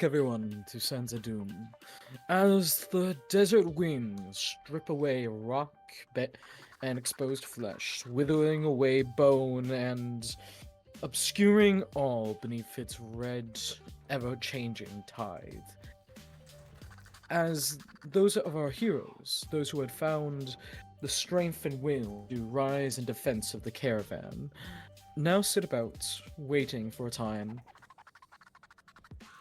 Everyone to Doom. As the desert winds strip away rock and exposed flesh, withering away bone and obscuring all beneath its red, ever-changing tide. As those of our heroes, those who had found the strength and will to rise in defense of the caravan, now sit about, waiting for a time,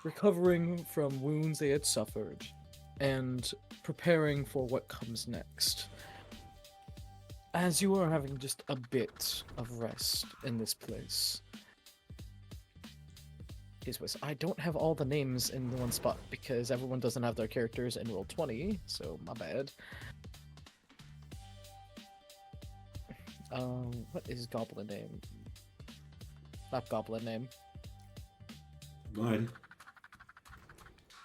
recovering from wounds they had suffered, and preparing for what comes next. As you are having just a bit of rest in this place. I don't have all the names in the one spot because everyone doesn't have their characters in Roll20, so my bad. What is Goblin name? Not Goblin name. Mine.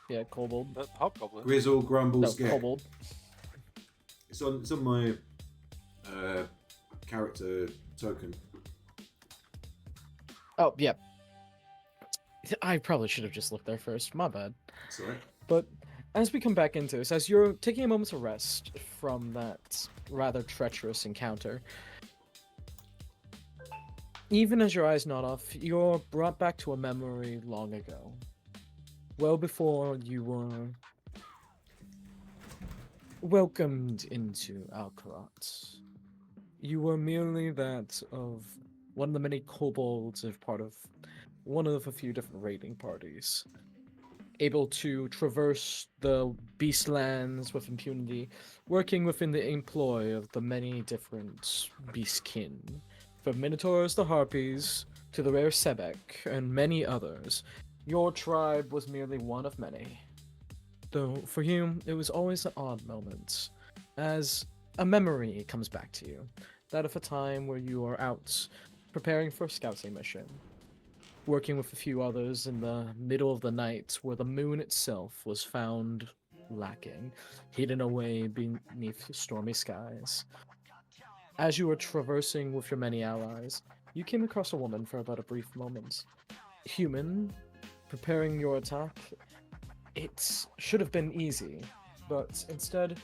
Yeah, Kobold. Hobgoblin. Grizzle, Grumble, No, Scare. Kobold. It's on my character token. Oh, yeah. I probably should have just looked there first. My bad. It's alright. But as we come back into this, as you're taking a moment to rest from that rather treacherous encounter, even as your eyes nod off, you're brought back to a memory long ago. Well before you were welcomed into Alcarat. You were merely that of one of the many kobolds of part of one of a few different raiding parties, able to traverse the beastlands with impunity, working within the employ of the many different beastkin, from minotaurs to harpies to the rare sebek and many others. Your tribe was merely one of many. Though for you, it was always an odd moment, as a memory comes back to you, that of a time where you are out preparing for a scouting mission, working with a few others in the middle of the night where the moon itself was found lacking, hidden away beneath stormy skies. As you were traversing with your many allies, you came across a woman for about a brief moment. Human, preparing your attack, it should have been easy, but instead,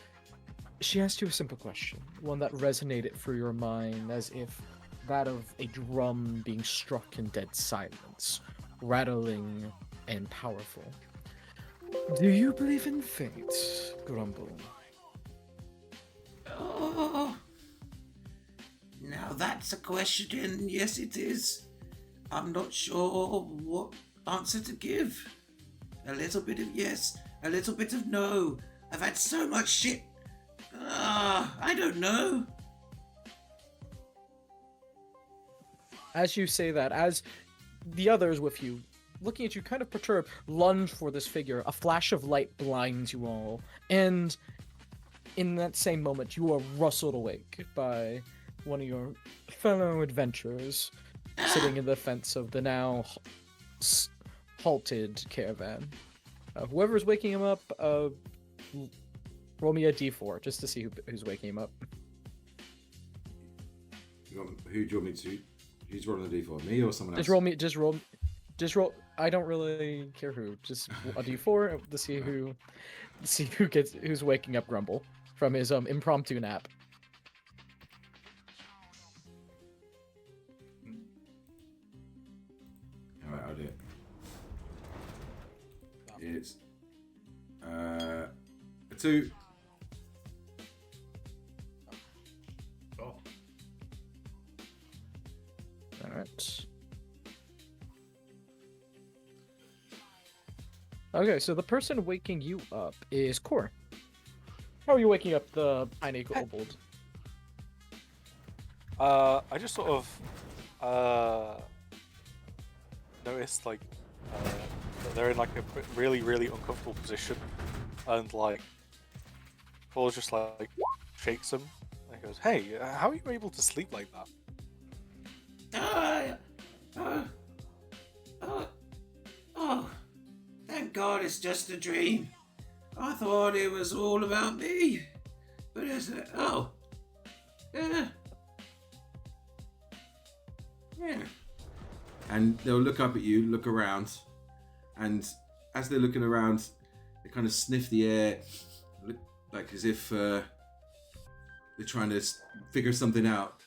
she asked you a simple question, one that resonated through your mind as if that of a drum being struck in dead silence, rattling and powerful. Do you believe in fate, Grumble? Oh, now that's a question. Yes, it is. I'm not sure what answer to give. A little bit of yes, a little bit of no. I've had so much shit. I don't know. As you say that, as the others with you, looking at you kind of perturbed, lunge for this figure, a flash of light blinds you all, and in that same moment, you are rustled awake by one of your fellow adventurers sitting in the fence of the now halted caravan. Whoever's waking him up, roll me a d4 just to see who's waking him up. Who do you want me to? Who's rolling the d4? Me or someone else? Just roll. I don't really care who. Just a d4 to see who's waking up Grumble from his impromptu nap. Alright, I'll do it. It's a 2. Oh. Alright. Okay, so the person waking you up is Core. How are you waking up the tiny kobold? I just sort of noticed like that they're in like a really uncomfortable position, and like Paul just like shakes him and goes, "Hey, how are you able to sleep like that?" Oh, thank God it's just a dream. I thought it was all about me. But is it? Oh. Yeah. And they'll look up at you, look around, and as they're looking around, they kind of sniff the air, look like as if they're trying to figure something out,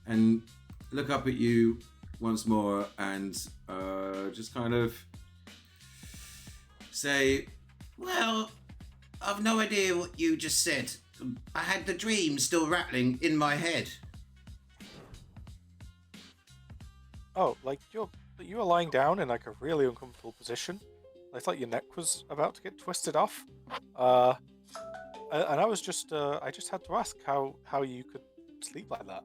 and look up at you once more and just kind of say, Well, I've no idea what you just said. I had the dream still rattling in my head. Oh, like you were lying down in like a really uncomfortable position. It's like your neck was about to get twisted off. And I was just I just had to ask how you could sleep like that.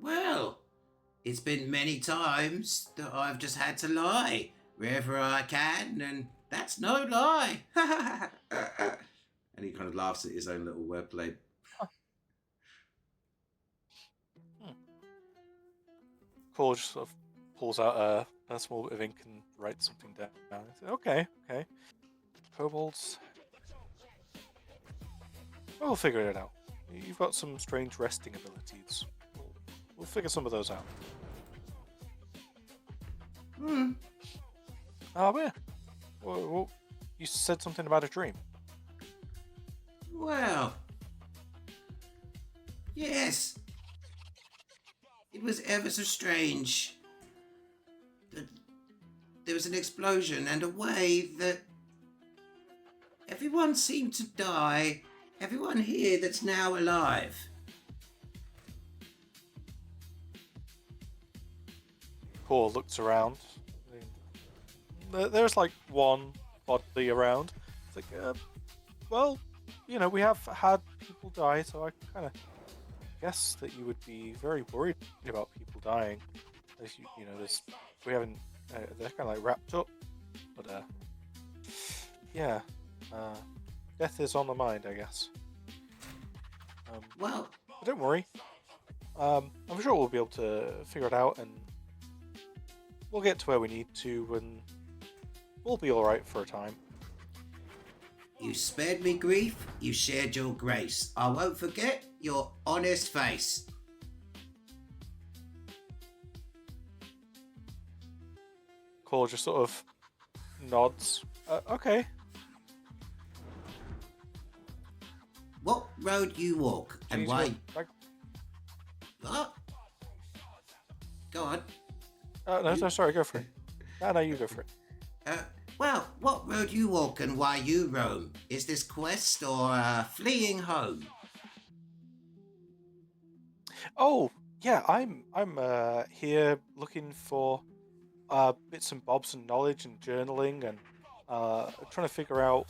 Well, it's been many times that I've just had to lie wherever I can, and that's no lie. and he kind of laughs at his own little wordplay. Cole just sort of pulls out a small bit of ink and writes something down. I say, okay. Kobolds. We'll figure it out. You've got some strange resting abilities. We'll figure some of those out. Yeah. Well, you said something about a dream. Well, yes. It was ever so strange. There was an explosion and a way that everyone seemed to die. Everyone here that's now alive. Paul looks around. There's like one body around. It's like, well, we have had people die, so I kind of guess that you would be very worried about people dying. As we haven't, they're kind of like wrapped up, but yeah, death is on the mind, I guess. Well, But don't worry. I'm sure we'll be able to figure it out, and we'll get to where we need to, and we'll be all right for a time. you spared me grief, you shared your grace. I won't forget your honest face. Cole just sort of nods. Okay. What road you walk and Geez, why? like, What? Go on. no, sorry, go for it. No, you go for it. Well, what road you walk and why you roam? Is this quest or fleeing home? Oh, yeah, I'm here looking for bits and bobs and knowledge and journaling and trying to figure out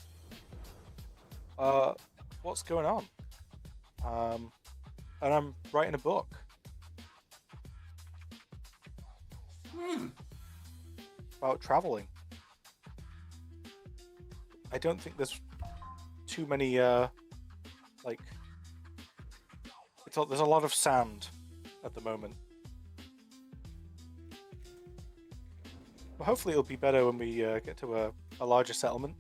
what's going on. And I'm writing a book. About traveling. I don't think there's too many there's a lot of sand at the moment. But hopefully it'll be better when we get to a larger settlement.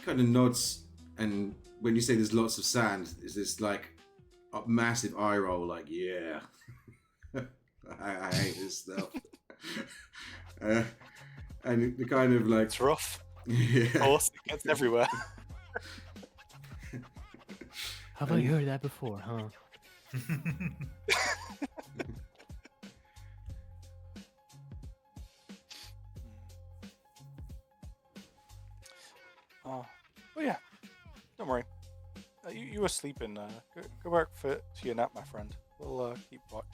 Kind of nods, and when you say there's lots of sand, is this like a massive eye roll? Like, yeah, I hate this stuff. And the kind of like, It's rough. yeah. Of course, it gets everywhere. Have I heard that before, huh? Oh yeah, don't worry. You were sleeping. Go back to your nap, my friend. We'll keep watch.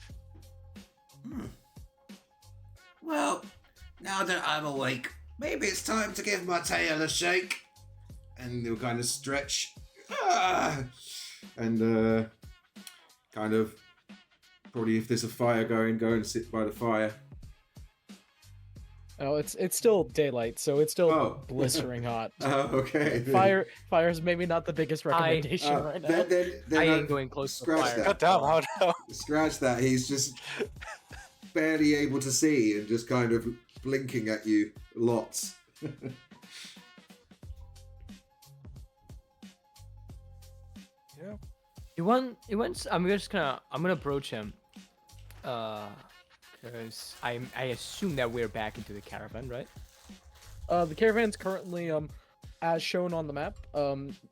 Well, now that I'm awake, maybe it's time to give my tail a shake. And they'll kind of stretch, and kind of probably if there's a fire going, go and sit by the fire. Oh, it's still daylight, so it's still Oh. blistering hot. Oh, okay. Fire's maybe not the biggest recommendation right now. Then I I ain't going close to scratch fire. that. God damn, how no. Scratch that. He's just barely able to see and just kind of blinking at you lots. Yeah. I'm gonna approach him. Because I assume that we're back into the caravan, right? The caravan's currently as shown on the map.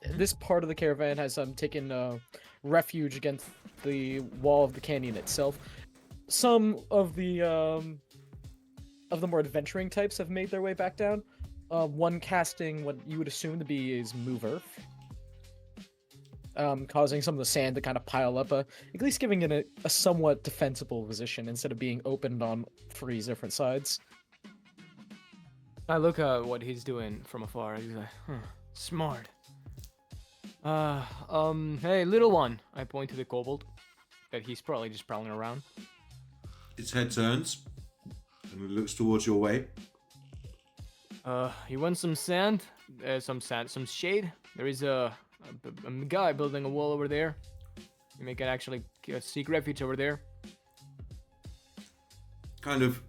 This part of the caravan has taken refuge against the wall of the canyon itself. Some of the more adventuring types have made their way back down. One casting what you would assume to be is move earth, causing some of the sand to kind of pile up, at least giving it a somewhat defensible position instead of being opened on 3 different sides. I look at what he's doing from afar. He's like, smart. Hey, little one. I point to the kobold that he's probably just prowling around. Its head turns and it looks towards your way. You want some sand? Some shade? There is a guy building a wall over there. You may can actually seek refuge over there. Kind of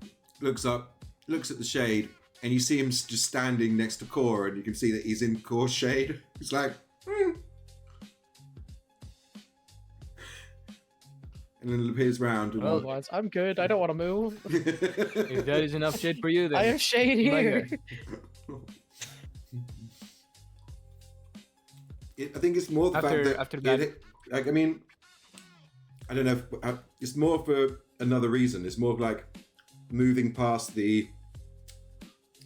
looks up, looks at the shade, and you see him just standing next to Core, and you can see that he's in Core's shade. He's like, and then it appears round. And Well, lads, I'm good. I don't want to move. If that is enough shade for you, then I have shade my here. guy. I think it's more the fact that after that- like, I mean, I don't know. It's more for another reason. It's more like moving past the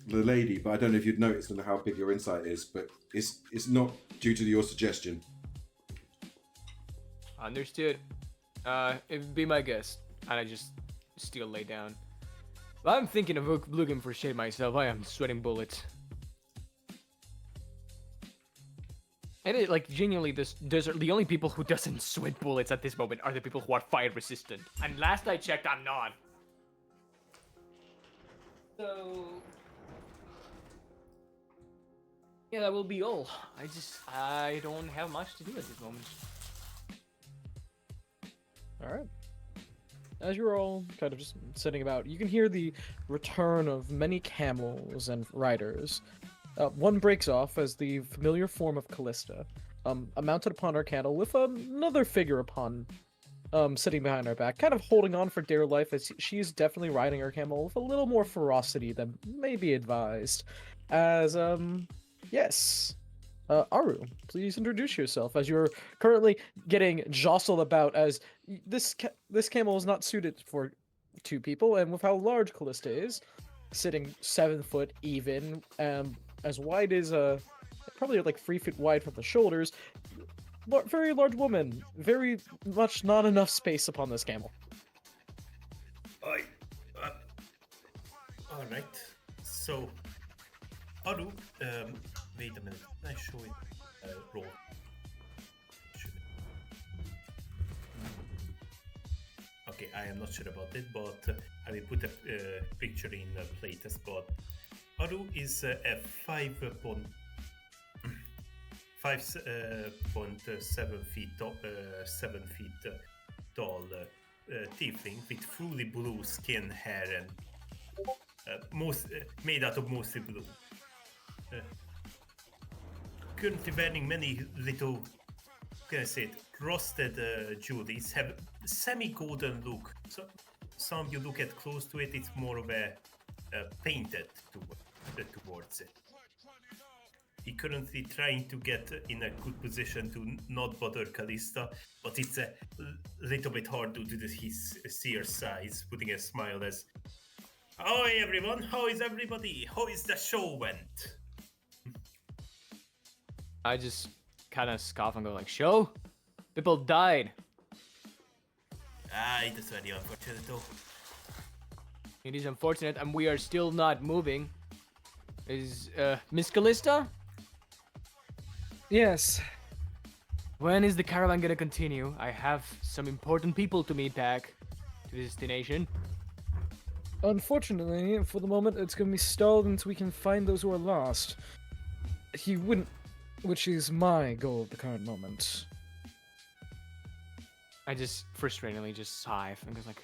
lady, but I don't know if you'd noticed how big your insight is. But it's not due to your suggestion. Understood. It'd be my guess, and I just still lay down. But I'm thinking of looking for shade myself. I am sweating bullets. And it, like, genuinely, the only people who doesn't sweat bullets at this moment are the people who are fire resistant. And last I checked, I'm not. So... yeah, that will be all. I don't have much to do at this moment. All right. As you're all kind of just sitting about, you can hear the return of many camels and riders. One breaks off as the familiar form of Callista, mounted upon her cattle with another figure upon, sitting behind her back, kind of holding on for dear life as she's definitely riding her camel with a little more ferocity than may be advised. As, yes. Aru, please introduce yourself as you're currently getting jostled about as this camel is not suited for 2 people, and with how large Callista is, sitting 7 foot even, as wide as probably like 3 feet wide from the shoulders, very large woman, very much not enough space upon this camel. Alright, so Aru, wait a minute, I show it roll. Okay, I am not sure about it, but I will put a picture in playtest. But Aru is a 5.7 feet tall, 7 feet tall tiefling with fully blue skin, hair, and made out of mostly blue. Currently wearing many little, can I say it, rusted jewelries, have semi-golden look. So some you look at close to it, it's more of a painted towards it. He currently trying to get in a good position to not bother Callista, but it's a little bit hard due to his sheer size, putting a smile as, "Hi everyone, how is everybody? How is the show went?" I just kind of scoff and go like, show? People died. It is very unfortunate though. It is unfortunate, and we are still not moving. Is, Miss Callista? Yes. When is the caravan gonna continue? I have some important people to meet back to the destination. Unfortunately, for the moment, it's going to be stalled until we can find those who are lost. He wouldn't, which is my goal at the current moment. I just frustratingly just sigh and goes like,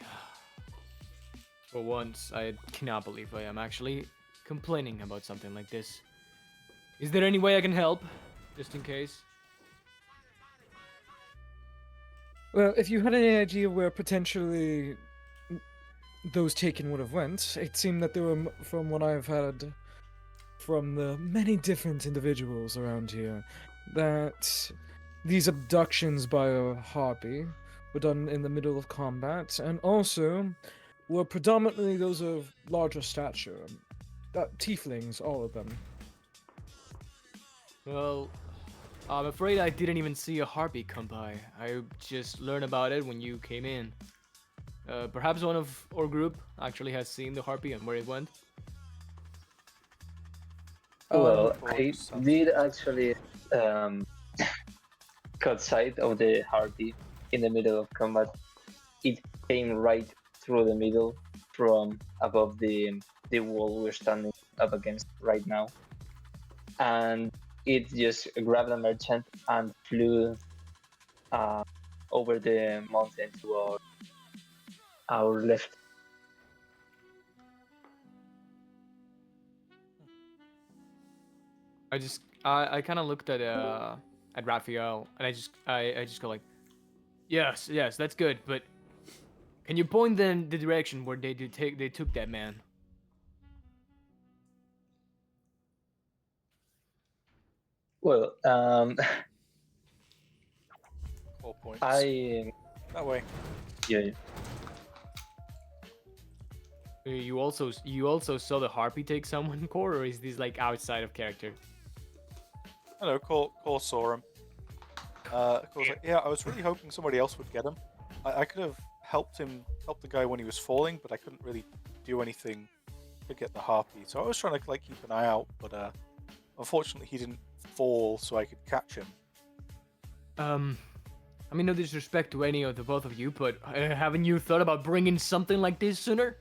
for once, I cannot believe I am actually complaining about something like this. Is there any way I can help? Just in case. Well, if you had any idea where potentially those taken would have went, it seemed that they were, from what I've heard from the many different individuals around here, that these abductions by a harpy were done in the middle of combat, and also were predominantly those of larger stature. Tieflings, all of them. Well, I'm afraid I didn't even see a harpy come by. I just learned about it when you came in. Perhaps one of our group actually has seen the harpy and where it went. Well, Or I sounds- did actually um, cut sight of the harpy in the middle of combat. It came right through the middle from above the wall we're standing up against right now, and it just grabbed a merchant and flew over the mountain to our left. I kind of looked at Raphael and I just go like, yes, that's good, but can you point then the direction where they took that man? Well, All points. I That way. yeah. You also saw the harpy take someone, Core, or is this like outside of character? Hello, Cole saw him. Cole's like, yeah, I was really hoping somebody else would get him. I could have helped the guy when he was falling, but I couldn't really do anything to get the harpy. So I was trying to like keep an eye out, but unfortunately he didn't fall, so I could catch him. I mean, no disrespect to any of the both of you, but haven't you thought about bringing something like this sooner?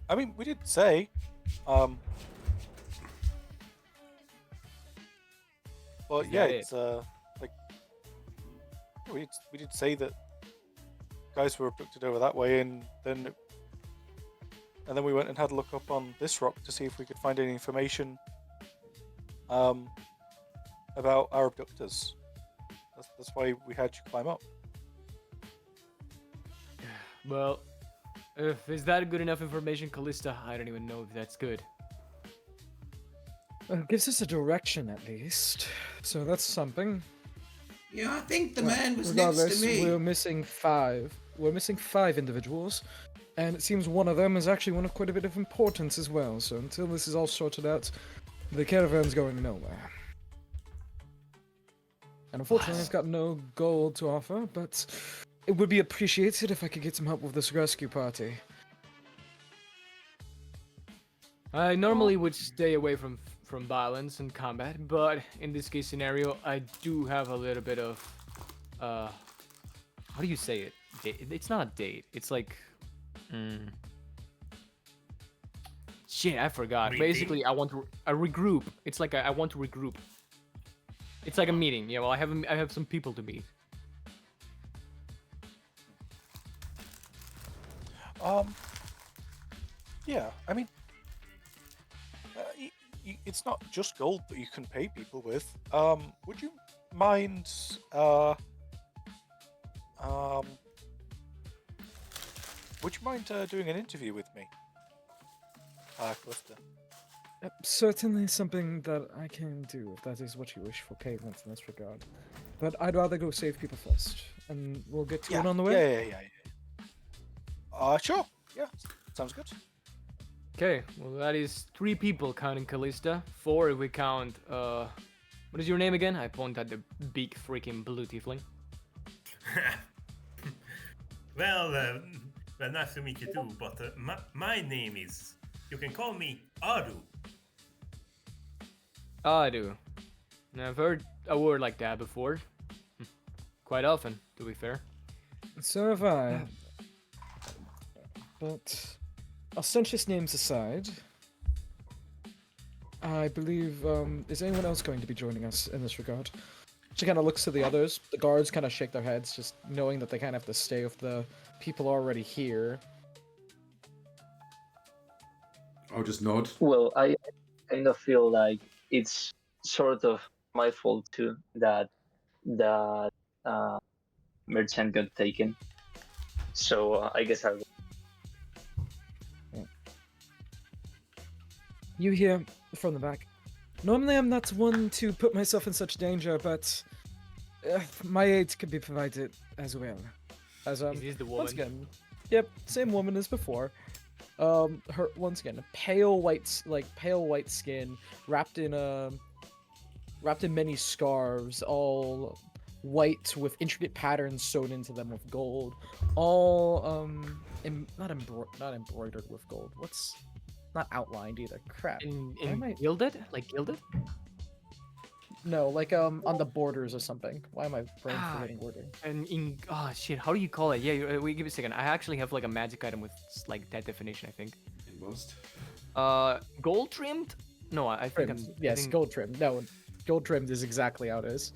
I mean, we did say, but Is yeah, that it? it's like we did say that guys were abducted over that way, and then we went and had a look up on this rock to see if we could find any information about our abductors. That's why we had you climb up. Well, if is that good enough information, Callista? I don't even know if that's good. It gives us a direction at least, so that's something. Yeah, I think the Well, man was regardless, next to me. we're missing 5. We're missing 5 individuals, and it seems one of them is actually one of quite a bit of importance as well. So until this is all sorted out, the caravan's going nowhere. And unfortunately, I've got no gold to offer, but it would be appreciated if I could get some help with this rescue party. I normally would stay away from violence and combat, but in this case scenario, I do have a little bit of how do you say it? It's not a date. It's like shit, I forgot. Meeting? Basically, I want to regroup. It's like I want to regroup. It's like a meeting. Yeah, well, I have some people to meet. Yeah, I mean, it's not just gold that you can pay people with. Would you mind, doing an interview with me, Clifton? Certainly something that I can do, if that is what you wish for payment in this regard. But I'd rather go save people first, and we'll get to it on the way. Yeah. Sure. Yeah, sounds good. Okay, well that is 3 people counting Callista. 4 if we count what is your name again? I point at the big freaking blue tiefling. Well, nice to meet you too, but my name is... You can call me Aru. I do. I've heard a word like that before. Quite often, to be fair. So have I. But ostentatious names aside, I believe, is anyone else going to be joining us in this regard? She kind of looks to the others. The guards kind of shake their heads, just knowing that they kind of have to stay with the people already here. I'll just nod. Well, I kind of feel like it's sort of my fault too that merchant got taken. So I guess I'll. You hear from the back. Normally I'm not one to put myself in such danger, but my aid can be provided as well. As Is this the once woman? again, yep, same woman as before. Her once again, pale white skin, wrapped in many scarves, all white with intricate patterns sewn into them with gold, all not embroidered with gold. What's not outlined either? Crap. Why am I- Gilded? Like gilded? No, like on the borders or something. Why am I brain Ah, forgetting wording? And in oh shit, how do you call it? Yeah, wait, give me a second. I actually have like a magic item with like that definition. I think. Embossed. Gold trimmed? No, I think Trimmed. I'm. Yes, I think, gold trimmed. No, gold trimmed is exactly how it is.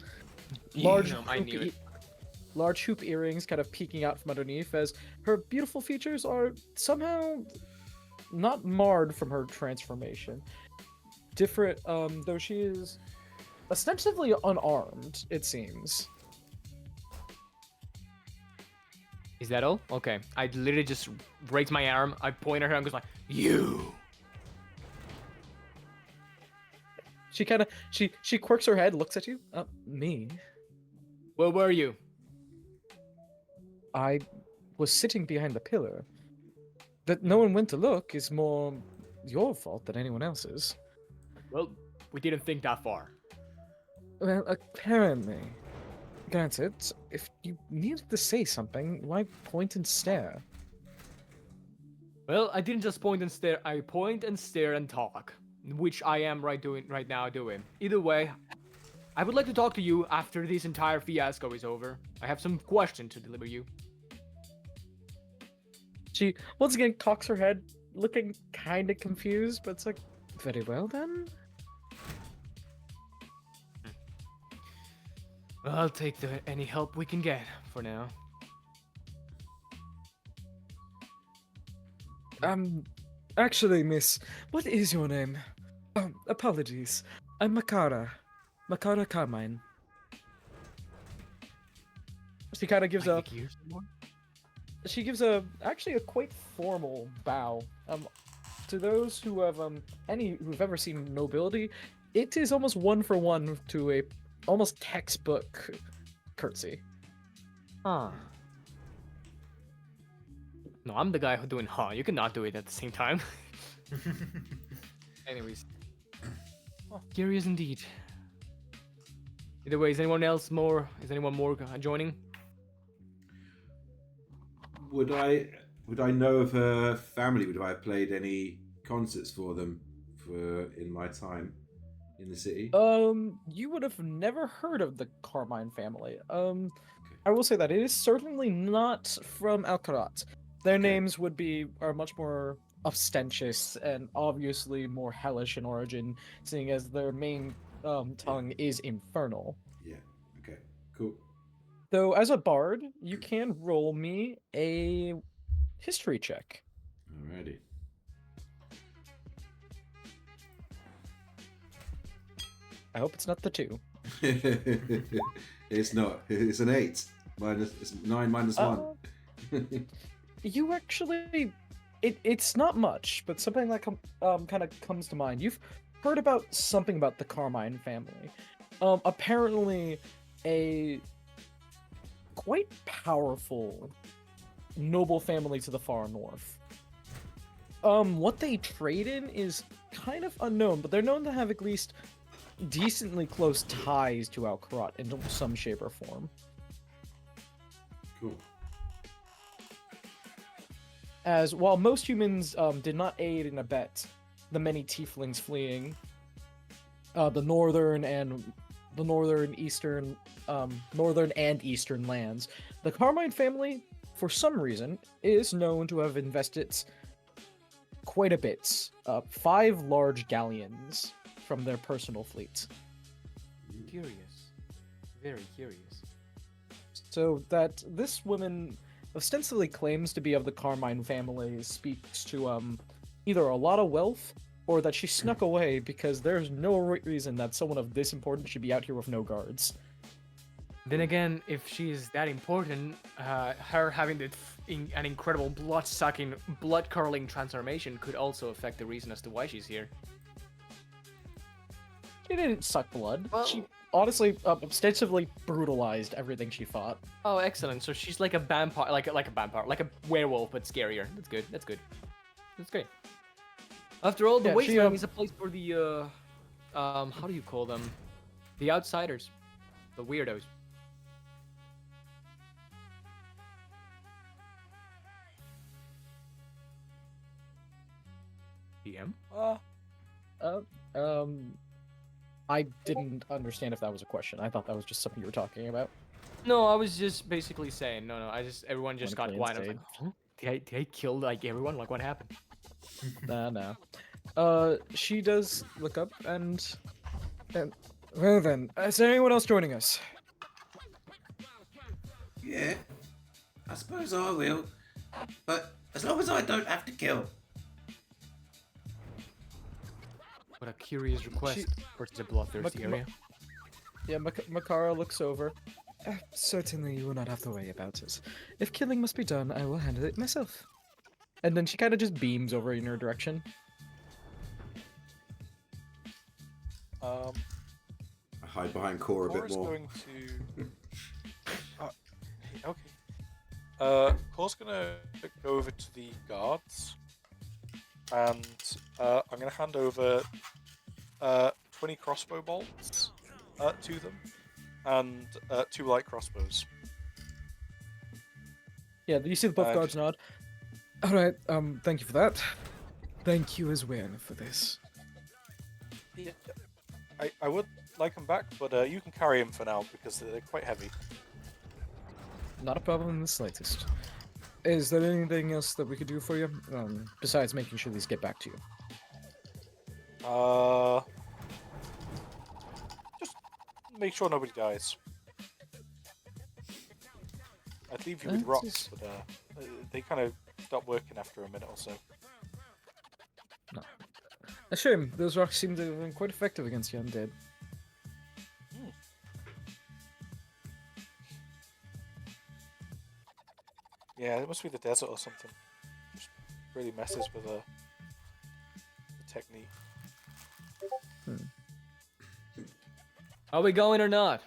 I knew it. Large hoop earrings kind of peeking out from underneath as her beautiful features are somehow not marred from her transformation. Different, though she is ostensibly unarmed, it seems. Is that all? Okay. I literally just raise my arm. I point at her and goes like, "You." She kind of she quirks her head, looks at you. Me. Where were you? I was sitting behind the pillar. That no one went to look is more your fault than anyone else's. Well, we didn't think that far. Well, apparently. Granted, if you needed to say something, why point and stare? Well, I didn't just point and stare. I point and stare and talk, which I am right now doing. Either way, I would like to talk to you after this entire fiasco is over. I have some questions to deliver you. She once again cocks her head, looking kind of confused, but it's like, very well then. I'll take any help we can get for now. Actually, miss, what is your name? Apologies. I'm Makara. Makara Carmine. She kind of gives Like a the gears more? she gives actually a quite formal bow. To those who have who've ever seen nobility, it is almost one for one to a almost textbook curtsy. Huh. No, I'm the guy who doing huh. You cannot do it at the same time. Anyways. Oh, curious indeed. Either way, is anyone more joining? Would I know of her family? Would I have played any concerts for them in my time in the city? You would have never heard of the Carmine family. I will say that it is certainly not from Alcarat. Their Okay. names are much more ostentatious and obviously more hellish in origin, seeing as their main tongue is infernal. Yeah. Okay. Cool. Though as a bard, you can roll me a history check. Alrighty. I hope it's not the 2. It's not. It's an 8. It's 9 minus 1. You actually, it's not much, but something that kind of comes to mind. You've heard about something about the Carmine family. Apparently, a quite powerful noble family to the far north. What they trade in is kind of unknown, but they're known to have at least decently close ties to Alcarat in some shape or form. Cool. As while most humans did not aid and abet the many tieflings fleeing the northern and eastern lands, the Carmine family, for some reason, is known to have invested quite a bit, 5 large galleons from their personal fleet. Curious. Very curious. So that this woman ostensibly claims to be of the Carmine family speaks to either a lot of wealth or that she snuck away because there's no reason that someone of this importance should be out here with no guards. Then again, if she is that important, her having an incredible blood-sucking, blood-curdling transformation could also affect the reason as to why she's here. She didn't suck blood. Well- She honestly extensively brutalized everything she fought. Oh, excellent. So she's like a vampire, like a vampire, like a werewolf, but scarier. That's good. That's good. That's great. After all, the Yeah, she, wasteland is a place for the how do you call them? The outsiders, the weirdos. DM? Uh, I didn't understand if that was a question. I thought that was just something you were talking about. No, I was just basically saying. No, everyone just got Clinically quiet. I was like, insane. huh? Did I kill like everyone? Like what happened? No. She does look up and well then, is there anyone else joining us? Yeah, I suppose I will. But as long as I don't have to kill. What a curious request versus a bloodthirsty Mak- area. Yeah, Makara looks over. Certainly you will not have to worry about it. If killing must be done, I will handle it myself. And then she kind of just beams over in her direction. I hide behind Core a bit Cora's more. going to. Okay. Core's gonna go over to the guards, and I'm gonna hand over 20 crossbow bolts to them, and 2 light crossbows. Yeah, you see the buff guards nod. Alright, thank you for that. Thank you as well for this. Yeah, I would like them back, but you can carry them for now because they're quite heavy. Not a problem in the slightest. Is there anything else that we could do for you? Besides making sure these get back to you. Just make sure nobody dies. I'd leave you with That rocks, is- but they kind of stop working after a minute or so. A shame, those rocks seem to have been quite effective against the undead. Yeah, it must be the desert or something. Just really messes with the technique. Are we going or not?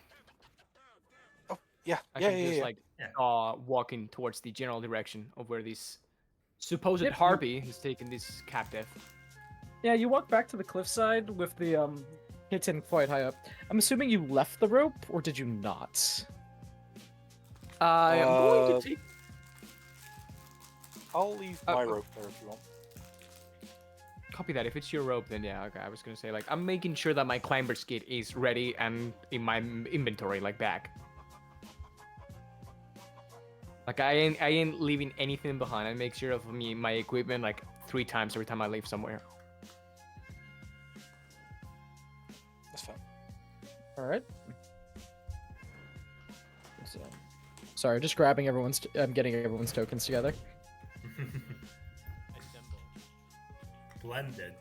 Yeah, I yeah, can yeah, just yeah. like Yeah. walking towards the general direction of where this supposed Yep. harpy is taking this captive. Yeah, you walk back to the cliffside with the kitten quite high up. I'm assuming you left the rope, or did you not? I am going Uh, to take. I'll leave my rope there if you want. Copy that. If it's your rope, then yeah. Okay, I was gonna say like I'm making sure that my climber's kit is ready and in my inventory, like back. Like I ain't leaving anything behind. I make sure of my equipment like 3 times every time I leave somewhere. That's fine. Alright. So, sorry, just grabbing everyone's. I'm getting everyone's tokens together. Blended.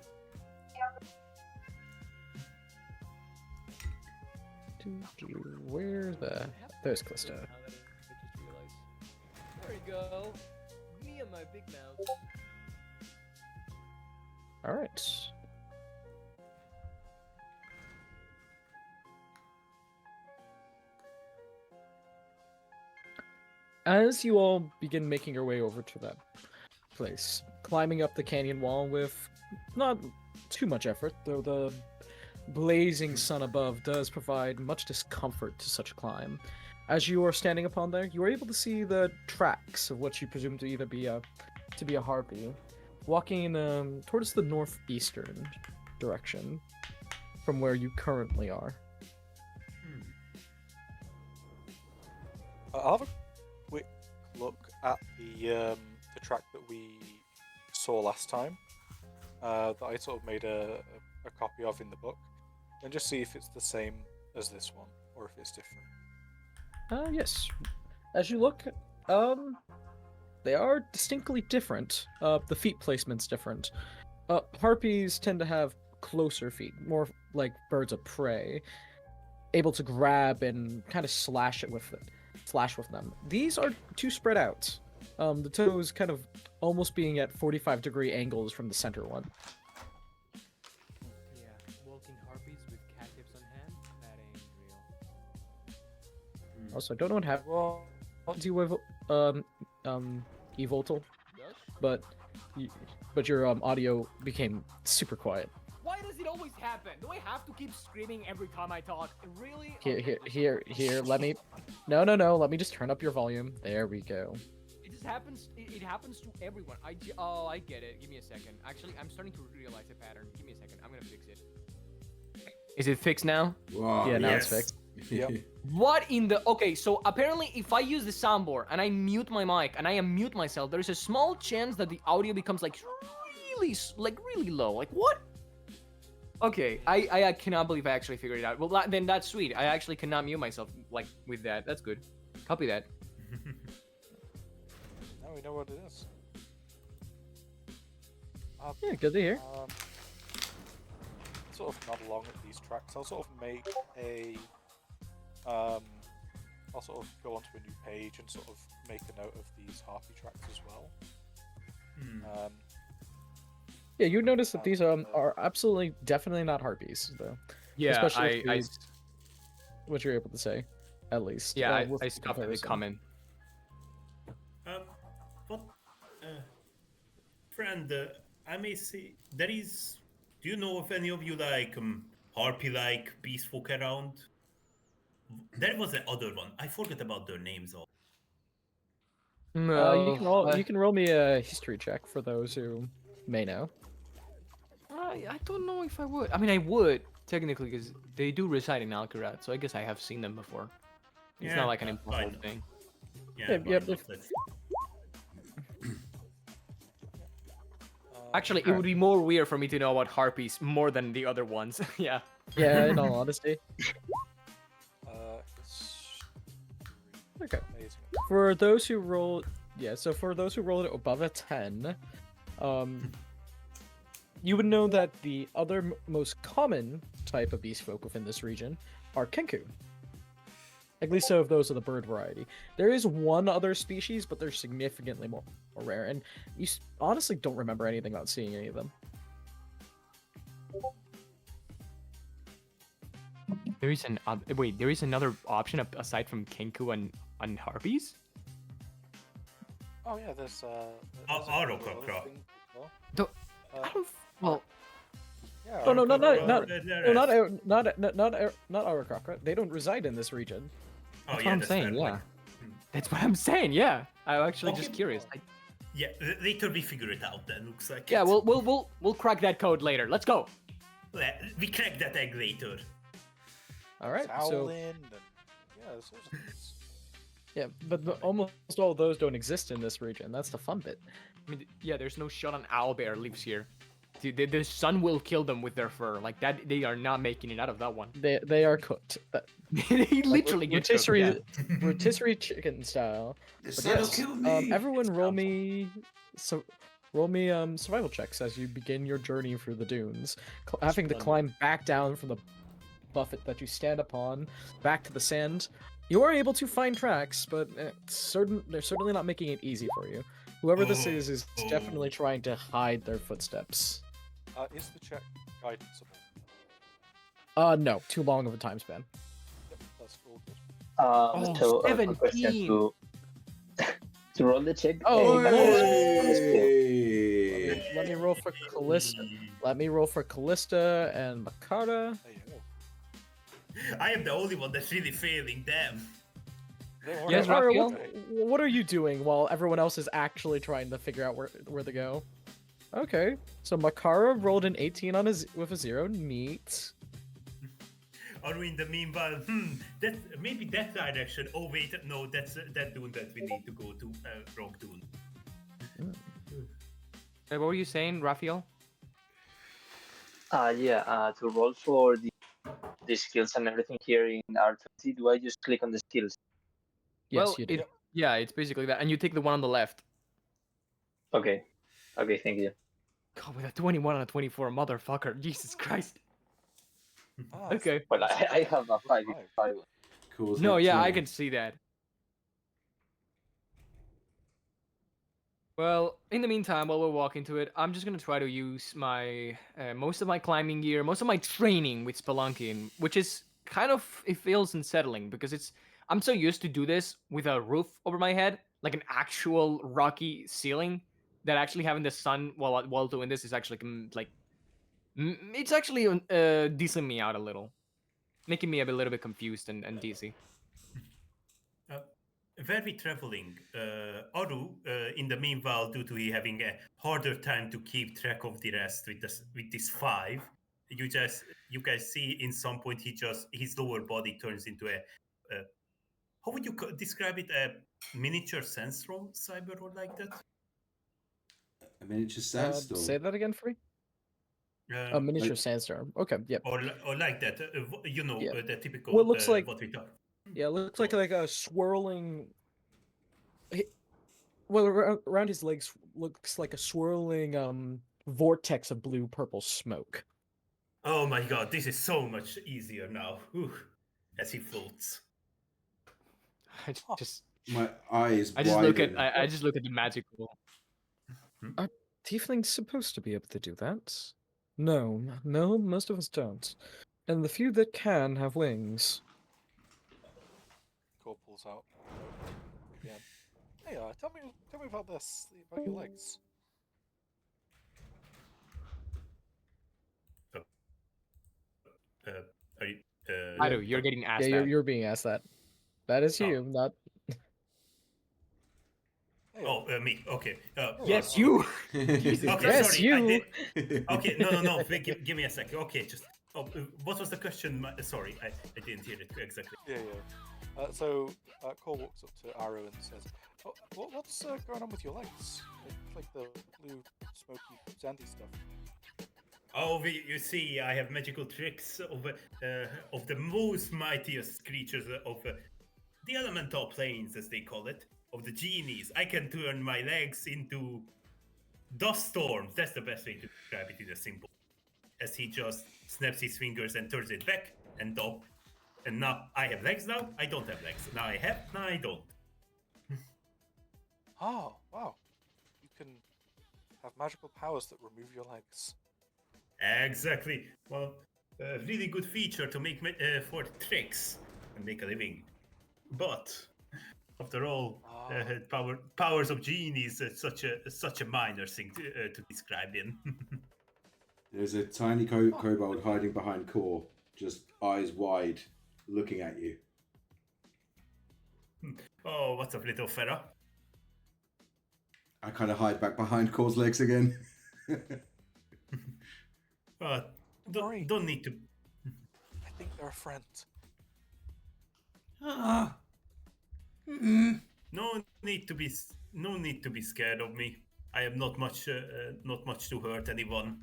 Where's the? There's Callisto. There you go. Me and my big mouth. All right. As you all begin making your way over to that place, climbing up the canyon wall with not too much effort, though the blazing sun above does provide much discomfort to such a climb. As you are standing upon there, you are able to see the tracks of what you presume to either be a harpy, walking towards the northeastern direction from where you currently are. I'll have a quick look at the track that we saw last time, that I sort of made a copy of in the book, and just see if it's the same as this one or if it's different. Yes. As you look, they are distinctly different. The feet placement's different. Harpies tend to have closer feet, more like birds of prey. able to grab and kind of slash with them. These are too spread out. The toes kind of almost being at 45-degree angles from the center one. Yeah, walking harpies with cat tips on hand, that ain't real. Also, I don't know what happened Well, to you, Evoltal, Yes? but but your audio became super quiet. Why does it always happen? Do I have to keep screaming every time I talk? Really? Here. Let me. No. Let me just turn up your volume. There we go. It just happens. It happens to everyone. Oh, I get it. Give me a second. Actually, I'm starting to realize a pattern. Give me a second. I'm gonna fix it. Is it fixed now? Wow. Yeah, now it's Yes. fixed. Yep. What in the? Okay, so apparently, if I use the soundboard and I mute my mic and I unmute myself, there is a small chance that the audio becomes like really low. Like what? Okay, I cannot believe I actually figured it out. Well, then that's sweet. I actually cannot mute myself like with that. That's good. Copy that. Now we know what it is. Yeah, good to hear. Sort of nod along at these tracks. I'll sort of make a I'll sort of go onto a new page and sort of make a note of these harpy tracks as well. Yeah, you notice that these are absolutely definitely not harpies though. Yeah, Especially with what you're able to say, at least. yeah, with I stopped the comparison. comment. What, friend? I may say there is. Do you know if any of you like harpy-like beast folk around? There was the other one. I forgot about their names all. No, you can roll me a history check for those who may know. I don't know if I would. I mean, I would technically because they do reside in Alcarat, so I guess I have seen them before. It's Yeah, not like an why impossible not? thing. Yeah, Yep, why yep, not? if- Let's- Actually, it would be more weird for me to know about harpies more than the other ones. Yeah. Yeah, in all honesty. Okay. Amazing. For those who roll, so for those who rolled above a 10, you would know that the other most common type of beast folk within this region are kenku. At least so if those are the bird variety. There is one other species, but they're significantly more rare, and you honestly don't remember anything about seeing any of them. There is an wait. There is another option aside from kenku and harpies. Oh yeah, there's Aurocrocra. I don't. Well, Yeah. Oh no, not Aurocrocra, not they're no, rest. not Aurocrocra. They don't reside in this region. Oh, that's yeah, what I'm that's saying. fair Yeah, point. that's what I'm saying. Yeah, I'm actually just Okay. curious. Yeah, later we figure it out. Then looks like. Yeah, it. we'll crack that code later. Let's go. We crack that egg later. All right, so Howlin' and yeah, there's sorts of things. yeah, but almost all of those don't exist in this region. That's the fun bit. I mean, yeah, there's no shot on owlbear lives here. The sun will kill them with their fur. Like that, they are not making it out of that one. They are cooked. They literally get cooked, rotisserie yeah. rotisserie chicken style. The But sun will yes, kill me. everyone roll me survival checks as you begin your journey through the dunes, having to climb back down from the buffet that you stand upon back to the sand. You are able to find tracks, but they're certainly not making it easy for you. Whoever this is definitely trying to hide their footsteps. Is the check guidance-able? No, too long of a time span. Yep, that's all good. So a quick question 17. to roll the check. Oh, that is- Hey. Let me roll for Callista. Let me roll for Callista and Makara. There you go. I am the only one that's really failing. Damn. Don't worry Yes, about Makara, Raphael? what are you doing while everyone else is actually trying to figure out where to go? Okay, so Makara rolled an 18 on with a 0. Neat. Are we in the meanwhile? That maybe that direction. Oh wait, no, that's that dune that we need to go to. Wrong dune. What were you saying, Raphael? To roll for the skills and everything here in R20, do I just click on the skills? Yes, Well, you do. yeah, it's basically that, and you take the one on the left. Okay. Okay, thank you. God, with a 21 and a 24, motherfucker, Jesus Christ. Ah, Okay. Well, I have a 5 Five. silence. Cause No, nat yeah, I 20. can see that. Well, in the meantime, while we're walking to it, I'm just gonna try to use my most of my climbing gear, most of my training with spelunking, which is kind of it feels unsettling because I'm so used to do this with a roof over my head, like an actual rocky ceiling, that actually having the sun while doing this is actually it's actually decent me out a little, making me a little bit confused and dizzy. Where we traveling, Aru, in the meanwhile, due to he having a harder time to keep track of the rest with this 5, you guys see in some point his lower body turns into a how would you describe it, a miniature sandstorm cyber or like that? A miniature sandstorm. Say that again for me. A Um, miniature Like- sandstorm. Okay, yep. or like that, Yeah. the typical Well, it looks like what we talk. yeah, it looks Go like on. a swirling. Well, around his legs looks like a swirling vortex of blue purple smoke. Oh my god, this is so much easier now. Whew, as he floats. I just My eyes I just look at widen. I just look at the magical. Are tieflings supposed to be able to do that? No, no, most of us don't. And the few that can have wings. Core pulls out. Yeah. Hey, tell me about this. About your legs. Are you, I do. You're getting asked Yeah, that. you're being asked that. That is Oh. you, not. Hey, Oh, me. Okay. Yes, Oh, you. Okay, Yes, sorry. you. Okay, no. Wait, give me a second. Okay, just. Oh, what was the question? Sorry, I didn't hear it exactly. Yeah, yeah. So Cole walks up to Arrow and says, "Oh, what's going on with your legs? It's like the blue, smoky, sandy stuff." Oh, you see, I have magical tricks of the most mightiest creatures of the elemental planes, as they call it, of the genies. I can turn my legs into dust storms. That's the best way to describe it in a simple. As he just snaps his fingers and turns it back and up. And now I have legs now. I don't have legs. Now I have. Now I don't. Oh, wow! You can have magical powers that remove your legs. Exactly. Well, a really good feature to make for tricks and make a living. But after all, powers of genies is such a minor thing to describe in. There's a tiny kobold hiding behind Core, just eyes wide, looking at you. Oh, what's up, little fella? I kind of hide back behind Core's legs again. Sorry. Don't need to. I think they're a friend. Ah. Hmm. No need to be scared of me. I am not much to hurt anyone.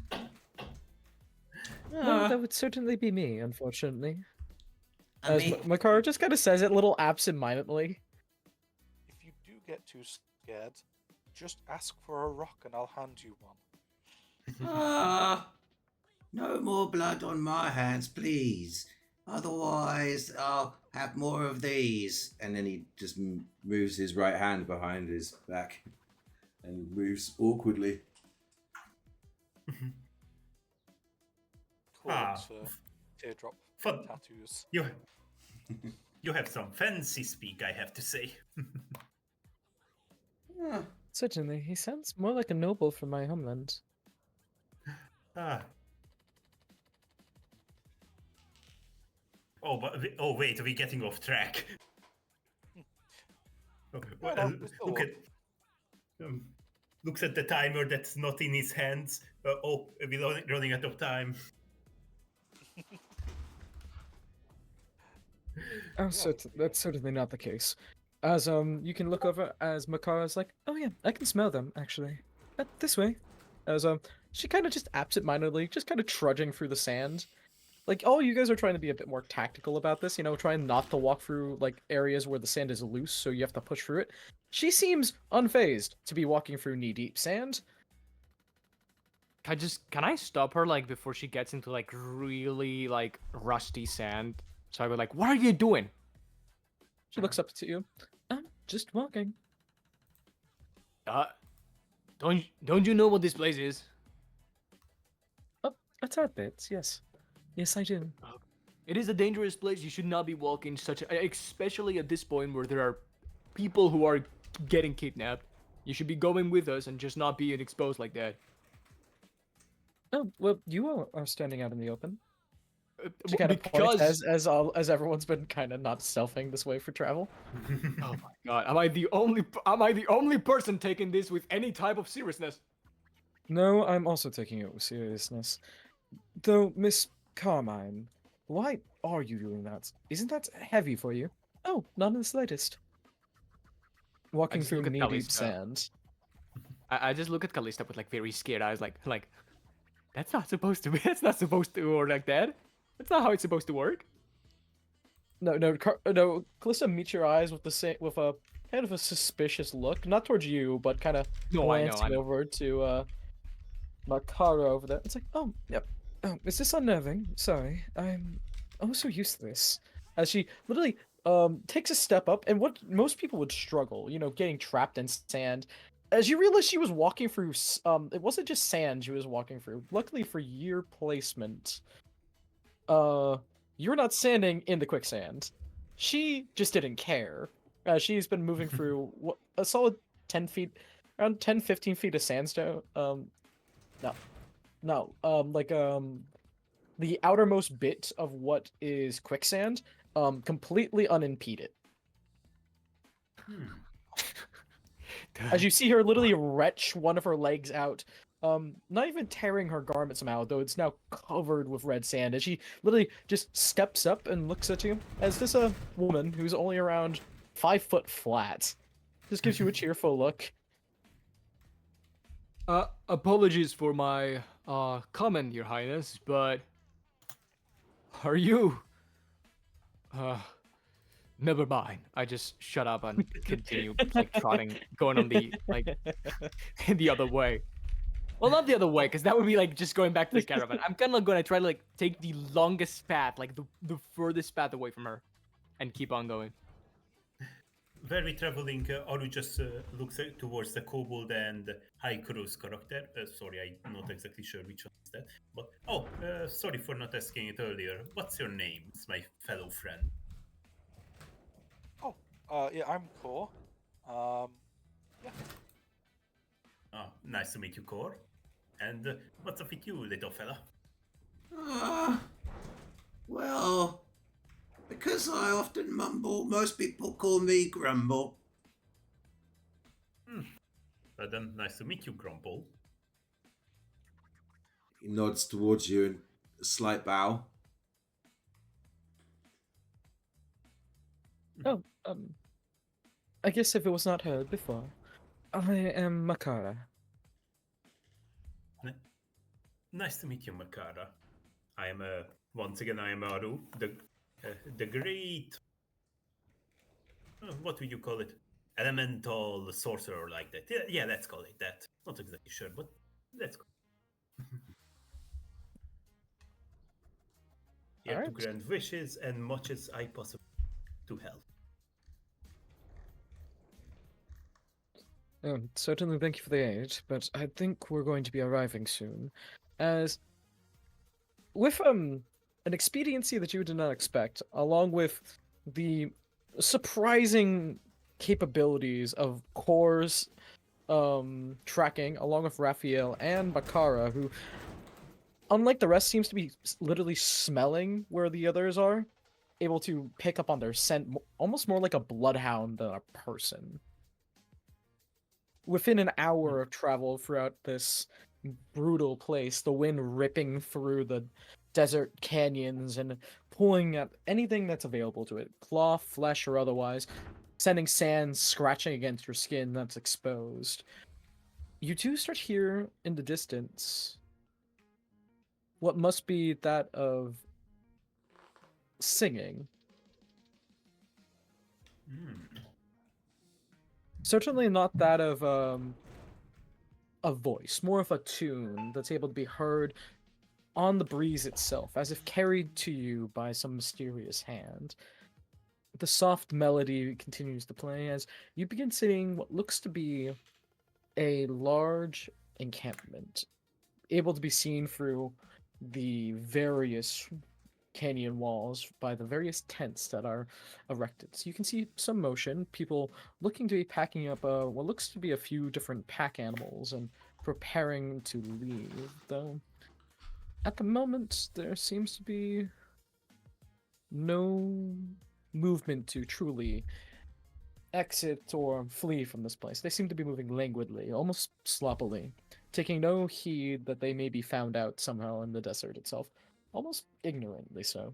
No, that would certainly be me, unfortunately. I As mean, Makara just kind of says it a little absent-mindedly. If you do get too scared, just ask for a rock and I'll hand you one. no more blood on my hands, please. Otherwise, I'll have more of these. And then he just moves his right hand behind his back and moves awkwardly. Cool. Ah. Teardrop Fun. tattoos. You have some fancy speak, I have to say. Certainly, he sounds more like a noble from my homeland. Ah. Wait, are we getting off track? No, we're still Look at looks at the timer that's not in his hands. We're running out of time. Oh, that's certainly not the case. As you can look over as Makara's like, oh yeah, I can smell them actually. This way. As she kind of just absent-mindedly, just kind of trudging through the sand. Like, oh, you guys are trying to be a bit more tactical about this, you know, trying not to walk through like areas where the sand is loose, so you have to push through it. She seems unfazed to be walking through knee-deep sand. can I stop her like before she gets into like really like rusty sand? So I go like, what are you doing? She looks up to you. I'm just walking. Uh, don't you know what this place is? Oh, a tad bit, yes. Yes, I do. It is a dangerous place. You should not be walking especially at this point where there are people who are getting kidnapped. You should be going with us and just not being exposed like that. Oh, well, you all are standing out in the open. Uh, She kind of points because as everyone's been kind of not selfing this way for travel. oh my god, am I the only person taking this with any type of seriousness? No, I'm also taking it with seriousness. Though, Miss Carmine, why are you doing that? Isn't that heavy for you? Oh, not in the slightest. Walking just through look at knee-deep Callista. sand. I just look at Callista with like very scared eyes, like that's not supposed to be. That's not supposed to work like that. That's not how it's supposed to work. No, Calista meets your eyes with with a kind of a suspicious look, not towards you, but kind of No, I know. glancing over to Makara over there. It's like, oh, yep. Oh, is this unnerving? Sorry, I'm also used to this. As she literally takes a step up, and what most people would struggle, getting trapped in sand. As you realize she was walking through, it wasn't just sand she was walking through. Luckily for your placement, you're not standing in the quicksand. She just didn't care. She's been moving through a solid 10 feet, around 10, 15 feet of sandstone. No, the outermost bit of what is quicksand, completely unimpeded. As you see her literally retch one of her legs out, not even tearing her garment somehow, though it's now covered with red sand, as she literally just steps up and looks at you, as this a woman who's only around 5 foot flat. Just gives you a cheerful look. Apologies for my comment, Your Highness, but are you? Never mind. I just shut up and continue like trotting, going on the like the other way. Well, not the other way, because that would be like just going back to the caravan. I'm kind of gonna try to like take the longest path, like the furthest path away from her, and keep on going. Were we traveling, Aru just looks towards the kobold and Haikuru's character. Sorry, I'm not exactly sure which one is that. But sorry for not asking it earlier. What's your name, my fellow friend? Yeah, I'm Core. Yeah. Oh, nice to meet you, Core. And what's up with you, little fella? Well, because I often mumble, most people call me Grumble. Well then, nice to meet you, Grumble. He nods towards you in a slight bow. Oh, I guess if it was not heard before, I am Makara. Nice to meet you, Makara. I am once again I am Aru, the great. What would you call it? Elemental sorcerer like that. Yeah, let's call it that. Not exactly sure, but let's go. Here to Alright. grant wishes and much as I possibly to help. Certainly thank you for the aid, but I think we're going to be arriving soon. As with an expediency that you did not expect, along with the surprising capabilities of Core's tracking, along with Raphael and Bakara, who, unlike the rest, seems to be literally smelling where the others are, able to pick up on their scent almost more like a bloodhound than a person. Within an hour of travel throughout this brutal place, the wind ripping through the desert canyons and pulling at anything that's available to it, cloth, flesh, or otherwise, sending sand scratching against your skin that's exposed. You two start here in the distance what must be that of singing. Certainly not that of a voice, more of a tune that's able to be heard on the breeze itself, as if carried to you by some mysterious hand. The soft melody continues to play as you begin seeing what looks to be a large encampment, able to be seen through the various canyon walls by the various tents that are erected. So you can see some motion, people looking to be packing up what looks to be a few different pack animals and preparing to leave, though at the moment there seems to be no movement to truly exit or flee from this place. They seem to be moving languidly, almost sloppily, taking no heed that they may be found out somehow in the desert itself, almost ignorantly so.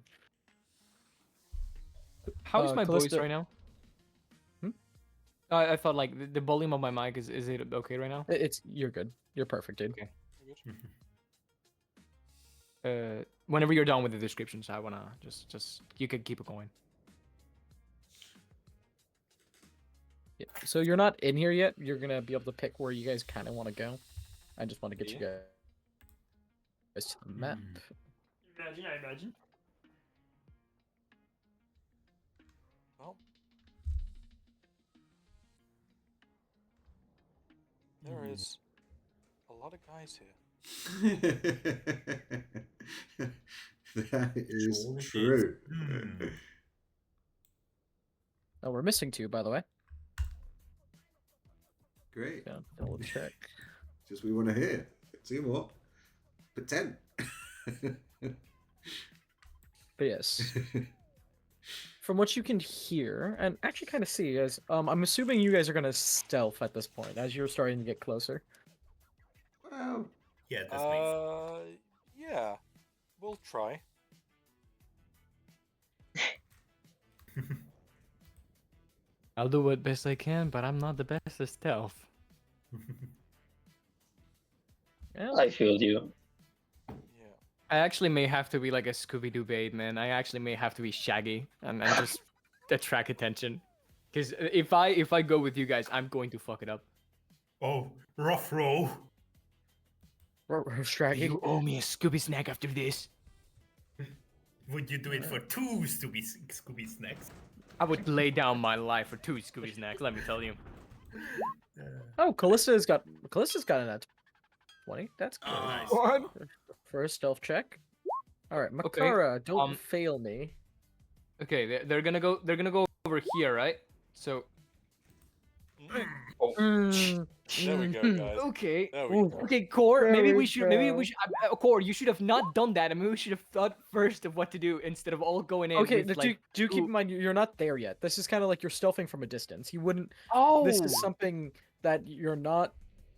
How is my voice Callista- right now? Hmm? I thought like the volume of my mic is it okay right now? You're good. You're perfect, dude. Okay. Whenever you're done with the descriptions, I wanna just you could keep it going. Yeah. So you're not in here yet. You're gonna be able to pick where you guys kind of want to go. I just want to get you guys to the map. Imagine, I imagine. Well, there is a lot of guys here. That is Sure it true. Hmm. Oh, we're missing two, by the way. Great. Yeah, double check. Just we want to hear. 2 more. Pretend. But yes, from what you can hear and actually kind of see, is I'm assuming you guys are gonna stealth at this point as you're starting to get closer. Well, Yeah, that makes Yeah, we'll try. I'll do what best I can, but I'm not the best at stealth. Yeah, I feel you. Yeah. I actually may have to be like a Scooby-Doo bait, man. I actually may have to be Shaggy and just attract attention. Because if I go with you guys, I'm going to fuck it up. Oh, rough row. Shaggy. You owe me a Scooby snack after this. Would you do it for 2 Scooby snacks? I would lay down my life for 2 Scooby snacks. Let me tell you. Oh, Callista's got an at 20. That's good. Oh, nice. What? For a stealth check. All right, Okay, Makara, don't um, fail me. Okay, they're gonna go over here, right? So Mm, There we go, mhm. guys. okay. There we Ooh. go. Okay, Core, maybe There we we should, go. Core, you should have not done that. I mean, we should have thought first of what to do instead of all going in. Okay, with, like, do keep in mind you're not there yet. This is kind of like you're stealthing from a distance. You wouldn't. Oh, This is something that you're not.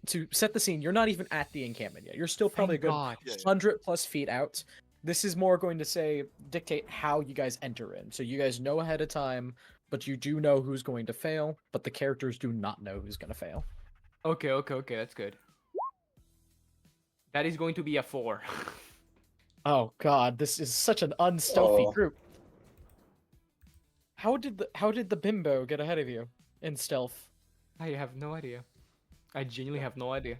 To set the scene, you're not even at the encampment yet. You're still probably a Thank good God. Yeah, yeah. 100+ feet out. This is more going to dictate how you guys enter in. So you guys know ahead of time, but you do know who's going to fail, but the characters do not know who's going to fail. Okay, that's good. That is going to be a 4. Oh God, this is such an unstealthy Oh. group. How did the bimbo get ahead of you in stealth? I have no idea. I genuinely have no idea.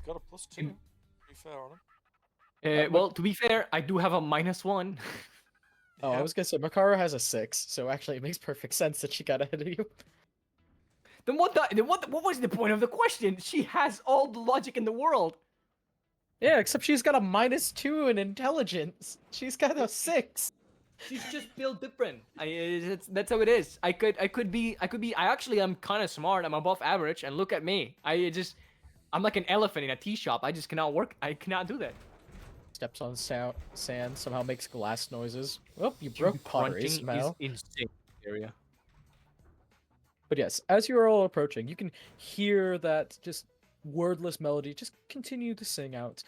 Got a +2. In- Pretty fair on him. Well, to be fair, I do have a -1. Oh, I Yeah. was gonna say Makara has a 6, so actually it makes perfect sense that she got ahead of you. Then what was the point of the question? She has all the logic in the world. Yeah, except she's got a -2 in intelligence. She's got a 6. She's just built different. That's how it is. I could be. I actually am kind of smart. I'm above average, and look at me. I'm like an elephant in a tea shop. I just cannot work. I cannot do that. Steps on sand, somehow makes glass noises. Oh, you broke pottery Crunching somehow. is insane. Area. But yes, as you're all approaching, you can hear that just wordless melody just continue to sing out.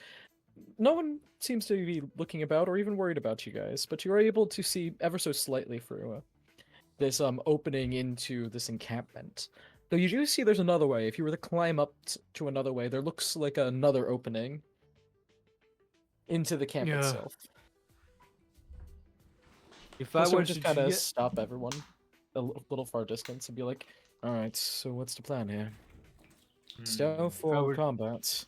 No one seems to be looking about or even worried about you guys, but you're able to see ever so slightly through this opening into this encampment. Though you do see there's another way. If you were to climb up to another way, there looks like another opening into the camp Yeah. itself. If I So were just to kind of get- stop everyone a little far distance and be like, "All right, so what's the plan here?" Stealth If I or were- combat?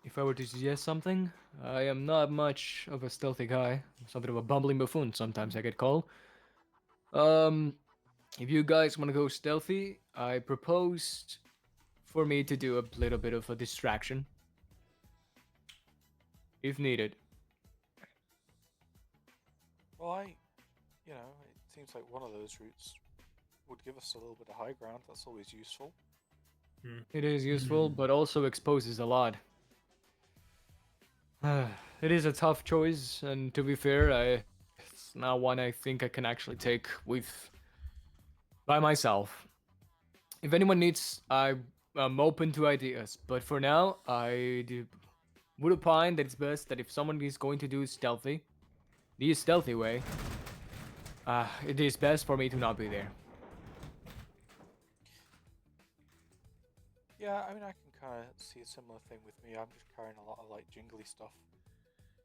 If I were to suggest something, I am not much of a stealthy guy. Something of a bumbling buffoon, sometimes I get called. Um, if you guys want to go stealthy, I proposed for me to do a little bit of a distraction. If needed. Well, it seems like one of those routes would give us a little bit of high ground. That's always useful. It is useful, but also exposes a lot. It is a tough choice, and to be fair, it's not one I think I can actually take by myself. If anyone needs, I'm open to ideas, but for now, would opine that it's best that if someone is going to do the stealthy way, it is best for me to not be there. Yeah, I mean, I can kind of see a similar thing with me. I'm just carrying a lot of like jingly stuff.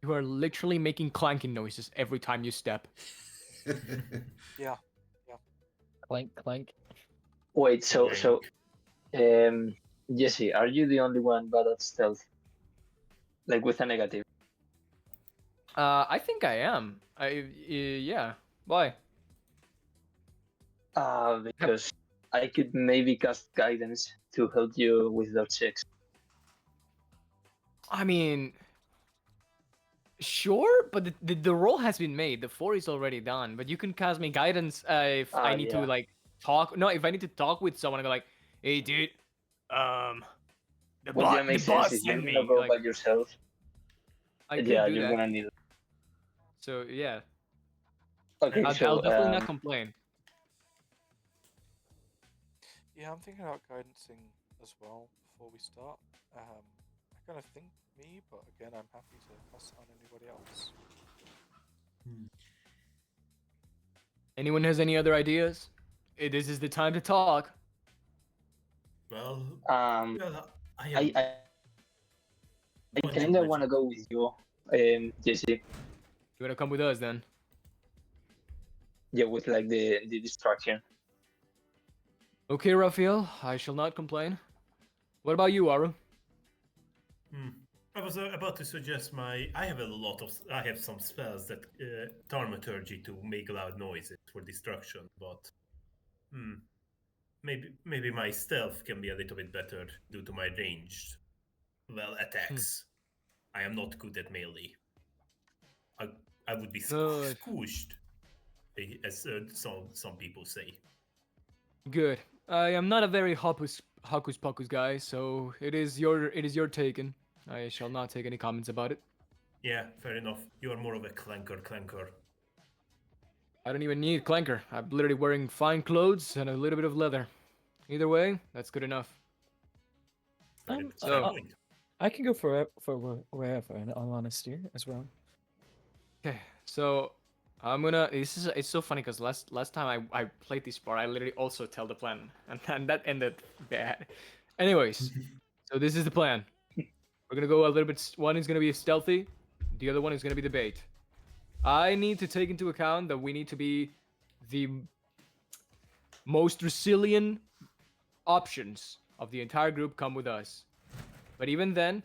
You are literally making clanking noises every time you step. Yeah. Clank, clank. Wait, so Clank. Jesse, are you the only one bad at stealth? Like with a negative? I think I am. Yeah. Why? Because I could maybe cast guidance to help you with those checks. I mean, sure, but the roll has been made. The 4 is already done. But you can cast me guidance if I need to Yeah. like talk. No, if I need to talk with someone, I go like, "Hey, dude, the Well, yeah, the makes boss sense. If you're sent gonna me." go Like, by yourself, I could yeah, do you're that. gonna need it. So yeah, Okay, I'll so definitely not complain. Yeah, I'm thinking about guidancing as well before we start. I kind of think me, but again, I'm happy to pass it on anybody else. Anyone has any other ideas? This is the time to talk. Well, um, well, I I am. I kind of want to go with you, Jesse. You wanna come with us then? Yeah, with like the distraction. Okay, Raphael, I shall not complain. What about you, Aru? I was about to suggest I have some spells that thaumaturgy to make loud noises for destruction, but maybe my stealth can be a little bit better due to my ranged attacks. I am not good at melee. I would be Good. squished, as some people say. Good. I am not a very hocus pocus guy, so it is your taken. I shall not take any comments about it. Yeah, fair enough. You are more of a clanker. I don't even need clanker. I'm literally wearing fine clothes and a little bit of leather. Either way, that's good enough. Fair so- point. I can go for wherever, in all honesty, as well. Okay, so I'm gonna. It's so funny because last time I played this part, I literally also tell the plan, and that ended bad. Anyways, so this is the plan. We're gonna go a little bit. One is gonna be stealthy, the other one is gonna be the bait. I need to take into account that we need to be the most resilient options of the entire group come with us. But even then,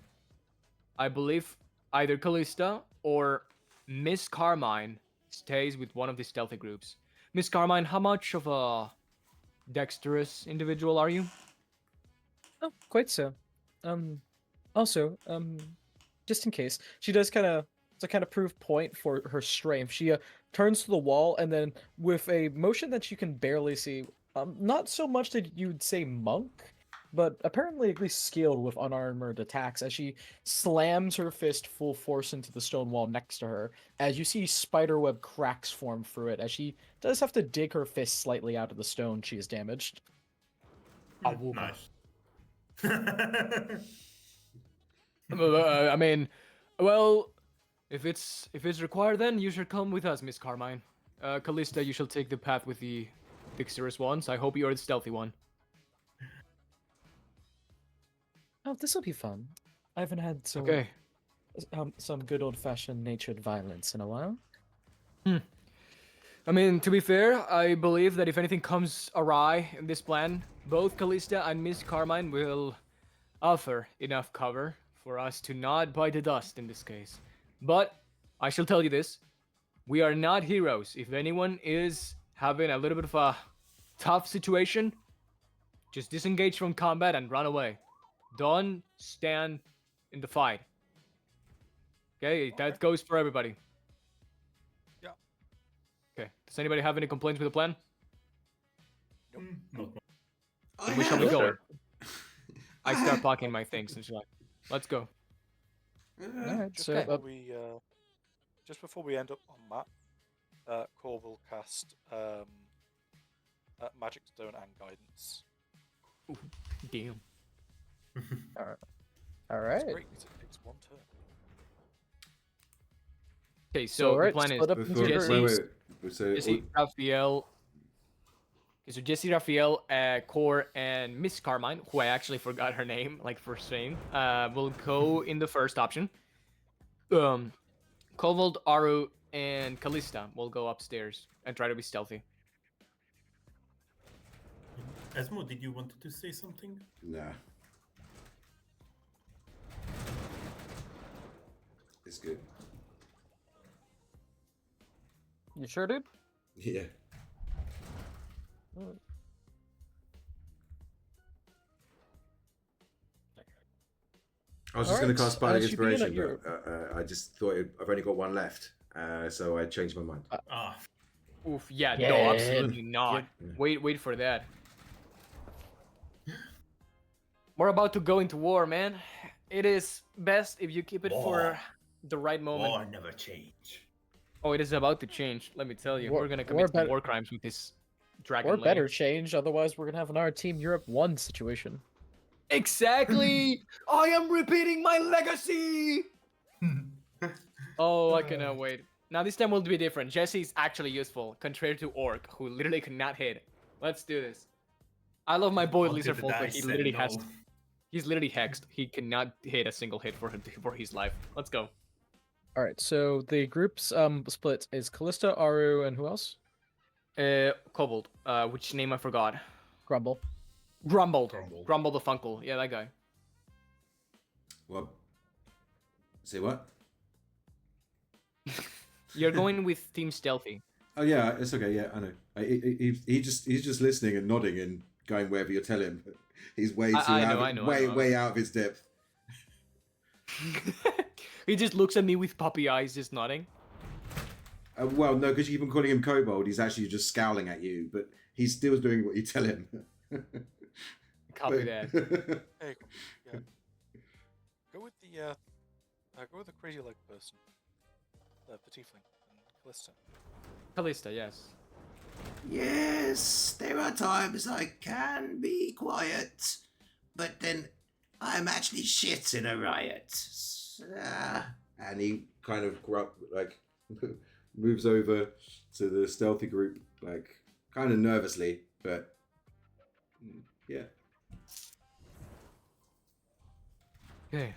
I believe either Callista or Miss Carmine stays with one of the stealthy groups. Miss Carmine, how much of a dexterous individual are you? Oh, quite so. Also, just in case, she does kind of to kind of prove point for her strength. She turns to the wall and then, with a motion that you can barely see, not so much that you'd say monk, but apparently at least skilled with unarmored attacks, as she slams her fist full force into the stone wall next to her, as you see spiderweb cracks form through it, as she does have to dig her fist slightly out of the stone she is damaged. Nice. I mean, well, if it's required, then you should come with us, Miss Carmine. Callista, you shall take the path with the dexterous ones. I hope you're the stealthy one. Oh, this will be fun. I haven't had Okay. some good old-fashioned natured violence in a while. I mean, to be fair, I believe that if anything comes awry in this plan, both Callista and Miss Carmine will offer enough cover for us to not bite the dust in this case. But I shall tell you this: we are not heroes. If anyone is having a little bit of a tough situation, just disengage from combat and run away. Don't stand in the fight. Okay, that goes for everybody. Yeah. Okay. Does anybody have any complaints with the plan? Not I Where shall we have. go? Sure. I start packing my things and she's like, let's go. Alright, Just so before we just before we end up on that, Cor will cast Magic Stone and Guidance. Damn. alright. It's great because it takes 1 turn. Okay, So, so the alright, plan split is up into Before, groups. wait. So, Jesse, Raphael. Okay, so Jesse, Raphael, Core, and Miss Carmine, who I actually forgot her name, like first name, will go in the first option. Kovold, Aru, and Callista will go upstairs and try to be stealthy. Asmo, did you want to say something? nah. It's good. You sure, dude? Yeah. I was just going to Alright, cast Bardic as you begin at Inspiration, but I just thought I've only got one left, so I changed my mind. Ah, Oof, yeah, no, Yeah. absolutely not. Yeah. Wait for that. We're about to go into war, man. It is best if you keep it for War. the right moment. war never change. Oh, it is about to change. Let me tell you, War- we're gonna war commit some better- war crimes with this dragon. Or lady. better change, otherwise we're gonna have another Team Europe 1 situation. Exactly. I am repeating my legacy. Oh, I cannot wait. Now this time will be different. Jesse's actually useful, contrary to Orc, who literally cannot hit. Let's do this. I love my boy What did the Lizardfolk, but dice he say? literally has. No. He's literally hexed. He cannot hit a single hit for his life. Let's go. Alright, so the group's split is Callista, Aru, and who else? Kobold. Which name I forgot. Grumble. Grumbled. Grumble. Grumble the Funkle. Yeah, that guy. Well, say what? You're going with Team Stealthy. Oh yeah, it's okay. Yeah, I know. He's just listening and nodding and going wherever you tell him. He's way too I know. way out of his depth. He just looks at me with puppy eyes, just nodding. Well, no, because you keep on calling him kobold. He's actually just scowling at you, but he's still doing what you tell him. Copy that. Hey, yeah. Go with the crazy leg person, the tiefling, and Callista. Callista, yes. Yes, there are times I can be quiet, but then I'm actually shit in a riot. And he kind of moves over to the stealthy group, like kind of nervously, but yeah. Okay.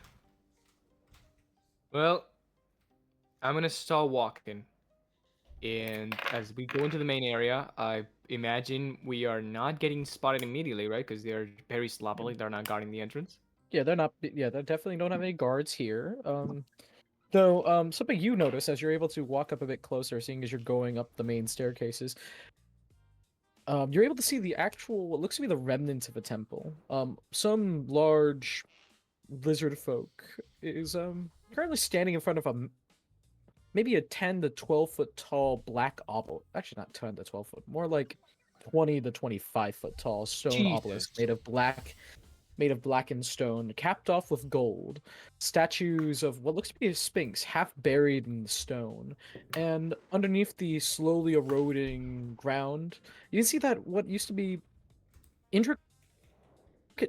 Well, I'm gonna start walking. And as we go into the main area, I imagine we are not getting spotted immediately, right? Because they're very sloppily, they're not guarding the entrance. Yeah, they're not. Yeah, they definitely don't have any guards here. Though, something you notice as you're able to walk up a bit closer, seeing as you're going up the main staircases, you're able to see the actual, what looks to be the remnants of a temple. Some large lizard folk is currently standing in front of maybe a 10 to 12 foot tall black obelisk. Actually, not 10 to 12 foot, more like 20 to 25 foot tall stone obelisk made of blackened stone, capped off with gold. Statues of what looks to be a sphinx, half buried in the stone. And underneath the slowly eroding ground, you can see that what used to be intricate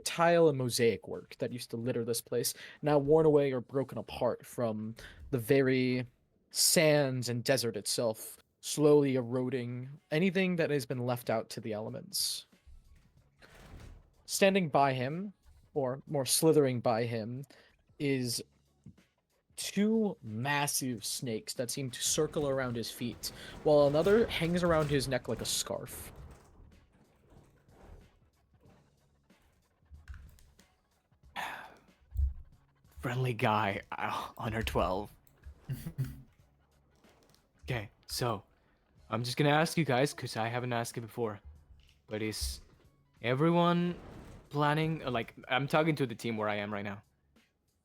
tile and mosaic work that used to litter this place, now worn away or broken apart from the very sands and desert itself, slowly eroding anything that has been left out to the elements. Standing by him, or more slithering by him, is two massive snakes that seem to circle around his feet, while another hangs around his neck like a scarf. friendly guy on her 12. Okay, so I'm just gonna ask you guys because I haven't asked it before. But is everyone planning? Like, I'm talking to the team where I am right now.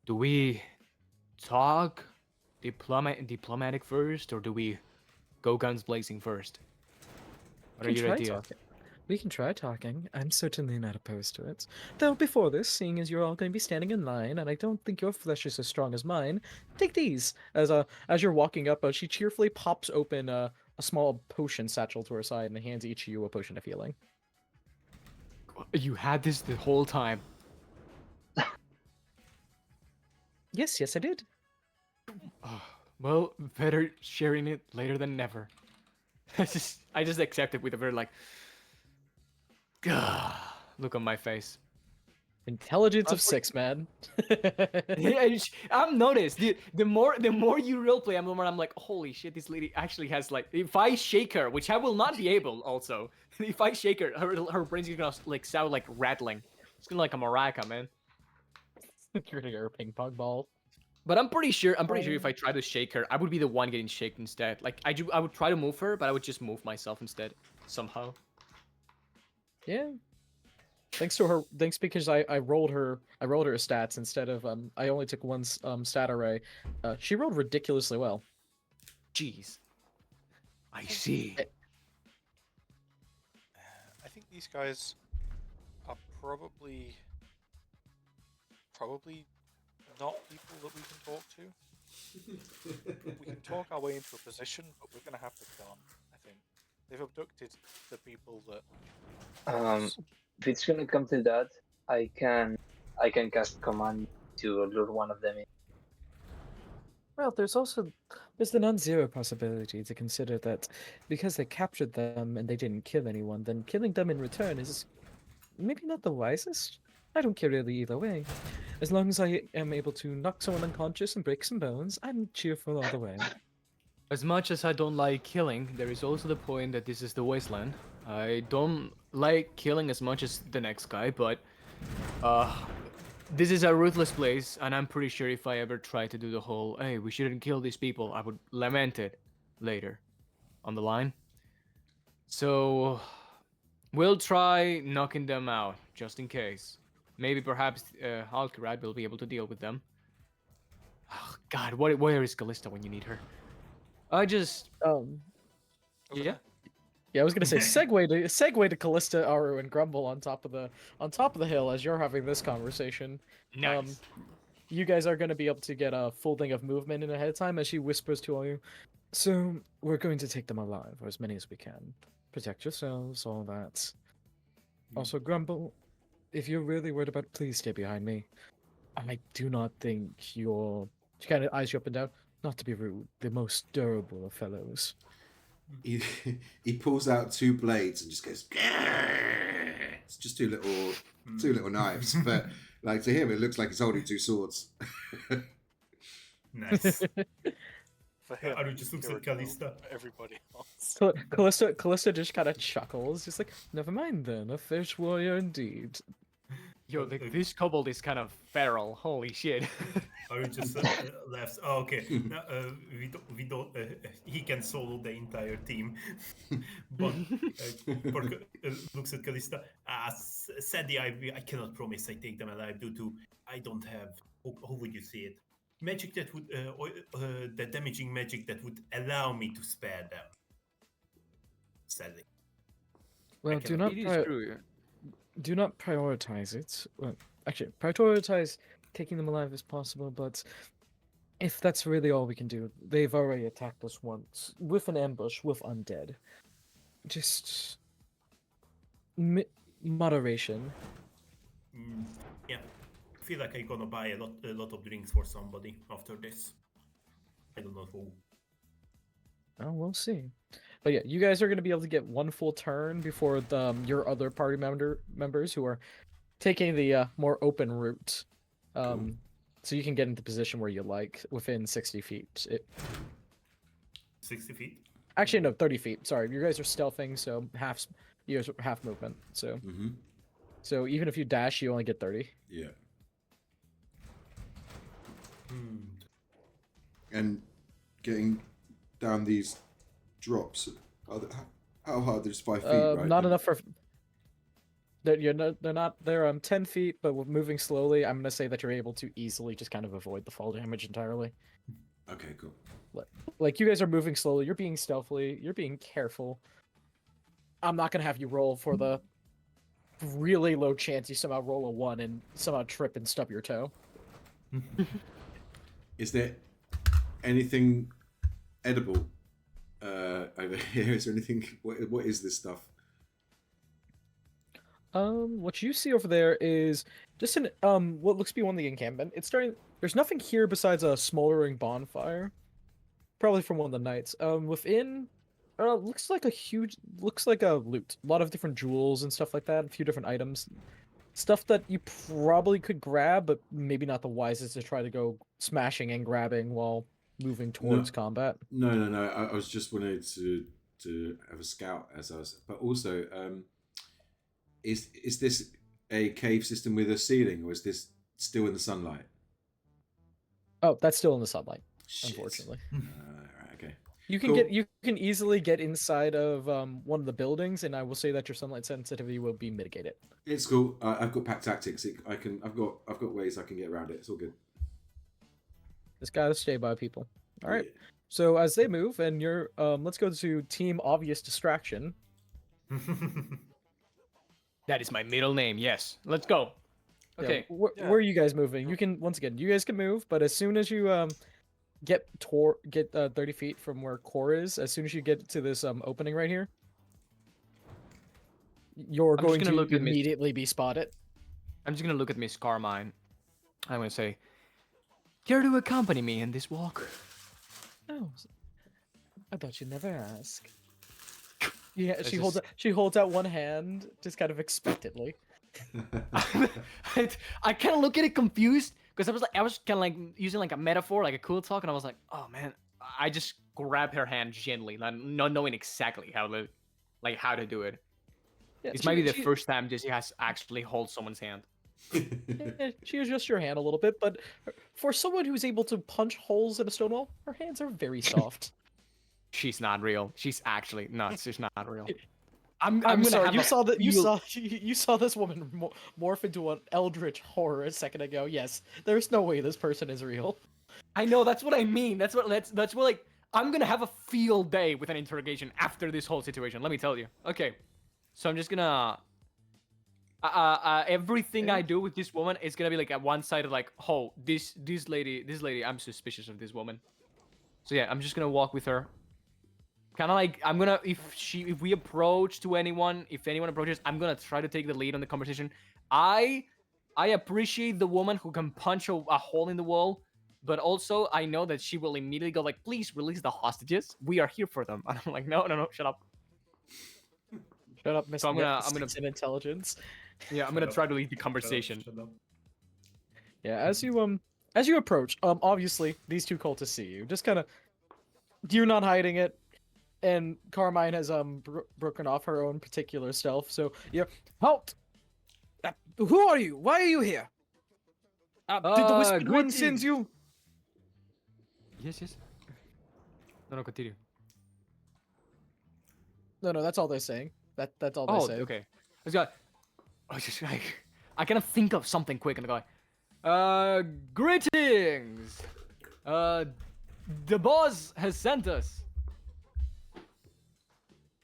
Do we talk diplomatic first, or do we go guns blazing first? What are We can your try ideas? talking. We can try talking. I'm certainly not opposed to it. Though before this, seeing as you're all going to be standing in line, and I don't think your flesh is as strong as mine, take these. As you're walking up, she cheerfully pops open a small potion satchel to her side and hands each of you a potion of healing. You had this the whole time. Yes, I did. Well, better sharing it later than never. I just accept it with a very like, look on my face. Intelligence of Sounds like- 6, man. I'm noticed. The more you roleplay, the more I'm like, holy shit, this lady actually has like. If I shake her, which I will not be able, also, if I shake her, her brain's gonna like sound like rattling. It's gonna like a maraca, man. You're gonna get a ping pong ball. But I'm pretty sure if I try to shake her, I would be the one getting shaken instead. Like I would try to move her, but I would just move myself instead somehow. Yeah. Thanks because I rolled her stats instead of I only took one stat array. She rolled ridiculously well. Jeez. I see. I think these guys are probably not people that we can talk to. We can talk our way into a position, but we're gonna have to gun. I think they've abducted the people that. If it's gonna come to that, I can cast command to lure one of them in. Well, there's the non-zero possibility to consider that because they captured them and they didn't kill anyone, then killing them in return is maybe not the wisest. I don't care really either way. As long as I am able to knock someone unconscious and break some bones, I'm cheerful all the way. As much as I don't like killing, there is also the point that this is the wasteland. I don't like killing as much as the next guy, but this is a ruthless place, and I'm pretty sure if I ever try to do the whole, hey, we shouldn't kill these people, I would lament it later on the line. So we'll try knocking them out, just in case. Maybe perhaps Alcarat will be able to deal with them. Oh, God, where is Callista when you need her? I just Over yeah. there. Yeah, I was gonna say segue to Callista, Aru, and Grumble on top of the hill as you're having this conversation. Nice. You guys are gonna be able to get a full thing of movement in ahead of time as she whispers to all you. So we're going to take them alive, or as many as we can. Protect yourselves, all that. Also, Grumble, if you're really worried about it, please stay behind me. I do not think you're. She kind of eyes you up and down. Not to be rude, the most durable of fellows. He pulls out two blades and just goes. It's just two little knives, but like to him, it looks like he's holding two swords. Nice. For him, Aru just looks you're at a gnome, Callista. but everybody else. Callista just kind of chuckles, just like, never mind then, a fish warrior indeed. Yo, this kobold is kind of feral. Holy shit. Aru just laughs. Oh, okay. We don't. He can solo the entire team. But looks at Callista. Sadly, I cannot promise I take them alive due to I don't have. How would you say it? Magic that would the damaging magic that would allow me to spare them. Sadly. Well, do not It is true. do not prioritize it. Well, actually, prioritize taking them alive as possible, but if that's really all we can do, they've already attacked us once with an ambush with undead. Just moderation. Yeah. I feel like I'm gonna buy a lot of drinks for somebody after this. I don't know who. Oh, we'll see. But yeah, you guys are going to be able to get one full turn before your other party members who are taking the more open route. So you can get into position where you like within 60 feet. 60 feet? Actually, no, 30 feet. Sorry, you guys are stealthing, so you guys are half movement. So so even if you dash, you only get 30. Yeah. and getting down these drops. How hard? There's 5 feet, right? Not enough for. They're not. They're 10 feet, but with moving slowly, I'm gonna say that you're able to easily just kind of avoid the fall damage entirely. Okay, cool. Like you guys are moving slowly. You're being stealthily. You're being careful. I'm not gonna have you roll for the really low chance you somehow roll a 1 and somehow trip and stub your toe. Is there anything edible over here? Is there anything? What is this stuff? What you see over there is just an what looks to be one of the encampment. It's starting. There's nothing here besides a smoldering bonfire, probably from one of the nights. Within, looks like a loot. A lot of different jewels and stuff like that. A few different items, stuff that you probably could grab, but maybe not the wisest to try to go smashing and grabbing while moving towards combat. No. I was just wanted to have a scout as I was, but also, is this a cave system with a ceiling, or is this still in the sunlight? Oh, that's still in the sunlight, Shit. unfortunately. Right, okay. You can Cool. you can easily get inside of one of the buildings, and I will say that your sunlight sensitivity will be mitigated. It's cool. I've got pack tactics. I've got ways I can get around it. It's all good. Just gotta stay by people. All right. Yeah. So as they move, and you're let's go to team obvious distraction. That is my middle name. Yes. Let's go. Yeah, Okay. where are you guys moving? You can once again, you guys can move, but as soon as you get 30 feet from where core is, as soon as you get to this opening right here, you're I'm just going gonna to look at immediately be spotted. I'm just gonna look at Miss Carmine. I'm gonna say, care to accompany me in this walk? Oh, I thought you'd never ask. Yeah, It's she holds out one hand, just kind of expectantly. I kind of look at it confused because I was kind of like using like a metaphor, like a cool talk, and I was like, oh man, I just grab her hand gently, not knowing exactly how to do it. Yeah, This might be the first time Jesse has actually hold someone's hand. She adjusts your hand a little bit, but for someone who's able to punch holes in a stone wall, her hands are very soft. She's not real. She's actually not. She's not real. I'm gonna sorry. have You a saw that. feel- You saw this woman morph into an eldritch horror a second ago. Yes, there's no way this person is real. I know, that's what I mean. That's what like I'm gonna have a field day with an interrogation after this whole situation. Let me tell you. Okay, so I'm just gonna everything I do with this woman is gonna be like at one side of like, oh, this lady, I'm suspicious of this woman. So yeah, I'm just gonna walk with her. Kind of like I'm gonna if we approach to anyone, if anyone approaches, I'm gonna try to take the lead on the conversation. I appreciate the woman who can punch a hole in the wall, but also I know that she will immediately go like, please release the hostages. We are here for them. And I'm like, no, shut up. Shut up, Miss. So I'm gonna in intelligence. Yeah, I'm gonna try to lead the conversation. Yeah, as you approach, obviously these two cultists see you. Just kind of, you're not hiding it, and Carmine has broken off her own particular stealth. So yeah, halt! Who are you? Why are you here? Did the Whispered One send you? Yes. No, continue. No, that's all they're saying. That's all they say. Okay. I cannot think of something quick and go, greetings! The boss has sent us.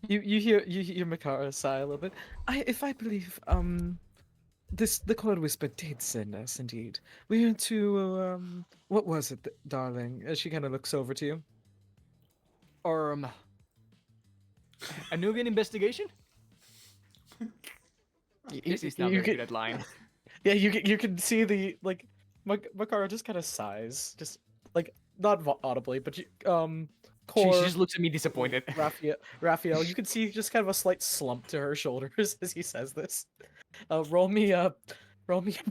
You hear Makara sigh a little bit. I believe the Cold Whisper did send us indeed. We went to what was it, darling? As she kind of looks over to you. A Nubian investigation? This is not very good at lying. Yeah, you can see the like Makara just kind of sighs, just like not audibly, but She just looks at me disappointed. Raphael, you can see just kind of a slight slump to her shoulders as he says this. Roll me a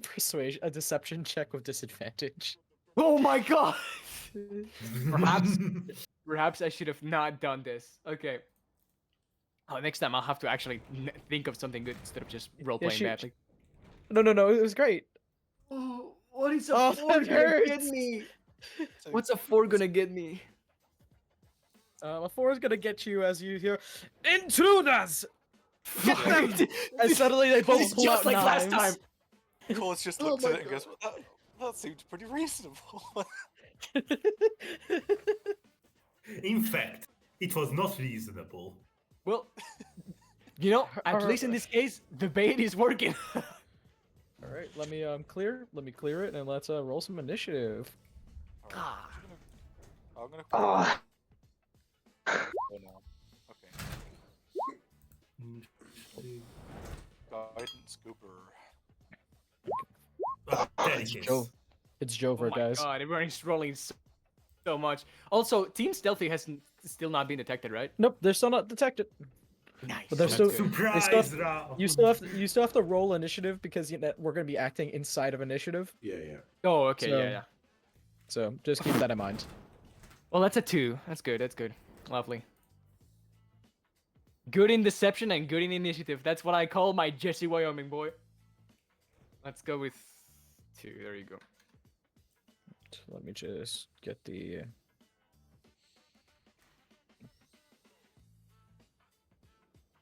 persuasion, a deception check with disadvantage. Oh my god! Perhaps I should have not done this. Okay. Oh, next time I'll have to actually think of something good instead of just role-playing badly. No, it was great. Oh, what is Oh, that hurts. me? What's a 4 gonna get me? A 4 is gonna get you as you hear intruders. Get them! And suddenly they both It's pull just out like last knives. time. Cole's just Oh looked my at it and goes, well, that seemed pretty reasonable. In fact, it was not reasonable. Well, you know, at least in this case, the bait is working. All right, let me clear it, and let's roll some initiative. Ah. I'm gonna Ah, oh, no. Okay. Guidance goober. There it is. Joe. It's Jover, Oh my guys. god, everyone's rolling so much. Also, Team Stealthy has still not been detected, right? Nope, they're still not detected. Nice. But they're that's still- good. Surprise, Ra! You still have to roll initiative because we're gonna be acting inside of initiative. Yeah. Oh, okay, So- yeah. So just keep that in mind. Well, that's a 2. That's good. That's good. Lovely. Good in deception and good in initiative. That's what I call my Jesse Wyoming boy. Let's go with 2. There you go. Let me just get the.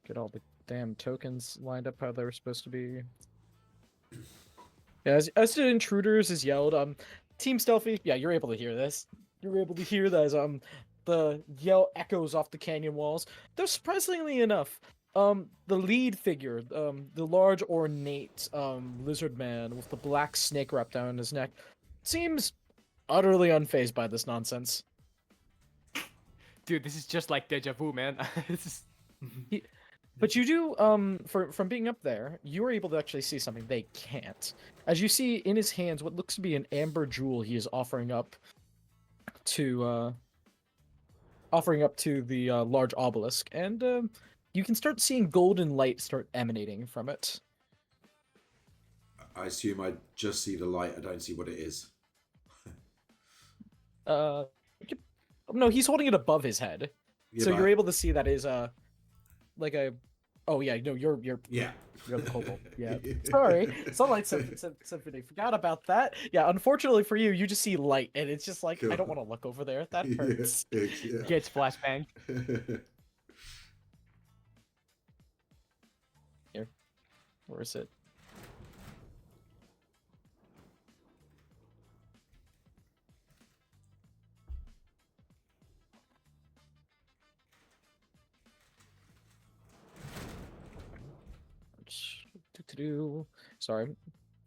Get all the damn tokens lined up how they were supposed to be. Yeah, as the intruders is yelled, Team Stealthy, yeah, you're able to hear this. You're able to hear that as the yell echoes off the canyon walls. Though surprisingly enough, the lead figure, the large ornate lizard man with the black snake wrapped down his neck, seems utterly unfazed by this nonsense. Dude, this is just like deja vu, man. This is... But you do, from being up there, you are able to actually see something they can't. As you see in his hands, what looks to be an amber jewel he is offering up to the large obelisk, and you can start seeing golden light start emanating from it. I assume I just see the light. I don't see what it is. No, he's holding it above his head, Yeah, so but you're able to see that is like a. Oh yeah, no, you're Yeah. You're the kobold. Yeah. Sorry. Sunlight Symphony. Forgot about that. Yeah, unfortunately for you, you just see light, and it's just like, I don't want to look over there. That hurts. Yeah. Gets flashbang. Here. Where is it? Sorry, I'm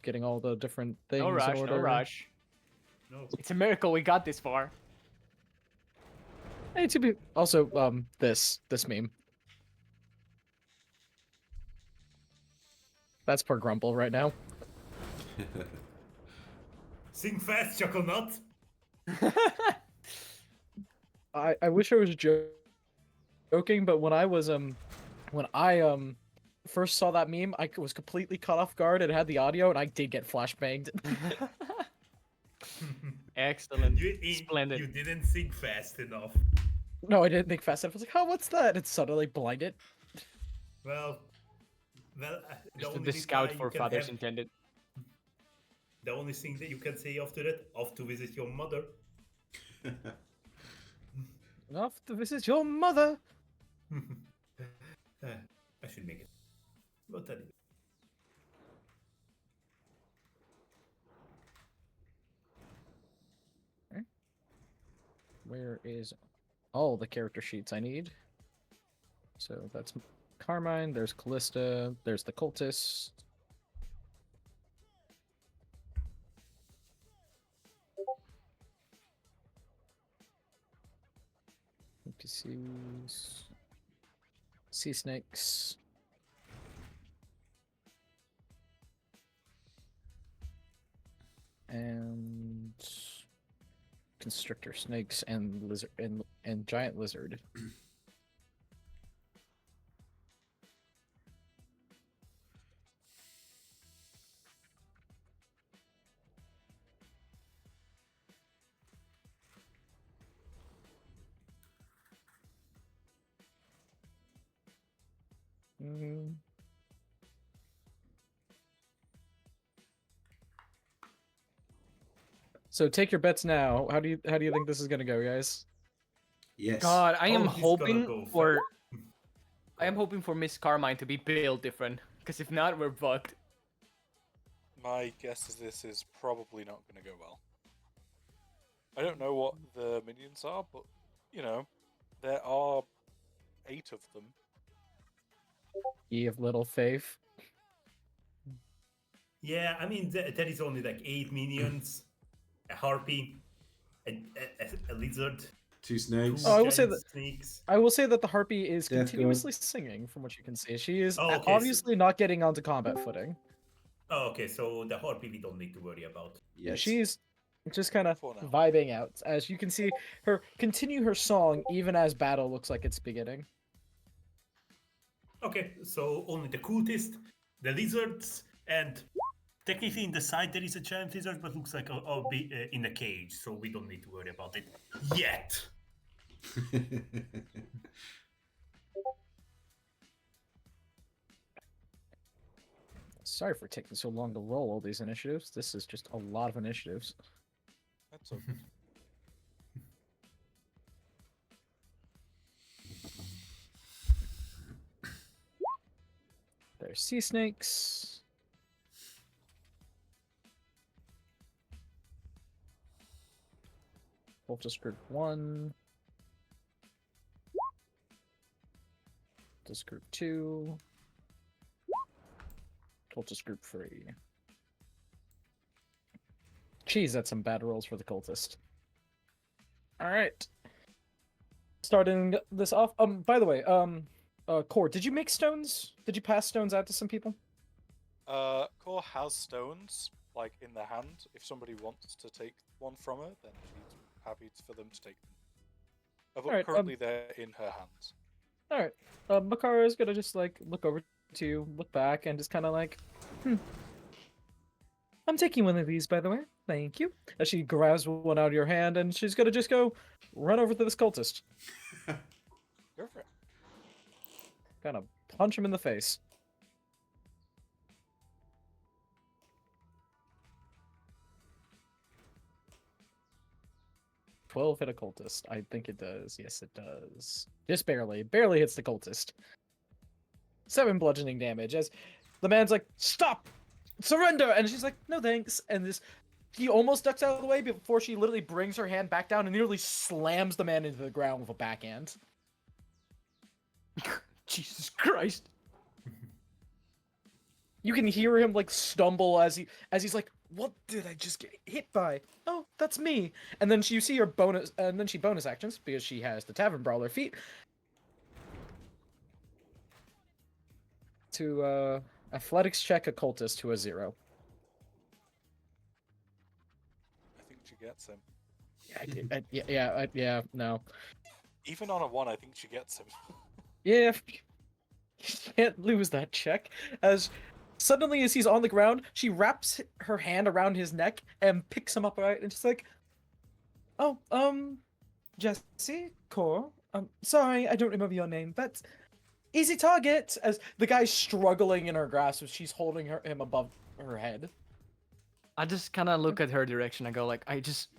getting all the different things No in rush, order. no rush. No. It's a miracle we got this far. Hey, to be also this meme. That's per Grumble right now. Sing fast, Chucklenut! I wish I was joking, but when I first saw that meme, I was completely caught off guard and had the audio, and I did get flashbanged. Excellent. You Splendid. didn't sing fast enough. No, I didn't think fast enough. I was like, "Oh, what's that?" It's suddenly blinded. Well, the Just only the reply scout you for can fathers have- intended. The only thing that you can say after that, off to visit your mother. Off to visit your mother. I should make it. But anyway. Where is all the character sheets I need? So that's Carmine, there's Callista, there's the cultist. NPCs. Sea snakes. And constrictor snakes and lizard and giant lizard. Mm. So take your bets now. How do you think this is gonna go, guys? Yes. God, I am Oh, he's gonna hoping go for. fir- I am hoping for Miss Carmine to be built different, because if not, we're fucked. My guess is this is probably not going to go well. I don't know what the minions are, but you know, there are 8 of them. Ye of little faith. Yeah, I mean, there is only like 8 minions, a harpy, a lizard, 2 2 snakes. Oh, I will say giant that- snakes. I will say that the harpy is Death continuously singing, from what you can see. She is Oh, okay, so- obviously not getting onto combat footing. Oh, okay, so the harpy we don't need to worry about. Yeah, Yes. she's just kind of For now. vibing out. As you can see, her continue her song even as battle looks like it's beginning. Okay, so only the cultist, the lizards, and technically in the side there is a giant lizard, but looks like I'll be in a cage, so we don't need to worry about it yet. Sorry for taking so long to roll all these initiatives. This is just a lot of initiatives. That's okay. There's sea snakes. Cultist group 1. Cultist group 2. Cultist group 3. Jeez, that's some bad rolls for the cultist. Alright. Starting this off. By the way, Core, did you make stones? Did you pass stones out to some people? Core has stones, like in their hand. If somebody wants to take one from her, then she's happy for them to take them. But Alright, currently they're in her hands. Alright. Makara is gonna just like look over to you, look back, and just kinda like, I'm taking one of these, by the way. Thank you. As she grabs one out of your hand, and she's gonna just go run over to this cultist. Go for it. Kind of punch him in the face. "12 hit a cultist. I think it does. Yes, it does. Just barely. Barely hits the cultist. 7 bludgeoning damage as the man's like, "Stop! Surrender!" And she's like, "No thanks." And he almost ducks out of the way before she literally brings her hand back down and nearly slams the man into the ground with a backhand. Jesus Christ. You can hear him like stumble as he's like, "What did I just get hit by? Oh, that's me." And then you see her bonus, and then she bonus actions because she has the Tavern Brawler feat to athletics check a cultist to a 0. I think she gets him. Yeah, no. Even on a 1, I think she gets him. Yeah, you can't lose that check. As suddenly, as he's on the ground, she wraps her hand around his neck and picks him up, right? And she's like, "Oh, Jesse, Core, sorry, I don't remember your name, but easy target." As the guy's struggling in her grasp, as she's holding him above her head. I just kind of look at her direction. I go like, I just,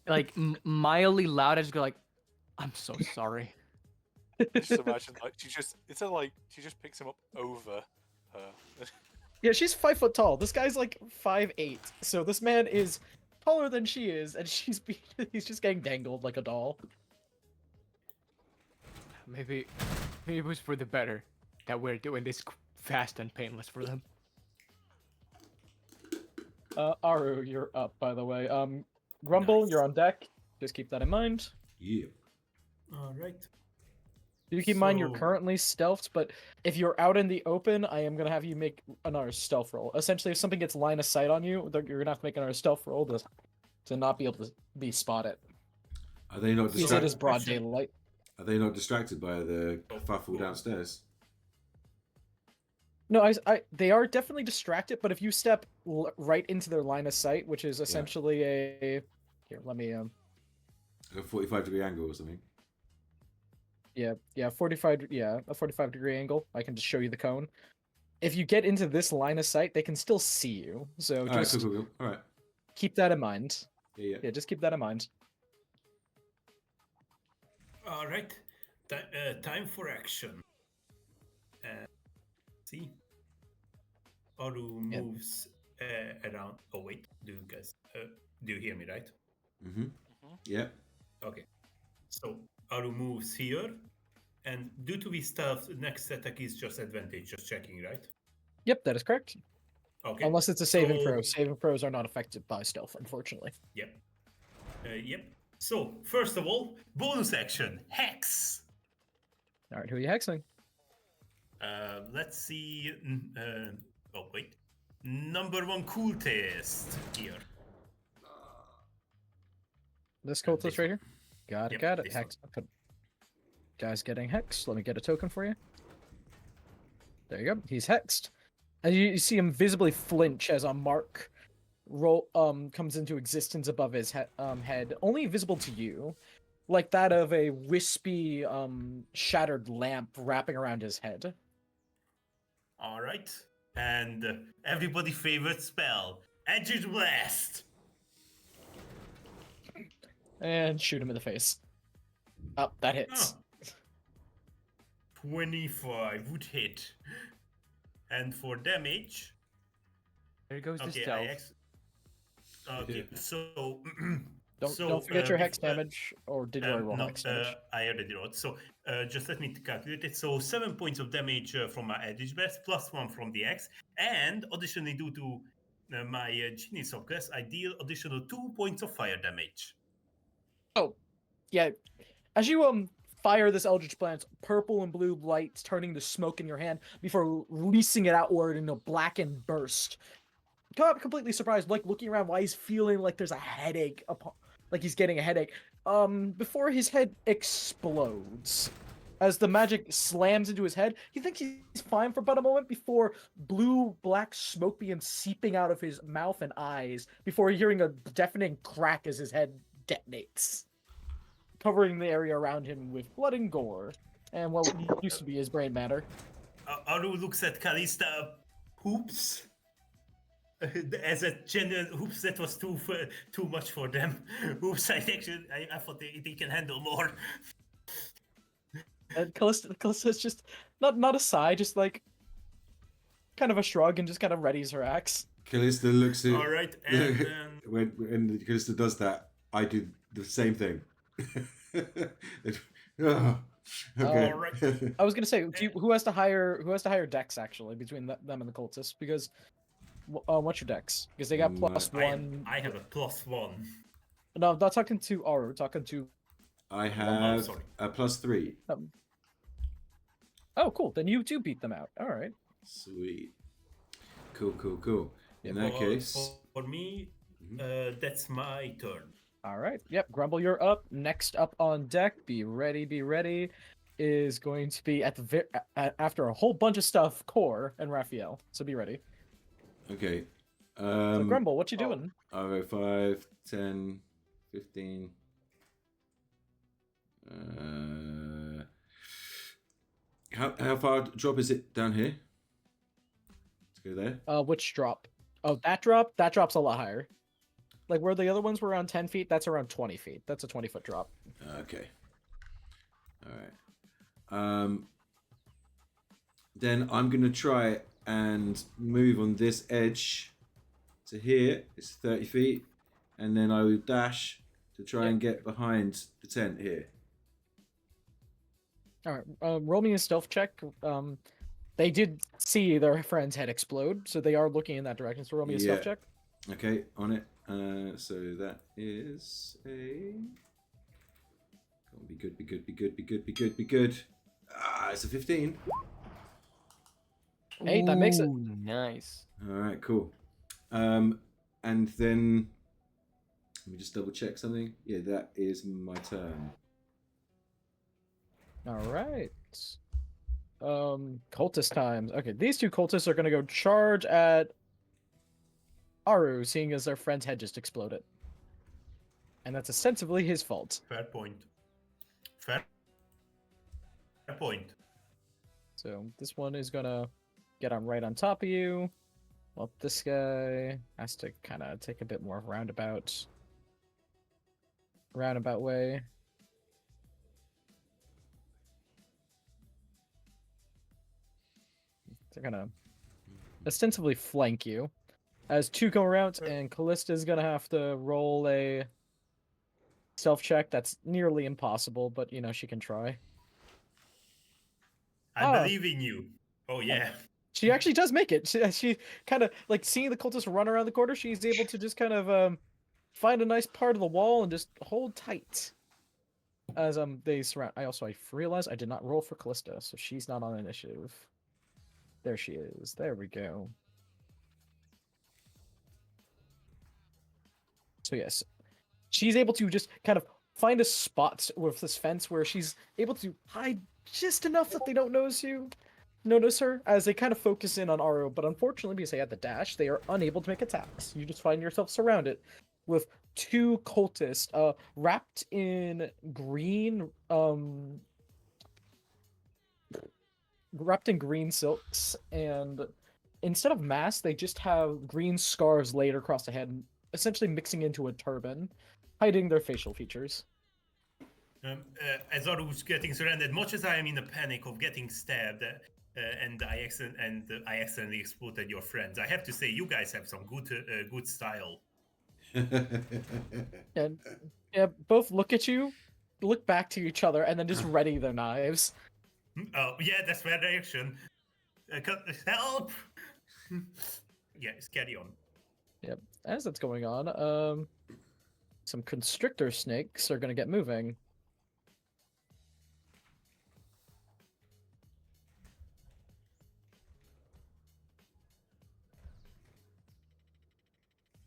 like, mildly loud. I just go like, "I'm so sorry." Just imagine, like, she just picks him up over her. Yeah, she's 5 foot tall. This guy's like 5'8", so this man is taller than she is, and he's just getting dangled like a doll. Maybe it was for the better that we're doing this fast and painless for them. Aru, you're up, by the way. Grumble, Nice. you're on deck. Just keep that in mind. Yeah. All right. Do keep in mind you're So- currently stealthed, but if you're out in the open, I am gonna have you make another stealth roll. Essentially, if something gets line of sight on you, you're gonna have to make another stealth roll to not be able to be spotted. Are they not Because it is distracted? broad daylight. Are they not distracted by the kerfuffle downstairs? No, they are definitely distracted, but if you step right into their line of sight, which is essentially a... Here, let me... Like a 45-degree angle or something? Yeah, a 45-degree angle. I can just show you the cone. If you get into this line of sight, they can still see you. So Alright, just cool. Alright. keep that in mind. Yeah. Yeah, just keep that in mind. All right. Time for action. See? Aru Yeah. moves around. Oh, wait. Do you hear me, right? Mm-hmm. Yeah. Okay. So Aru moves here. And due to his stealth, next attack is just advantage, just checking, right? Yep, that is correct. Okay. Unless it's a saving So- throw. Saving throws are not affected by stealth, unfortunately. Yep. Yep. So, first of all, bonus action, Hex. All right, who are you hexing? Let's see. Oh, wait. Number one cool test here. This this cultist right one. here? Got it, Yep, got it. this Hex. Guy's getting hexed. Let me get a token for you. There you go. He's hexed. And you see him visibly flinch as a mark comes into existence above his head, only visible to you, like that of a wispy shattered lamp wrapping around his head. All right. And everybody favorite spell, Edge's Blast. And shoot him in the face. Oh, that hits. Oh. 25 would hit. And for damage, There goes the okay, stealth. okay, so Don't forget your hex bef- damage, or did you already roll no, hex damage? I already wrote. So just let me calculate it. So 7 points of damage from my Edge Blast, plus 1 from the X, and additionally due to my Genius of Glass, I deal additional 2 points of fire damage. Oh, yeah. As you fire this Eldritch Blast, purple and blue lights turning to smoke in your hand before releasing it outward in a blackened burst. Completely surprised, like looking around why he's feeling like there's a headache, like he's getting a headache. Before his head explodes. As the magic slams into his head, he thinks he's fine for but a moment before blue-black smoke begins seeping out of his mouth and eyes before hearing a deafening crack as his head detonates, covering the area around him with blood and gore, and what used to be his brain matter. Aru looks at Callista. Hoops. As a general, oops, that was too much for them. Oops, I thought they can handle more. And Callista's just not a sigh, just like kind of a shrug and just kind of readies her axe. Callista looks at. All right, and then when Callista does that, I do the same thing. Oh, okay. all right. I was gonna say, who has to hire Dex actually between them and the cultists? Because what's your Dex? Because they got plus one. I have a +1. No, I'm not talking to Aru. Talking to. I have sorry. a +3. Oh, cool. Then you do beat them out. All right. Sweet. Cool. In For- that case, for me, that's my turn. All right. Yep. Grumble, you're up. Next up on deck, be ready. Is going to be at the after a whole bunch of stuff, Core and Raphael. So be ready. okay. So Grumble, what you doing? I'll go 5, 10, 15. How far drop is it down here? To go there? Which drop? Oh, that drop? That drop's a lot higher. Like where the other ones were around 10 feet, that's around 20 feet. That's a 20-foot drop. Okay. All right. Then I'm gonna try and move on this edge to here. It's 30 feet, and then I will dash to try and get behind the tent here. All right. Roll me a stealth check. They did see their friend's head explode, so they are looking in that direction. So roll me a stealth check. Okay, on it. So that is a. Go on, be good. Ah, it's a 15. Hey, that makes it. Ooh, nice. All right, cool. And then let me just double check something. Yeah, that is my turn. All right. Cultist times. Okay, these two cultists are gonna go charge at Aru, seeing as their friend's head just exploded. And that's ostensibly his fault. Fair point. Fair point. So this one is gonna get on right on top of you. Well, this guy has to kind of take a bit more roundabout. roundabout way. They're gonna ostensibly flank you. As two come around, and Callista's gonna have to roll a stealth check. That's nearly impossible, but you know she can try. I believe in you. Oh yeah. She actually does make it. She kind of like seeing the cultists run around the corner. She's able to just kind of find a nice part of the wall and just hold tight as they surround. I realized I did not roll for Callista, so she's not on initiative. There she is. There we go. So yes, she's able to just kind of find a spot with this fence where she's able to hide just enough that they don't notice her as they kind of focus in on Aro. But unfortunately, because they had the dash, they are unable to make attacks. You just find yourself surrounded with two cultists, wrapped in green, silks, and instead of masks, they just have green scarves laid across the head, essentially mixing into a turban, hiding their facial features. As Aru's getting surrounded, much as I am in a panic of getting stabbed, and I accidentally exploded your friends, I have to say you guys have some good style. And yeah, both look at you, look back to each other, and then just ready their knives. Oh yeah, that's my reaction. Help! Yes, carry on. Yep. As that's going on, some constrictor snakes are gonna get moving.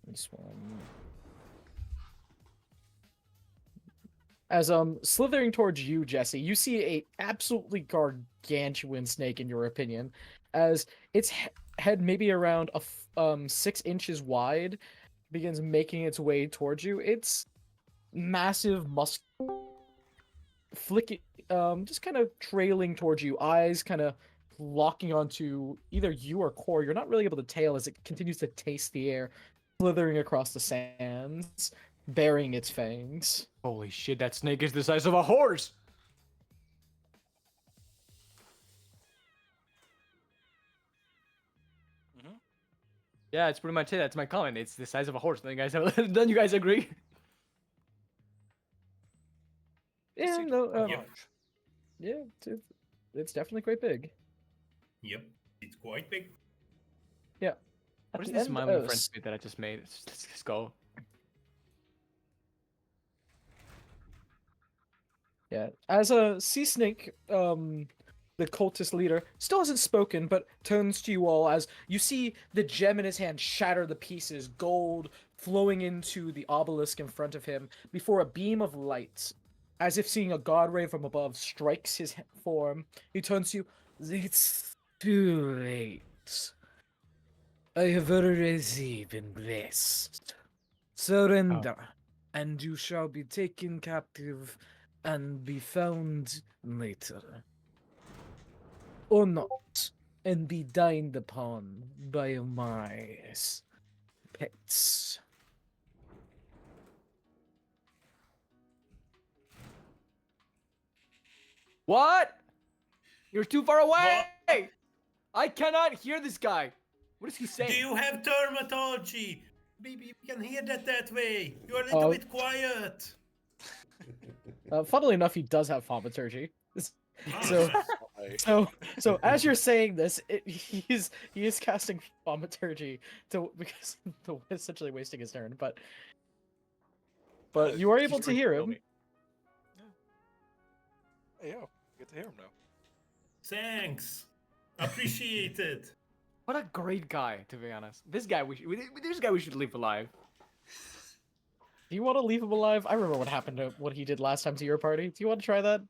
This one. As slithering towards you, Jesse, you see a absolutely gargantuan snake in your opinion, as its head maybe around 6 inches wide begins making its way towards you. It's massive, flicking, just kind of trailing towards you, eyes kind of locking onto either you or Core. You're not really able to tell as it continues to taste the air, slithering across the sands, burying its fangs. Holy shit, that snake is the size of a horse! Yeah, it's pretty much it. That's my comment. It's the size of a horse. Don't you guys agree? Yeah, Seems no, quite Yep. large. yeah, it's definitely quite big. Yep, it's quite big. Yeah. What is the this end smiling of friends bit that I just made? Let's just go. Yeah, as a sea snake, the cultist leader still hasn't spoken, but turns to you all as you see the gem in his hand shatter the pieces, gold flowing into the obelisk in front of him, before a beam of light, as if seeing a god ray from above, strikes his form. He turns to you. It's too late. I have already been blessed. Surrender, and you shall be taken captive and be found later. Or not, and be dined upon by my pets. What? You're too far away! I cannot hear this guy. What is he saying? Do you have dermatology? Maybe we can hear that way. You're a little Oh. bit quiet. Funnily enough, he does have thaumaturgy. So, Ah, so as you're saying this, he is casting thaumaturgy because essentially wasting his turn, but you are able to hear him. Yeah, get to hear him now. thanks. Appreciate it. What a great guy, to be honest. This guy we should leave alive. Do you want to leave him alive? I remember what happened to what he did last time to your party. Do you want to try that?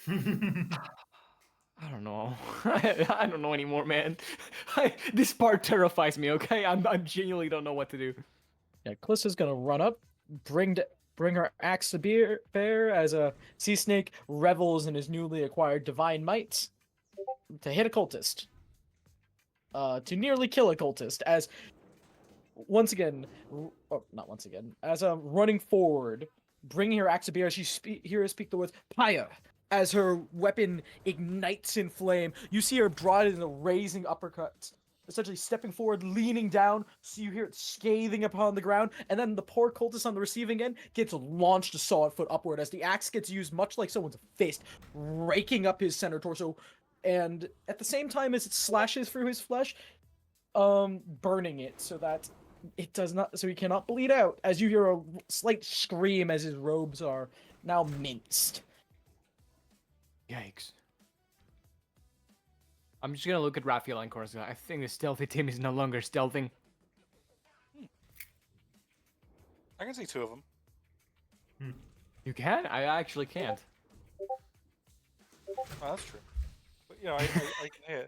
I don't know. I don't know anymore, man. This part terrifies me. Okay, I genuinely don't know what to do. Yeah, Callista's gonna run up, bring her axe to bear as a sea snake revels in his newly acquired divine might to hit a cultist. To nearly kill a cultist as once again, or not once again, as running forward, bringing her axe to bear as you hear her speak the words "Pyre." As her weapon ignites in flame, you see her broad in a raising uppercut, essentially stepping forward, leaning down, so you hear it scathing upon the ground, and then the poor cultist on the receiving end gets launched a solid foot upward as the axe gets used much like someone's fist, raking up his center torso, and at the same time as it slashes through his flesh, burning it so that it does not, so he cannot bleed out, as you hear a slight scream as his robes are now minced. Yikes. I'm just gonna look at Raphael and Corsa. I think the stealthy team is no longer stealthing. I can see two of them. You can? I actually can't. Oh, that's true. But you know, I can hear.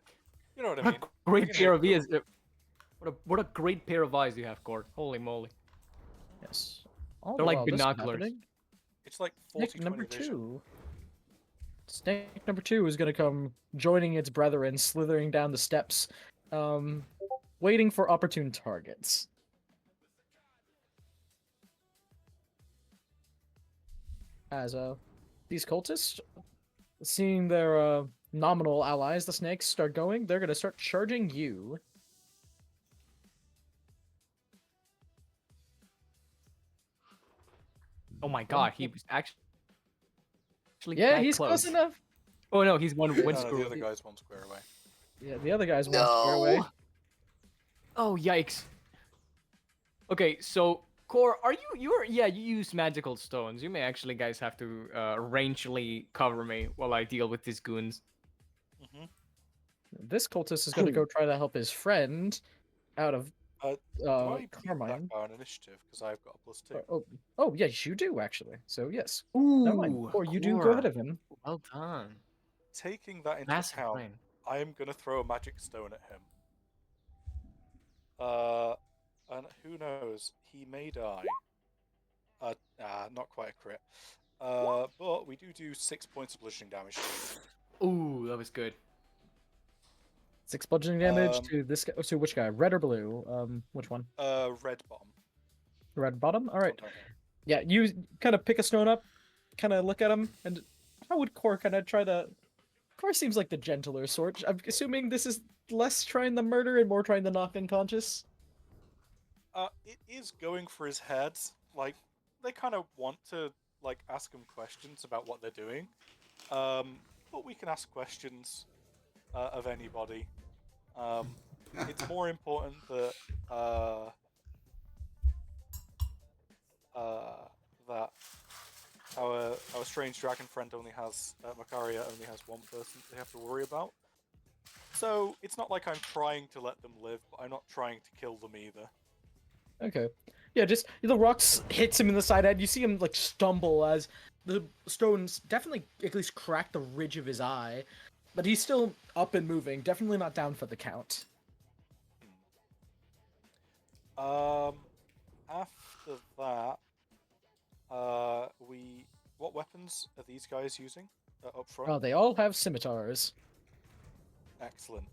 You know what I mean? Great I can pair hear of them. ears. What a great pair of eyes you have, Cord. Holy moly. Yes. All They're like while this is binoculars. happening, It's like Snake 40 number vision. 2. Snake number 2 is going to come joining its brethren, slithering down the steps, waiting for opportune targets. As these cultists, seeing their nominal allies, the snakes, start going, they're going to start charging you. Oh my god, he was actually Yeah, that he's close. close enough. Oh no, he's one No, screw. the other guy's one square away. Yeah, the other guy's one square away. No! Oh yikes. Okay, so Core, are you you use magical stones. You may actually guys have to rangely cover me while I deal with these goons. Mm-hmm. This cultist is going to go try to help his friend out of Do I beat Carmine. that guy on initiative because I've got a +2? Oh, yes, you do actually. So yes, Ooh, never mind. Or you do go ahead of him. Well done. Taking that into Massive account, brain. I am gonna throw a magic stone at him. And who knows? He may die. Not quite a crit. But we do 6 points of bludgeoning damage. Ooh, that was good. 6 bludgeoning damage to this guy. To which guy? Red or blue? Which one? Red bottom. Red bottom. All right. Something like Yeah, you kind of pick a stone up, kind of look at him, and how would Core kind of try to? Core seems like the gentler sort. I'm assuming this is less trying to murder and more trying to knock unconscious. It is going for his head. Like, they kind of want to, like, ask him questions about what they're doing. But we can ask questions of anybody. It's more important that that our strange dragon friend only has Macaria only has one person they have to worry about. So it's not like I'm trying to let them live, but I'm not trying to kill them either. Okay. Yeah, just the rocks hits him in the side head. You see him like stumble as the stones definitely at least crack the ridge of his eye, but he's still up and moving. Definitely not down for the count. After that, what weapons are these guys using up front? Oh, they all have scimitars. Excellent.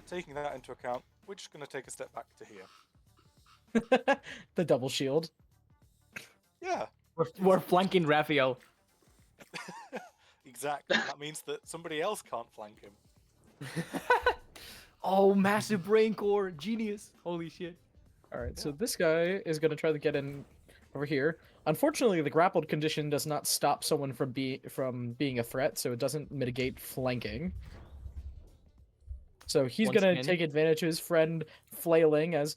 Taking that into account, we're just going to take a step back to here. The double shield. Yeah, We're flanking Raphael. exactly. That means that somebody else can't flank him. Oh, massive brain core, genius! Holy shit! All right, so this guy is going to try to get in over here. Unfortunately, the grappled condition does not stop someone from being a threat, so it doesn't mitigate flanking. So he's Once going to again- take advantage of his friend flailing as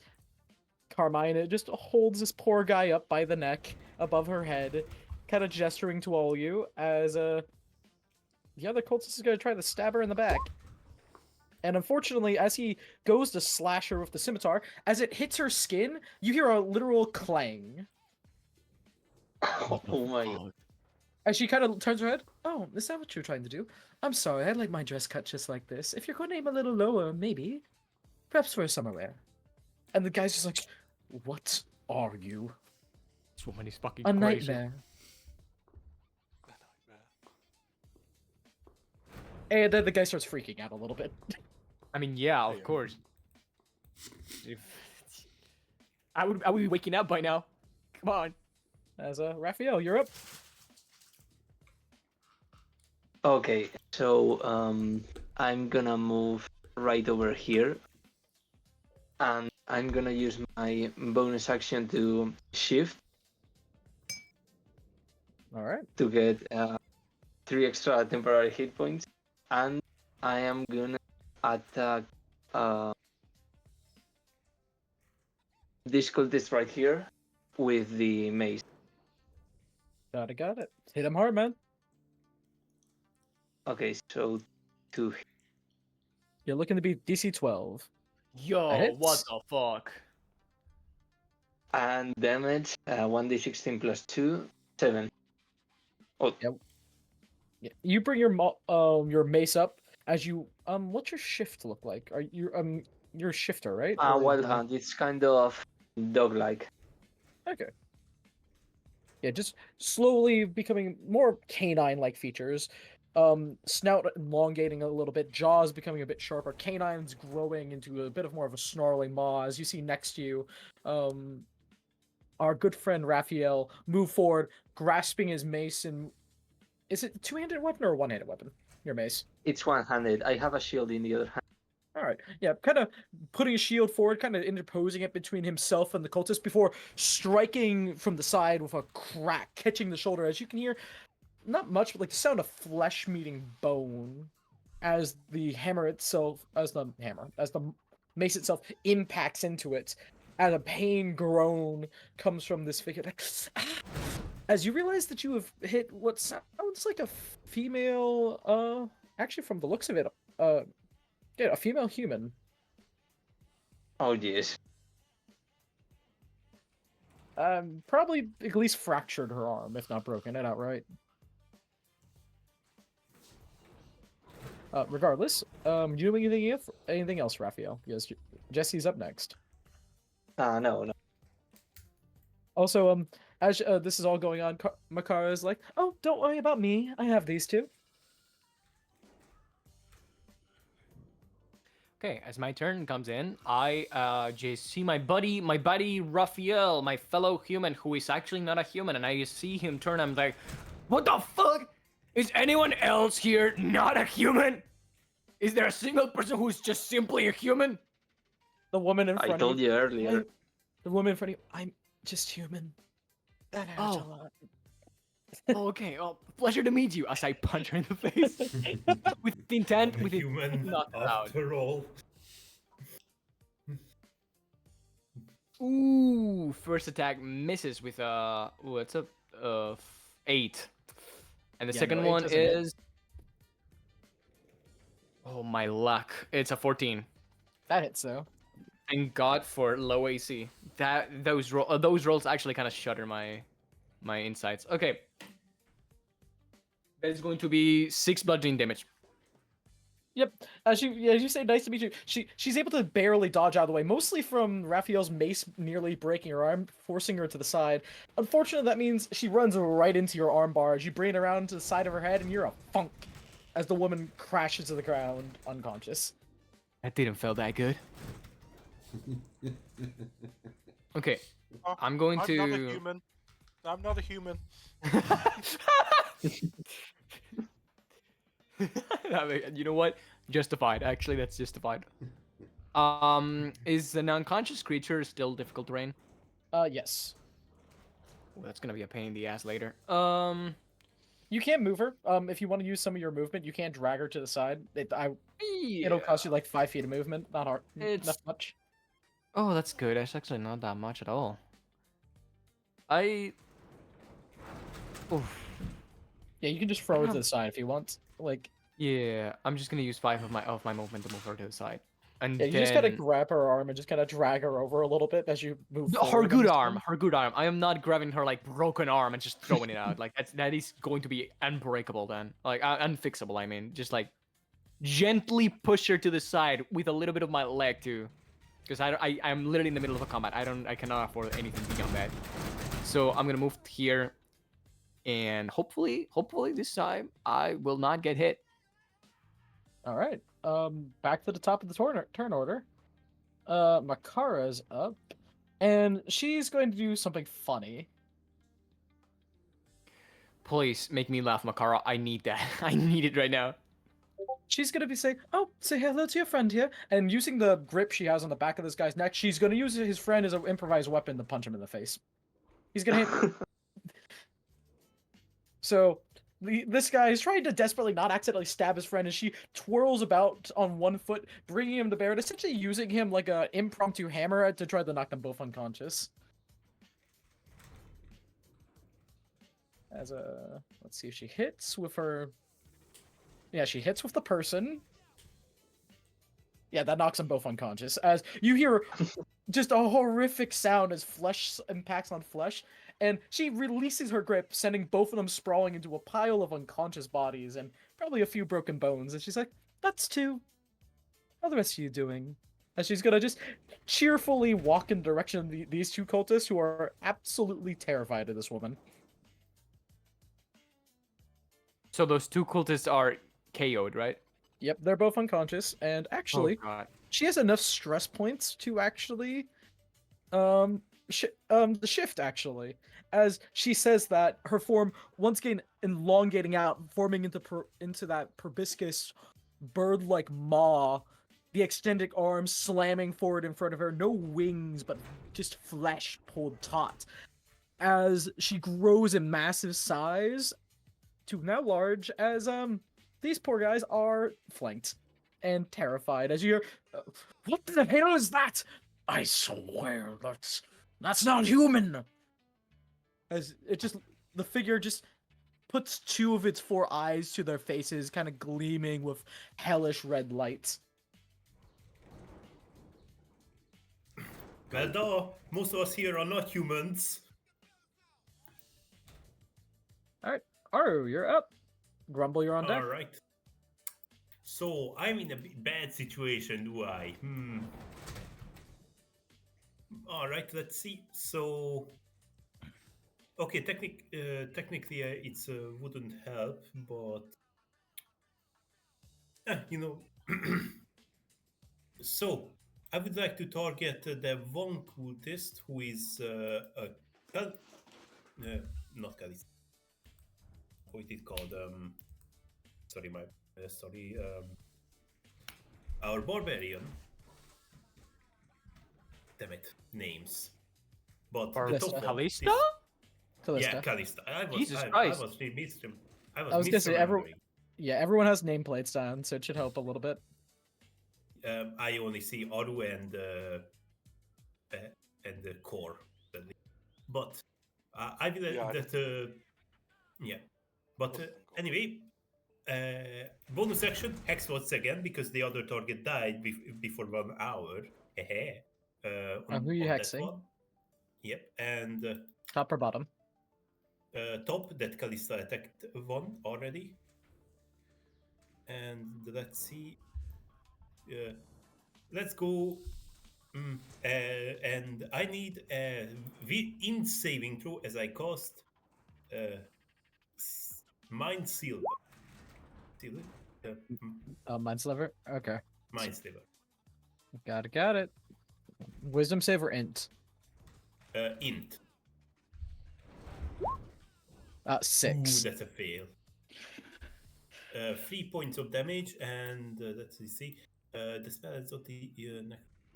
Carmine just holds this poor guy up by the neck above her head, kind of gesturing to all of you as the other cultist is going to try to stab her in the back. And unfortunately, as he goes to slash her with the scimitar, as it hits her skin, you hear a literal clang. Oh my god. As she kind of turns her head, oh, is that what you're trying to do? I'm sorry, I'd like my dress cut just like this. If you're going to aim a little lower, maybe. Perhaps for summer wear. And the guy's just like, what are you? This woman is fucking A crazy. nightmare. And then the guy starts freaking out a little bit. I mean, yeah, of course. I would be waking up by now. Come on. as Raphael, you're up. Okay, so I'm gonna move right over here, and I'm gonna use my bonus action to shift All right. to get 3 extra temporary hit points, and I am gonna attack uh, this cultist right here with the mace. Got it. Hit him hard, man. Okay, so 2. You're looking to be DC 12. Yo, what hits. the fuck? And damage 1d16 plus 2, 7. Oh, Yeah. You bring your mace up as you what's your shift look like? Are you you're a shifter, right? Or, wild hunt. It's kind of dog-like. Okay. Yeah, just slowly becoming more canine-like features. Snout elongating a little bit, jaws becoming a bit sharper, canines growing into a bit of more of a snarling maw. As you see next to you, our good friend Raphael move forward, grasping his mace. And is it a two-handed weapon or a one-handed weapon? Your mace. It's one-handed. I have a shield in the other hand. All right. Yeah, kind of putting a shield forward, kind of interposing it between himself and the cultist before striking from the side with a crack, catching the shoulder. As you can hear, not much, but like the sound of flesh meeting bone as the hammer itself, as the mace itself impacts into it. And a pain groan comes from this figure. Like, as you realize that you have hit what sounds like a female, actually from the looks of it, yeah, a female human. Oh, yes. Probably at least fractured her arm, if not broken it outright. Regardless, you doing anything else, Raphael? Yes, Jesse's up next. No. Also, as this is all going on, Makara is like, "Oh, don't worry about me. I have these two." Okay, as my turn comes in, I just see my buddy Raphael, my fellow human, who is actually not a human, and I just see him turn. I'm like, what the fuck? Is anyone else here not a human? Is there a single person who's just simply a human? The woman in front I told of you earlier. The woman in front of you. I'm just human. That hurts a Oh. lot. Oh, okay. Oh, pleasure to meet you. As I punch her in the face with the intent, I'm a with it human not out. after all. Ooh, first attack misses with what's up? 8, and the Yeah, second no, 8 one doesn't hit. is. Oh my luck! It's a 14. That hits though. Thank God for low AC. Those rolls actually kind of shudder my insides. Okay, that is going to be 6 bludgeoning damage. Yep. As you say, nice to meet you. She's able to barely dodge out of the way, mostly from Raphael's mace nearly breaking her arm, forcing her to the side. Unfortunately, that means she runs right into your arm bar as you bring it around to the side of her head, and you're a funk as the woman crashes to the ground unconscious. That didn't feel that good. Okay, I'm going I'm to. not a human. I'm not a human. You know what? Justified. Actually, that's justified. Is an unconscious creature still difficult terrain? Yes. Well, that's gonna be a pain in the ass later. You can move her. If you want to use some of your movement, you can drag her to the side. It'll cost you like 5 feet of movement. Not hard. Not much. Oh, that's good. That's actually not that much at all. Oof. Yeah, you can just throw her to the side if you want. Like, Yeah, I'm just gonna use 5 of my movement to move her to the side. And yeah, you then... just gotta grab her arm and just kind of drag her over a little bit as you move Her forward. good arm, her good arm. I am not grabbing her like broken arm and just throwing it out. Like that is going to be unbreakable then, like unfixable. I mean, just like gently push her to the side with a little bit of my leg too, because I'm literally in the middle of a combat. I cannot afford anything beyond that. So I'm gonna move here, and hopefully this time I will not get hit. All right. Back to the top of the turn order. Makara's up, and she's going to do something funny. Please make me laugh, Makara. I need that. I need it right now. She's gonna be saying, "Oh, say hello to your friend here," and using the grip she has on the back of this guy's neck, she's gonna use his friend as an improvised weapon to punch him in the face. He's gonna hit. So this guy is trying to desperately not accidentally stab his friend, and she twirls about on one foot, bringing him to bear, and essentially using him like a impromptu hammer to try to knock them both unconscious. As a, let's see if she hits with her. Yeah, she hits with the person. Yeah, that knocks them both unconscious. As you hear just a horrific sound as flesh impacts on flesh, and she releases her grip, sending both of them sprawling into a pile of unconscious bodies and probably a few broken bones. And she's like, "That's two. How are the rest of you doing?" And she's gonna just cheerfully walk in the direction of these two cultists who are absolutely terrified of this woman. So those two cultists are KO'd, right? Yep, they're both unconscious, and actually, Oh god. she has enough stress points to actually the shift actually, as she says that her form once again elongating out, forming into that proboscis bird-like maw, the extended arms slamming forward in front of her, no wings but just flesh pulled taut, as she grows in massive size to now large, as these poor guys are flanked and terrified as you hear, "What the hell is that? I swear that's not human!" As it just, the figure just puts two of its four eyes to their faces, kind of gleaming with hellish red lights. Well, duh. Most of us here are not humans. Alright, Aru, you're up. Grumble, you're on deck. All right. So I'm in a bad situation, do I? All right. Let's see. So, okay. Technically, it's wouldn't help, but you know. So I would like to target the one cultist who is not Kalis. What is it called? Sorry, our barbarian. Damn it, names. But the Callista. top one. Callista? Callista. Yeah, Callista. Jesus I Christ. was I was gonna say, misremembering. Yeah, everyone has nameplates down, so it should help a little bit. I only see Aru and the core, but I will Yeah, that. Yeah, but anyway, bonus action hex once again because the other target died before 1 hour. Who are you that hexing? one. Yep, and Top or bottom? top that Callista attacked one already. And let's see. Let's go. And I need a in saving throw as I cast Mind Seal. Mind Sliver? Okay. Mind Sliver. Got it. Wisdom save or int? Int. 6. Ooh, that's a fail. 3 points of damage, and let's see. The spell is not the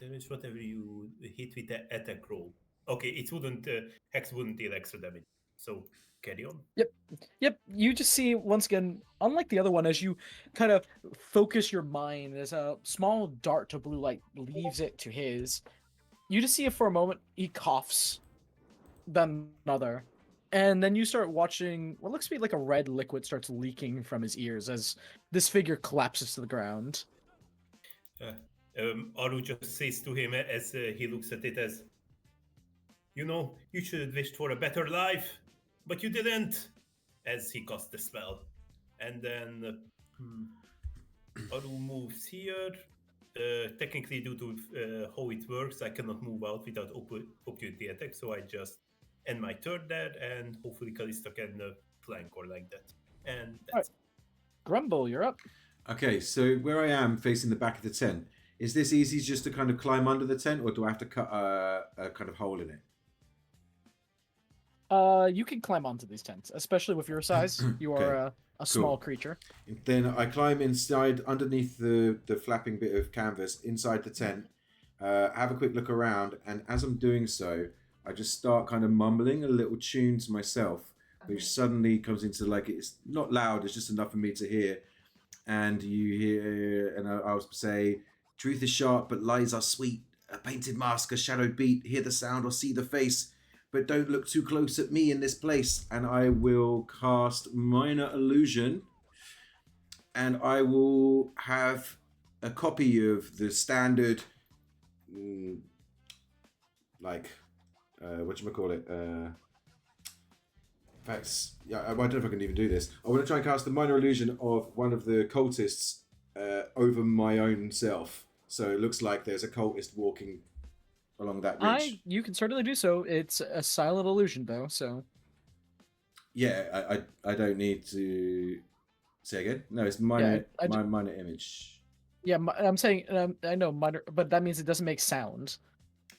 damage whatever you hit with the attack roll. Okay, it wouldn't hex wouldn't deal extra damage. So carry on. Yep, you just see, once again, unlike the other one, as you kind of focus your mind, as a small dart of blue light leaves it to his, you just see it for a moment, he coughs, then another, and then you start watching what looks to be like a red liquid starts leaking from his ears as this figure collapses to the ground. Aru just says to him as he looks at it as, you know, you should have wished for a better life, but you didn't, as he casts the spell. And then Aru moves here. Technically, due to how it works, I cannot move out without opportunity attack, so I just end my turn there, and hopefully Callista can flank or like that. And that's it. Grumble, you're up. Okay, so where I am facing the back of the tent, is this easy just to kind of climb under the tent, or do I have to cut a kind of hole in it? You can climb onto these tents, especially with your size. You Okay, are a small creature. Then I climb inside, underneath the flapping bit of canvas, inside the tent, have a quick look around, and as I'm doing so, I just start kind of mumbling a little tune to myself, which suddenly comes into like, it's not loud, it's just enough for me to hear. And you hear, and I'll say, truth is sharp, but lies are sweet. A painted mask, a shadowed beat, hear the sound or see the face. But don't look too close at me in this place. And I will cast Minor Illusion. And I will have a copy of the standard, like, whatchamacallit? In fact, yeah, I don't know if I can even do this. I want to try and cast the Minor Illusion of one of the cultists over my own self. So it looks like there's a cultist walking along that ridge. You can certainly do so. It's a silent illusion, though, so. Yeah, I don't need to say again. No, it's minor minor image. Yeah, I'm saying I know minor, but that means it doesn't make sound.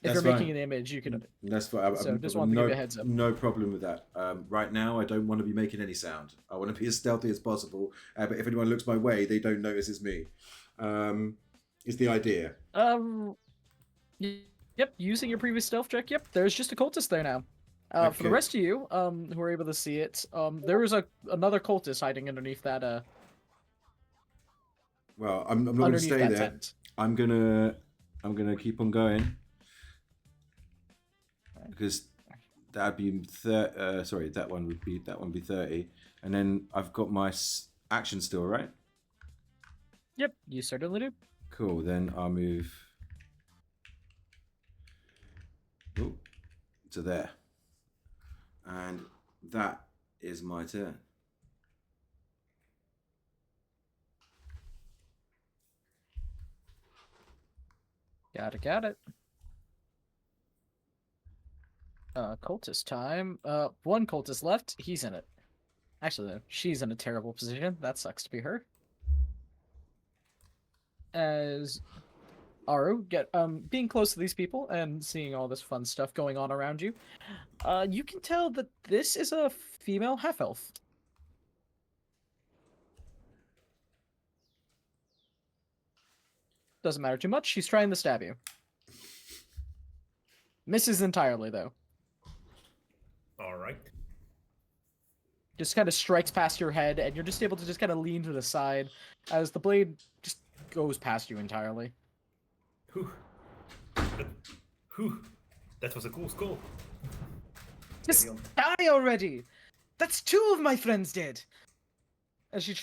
If That's you're fine. making an image, you can. That's fine. So just wanted to give you a heads up. No problem with that. Right now, I don't want to be making any sound. I want to be as stealthy as possible. But if anyone looks my way, they don't notice it's me. Is the idea? Yep. Using your previous stealth check. Yep. There's just a cultist there now. For the Okay. rest of you, who are able to see it, there is another cultist hiding underneath that. Well, I'm not going to stay there. Tent. I'm gonna keep on going because that'd be sorry, that one would be 30, and then I've got my action still, right? Yep, you certainly do. Cool. Then I'll move to there, and that is my turn. Got it. Cultist time. One cultist left. He's in it. Actually, though, she's in a terrible position. That sucks to be her. As Aru being close to these people and seeing all this fun stuff going on around you, you can tell that this is a female half-elf. Doesn't matter too much. She's trying to stab you. Misses entirely, though. All right. Just kind of strikes past your head, and you're just able to just kind of lean to the side as the blade just goes past you entirely. Whew. That was a cool skull. Just die already! That's 2 of my friends dead! As she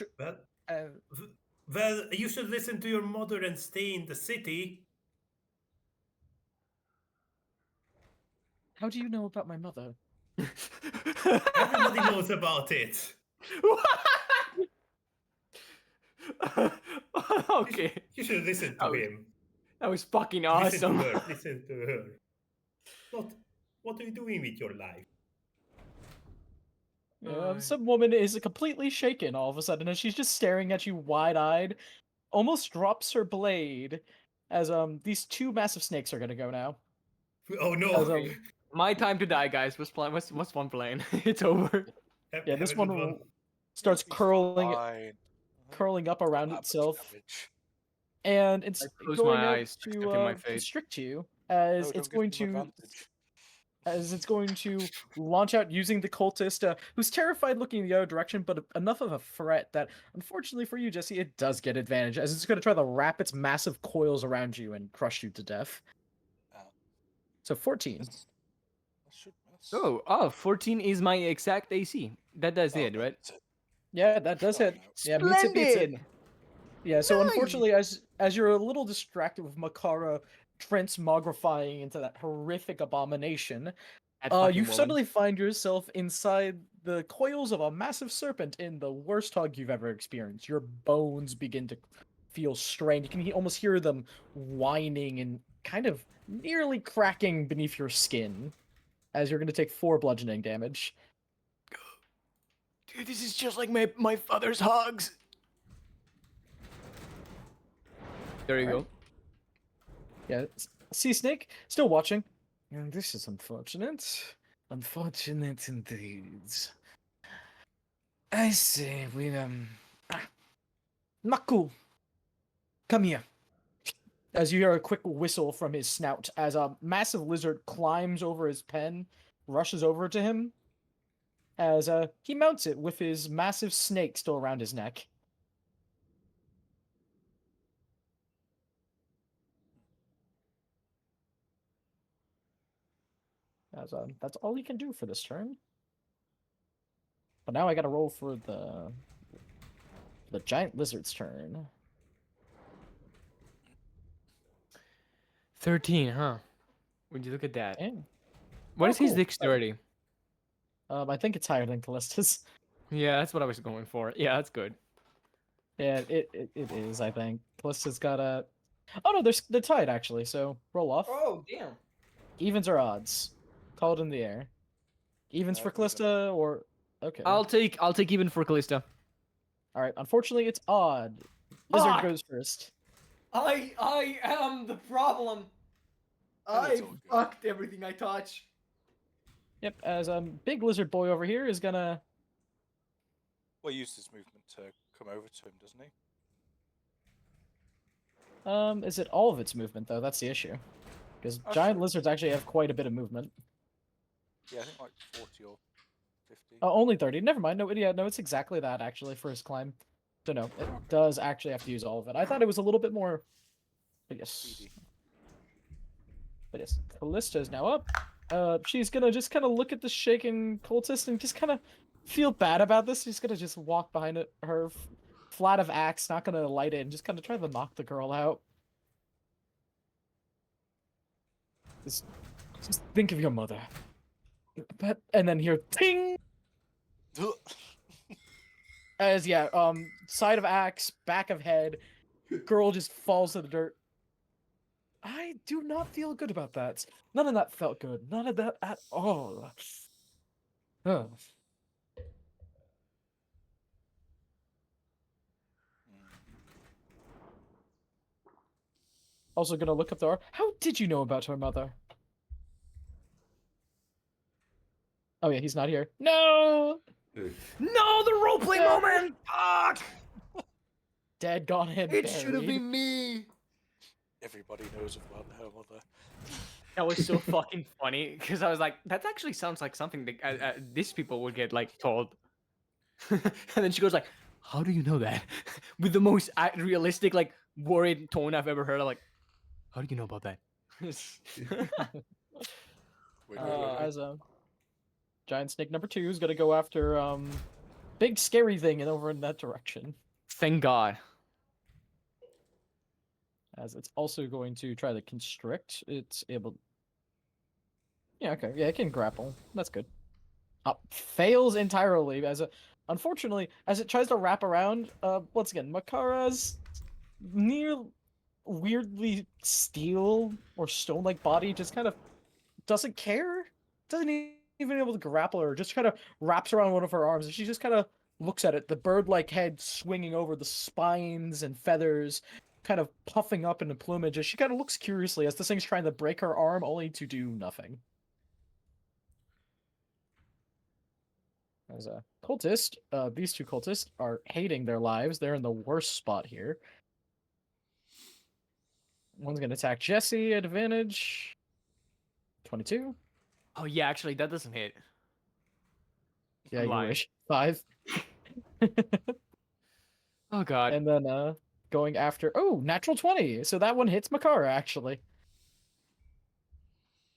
Well, you should listen to your mother and stay in the city. How do you know about my mother? Everybody knows about it. Okay. You should listen to him. That was fucking Listen awesome. to her. Listen to her. What are you doing with your life? Some woman is completely shaken all of a sudden as she's just staring at you wide-eyed, almost drops her blade as these 2 massive snakes are gonna go now. Oh no! As, My time to die, guys. What's one plane? It's over. yeah, this Have a good one starts curling Fine. up around That much itself, damage. and it's close going my out eyes, to accepting my fate. constrict you No, as don't it's give going them to advantage. as it's going to launch out using the cultist, who's terrified looking the other direction, but enough of a threat that, unfortunately for you, Jesse, it does get advantage, as it's going to try to wrap its massive coils around you and crush you to death. Ow. So 14. That should miss. 14 is my exact AC. That does Oh, it, right? that's it. Yeah, that does hit. Yeah, beats it. Splendid! Yeah, so Nice! unfortunately, as you're a little distracted with Makara transmogrifying into that horrific abomination, That fucking you woman. suddenly find yourself inside the coils of a massive serpent in the worst hug you've ever experienced. Your bones begin to feel strained. You can almost hear them whining and kind of nearly cracking beneath your skin, as you're going to take 4 bludgeoning damage. Dude, this is just like my father's hugs. There you go. Yeah, Sea Snake, still watching. This is unfortunate. Unfortunate indeed. I say we Maku, come here. As you hear a quick whistle from his snout, as a massive lizard climbs over his pen, rushes over to him, as he mounts it with his massive snake still around his neck. As that's all he can do for this turn. But now I gotta roll for the giant lizard's turn. 13, huh? Would you look at that? And, What oh, is his cool. dexterity? I think it's higher than Callista's. Yeah, that's what I was going for. Yeah, that's good. Yeah, it is, I think. Callista's got a... Oh no, they're tied actually, so roll off. Oh, damn. Evens or odds? Call it in the air. Evens for Even. Callista or... Okay. I'll take even for Callista. Alright, unfortunately it's odd. Lizard Fuck! goes first. I am the problem. It's all good. fucked everything I touch. Yep, as big lizard boy over here is gonna... Well, he used his movement to come over to him, doesn't he? Is it all of its movement though? That's the issue. Because Oh, giant sure. lizards actually have quite a bit of movement. Yeah, I think like 40 or 50. Oh, only 30. Never mind. No, yeah, no, it's exactly that actually for his climb. So no, it does actually have to use all of it. I thought it was a little bit more... But yes. Speedy. But yes, Callista is now up. She's gonna just kind of look at the shaking cultist and just kind of feel bad about this. She's gonna just walk behind it, her flat of axe, not gonna light it, and just kind of try to knock the girl out. Just think of your mother. But, and then hear ting! As, yeah, side of axe, back of head, girl just falls to the dirt. I do not feel good about that. None of that felt good. None of that at all. Ugh. Also gonna look up there. How did you know about her mother? Oh yeah, he's not here. No! No, the roleplay No. moment. Fuck! Dead, gone, and It should have buried. been me. Everybody knows about her mother. That was so fucking funny because I was like, that actually sounds like something that these people would get like told. And then she goes like, "How do you know that?" With the most realistic, like worried tone I've ever heard. I'm like, "How do you know about that?" Wait, As giant snake number 2 is gonna go after big scary thing and over in that direction. Thank God. As it's also going to try to constrict. It's able. Yeah, okay. Yeah, it can grapple. That's good. Fails entirely. Unfortunately, as it tries to wrap around, once again, Makara's near weirdly steel or stone-like body just kind of doesn't care. Doesn't even able to grapple her. Just kind of wraps around one of her arms, and she just kind of looks at it. The bird-like head swinging over the spines and feathers, kind of puffing up into plumage as she kind of looks curiously as this thing's trying to break her arm, only to do nothing. As a cultist, these two cultists are hating their lives. They're in the worst spot here. One's gonna attack Jesse at advantage. 22. Oh yeah, actually that doesn't hit. Yeah, I'm you lying. wish. 5. Oh God. And then going after natural 20. So that one hits Makara actually.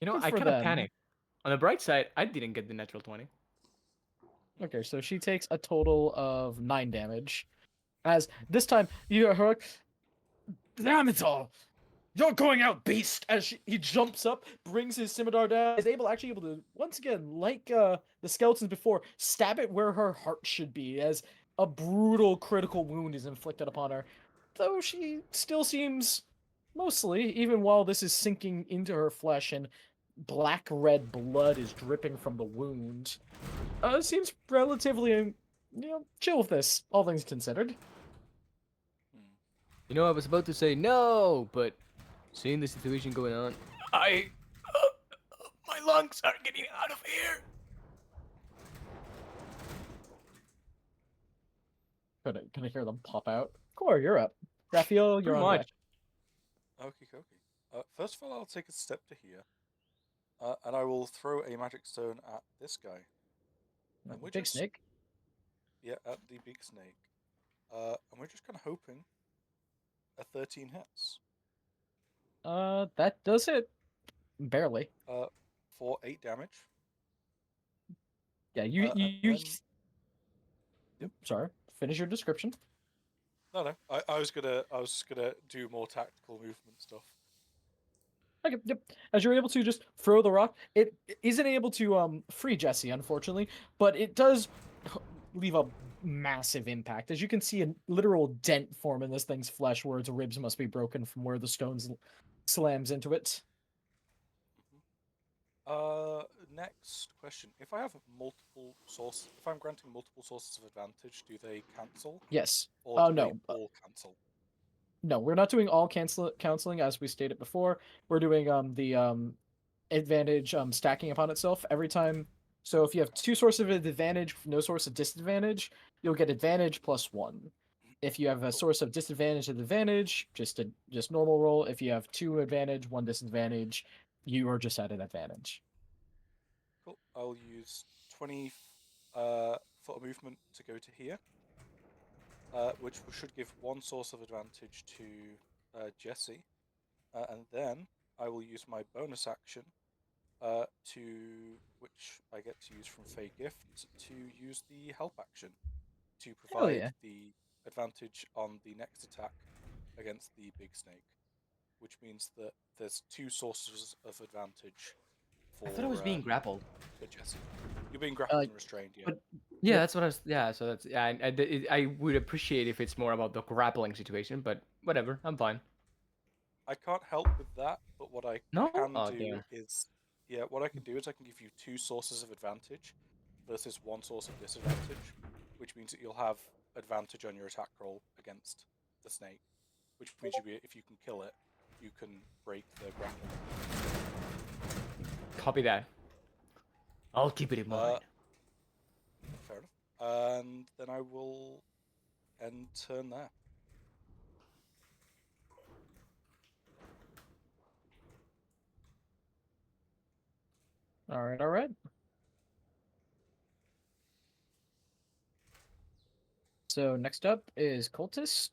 You know, Good I for kind of them. panicked. On the bright side, I didn't get the natural 20. Okay, so she takes a total of 9 damage. As this time you hear her, damn it all! You're going out, beast! As he jumps up, brings his scimitar down, is actually able to once again, like the skeletons before, stab it where her heart should be, as a brutal critical wound is inflicted upon her. Though she still seems, mostly, even while this is sinking into her flesh and black red blood is dripping from the wound, seems relatively, chill with this, all things considered. You know, I was about to say no, but seeing the situation going on, my lungs are getting out of here. Can I hear them pop out? Core, you're up. Raphael, you're Pretty on much. deck. Okay, okay. First of all, I'll take a step to here, and I will throw a magic stone at this guy. And we're Big just snake. yeah, at the big snake. And we're just kind of hoping a 13 hits. That does it. Barely. For 8 damage. Yeah, you And you. then- Yep. Sorry. Finish your description. No. I was gonna do more tactical movement stuff. Okay, yep. As you're able to just throw the rock, it isn't able to free Jesse, unfortunately, but it does leave a massive impact. As you can see, a literal dent form in this thing's flesh, where its ribs must be broken from where the stones slams into it. Next question. If I have multiple sources, if I'm granting multiple sources of advantage, do they cancel? Yes. Or Oh do no. they all cancel? No, we're not doing all counseling as we stated before. We're doing the advantage stacking upon itself every time. So if you have 2 sources of advantage, no source of disadvantage, you'll get advantage plus 1. If you have a Cool. source of disadvantage and advantage, just normal roll. If you have 2 advantage, 1 disadvantage, you are just at an advantage. Cool. I'll use 20 foot of movement to go to here, which should give 1 source of advantage to Jesse, and then I will use my bonus action which I get to use from Fey Gift, to use the help action to provide yeah. the advantage on the next attack against the big snake, which means that there's 2 sources of advantage for. I thought I was being grappled. for Jesse. You're being grappled and restrained, yeah. but- Yeah, Yep. that's what I was. Yeah, so that's yeah. I would appreciate if it's more about the grappling situation, but whatever, I'm fine. I can't help with that, but what I No? can Oh, do damn. is, yeah, what I can do is I can give you 2 sources of advantage versus 1 source of disadvantage, which means that you'll have advantage on your attack roll against the snake, which means if you can kill it, you can break the grapple. Copy that. I'll keep it in mind. Fair enough. And then I will end turn there. All right, all right. So next up is Cultist,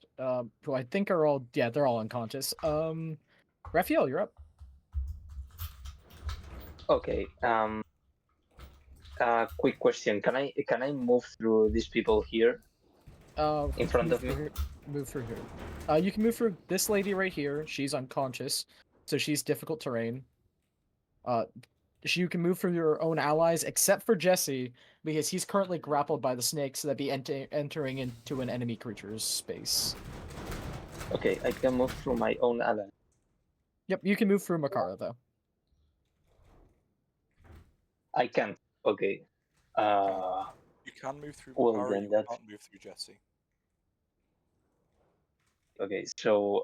who I think are all they're all unconscious. Raphael, you're up. Okay. Quick question. Can I move through these people here in front of me? Move through here. You can move through this lady right here. She's unconscious, so she's difficult terrain. You can move through your own allies, except for Jesse, because he's currently grappled by the snakes that be entering into an enemy creature's space. Okay, I can move through my own ally. Yep, you can move through Makara though. I can't. Okay. You can move through Well, Makara, then you that's- can't move through Jesse. Okay. So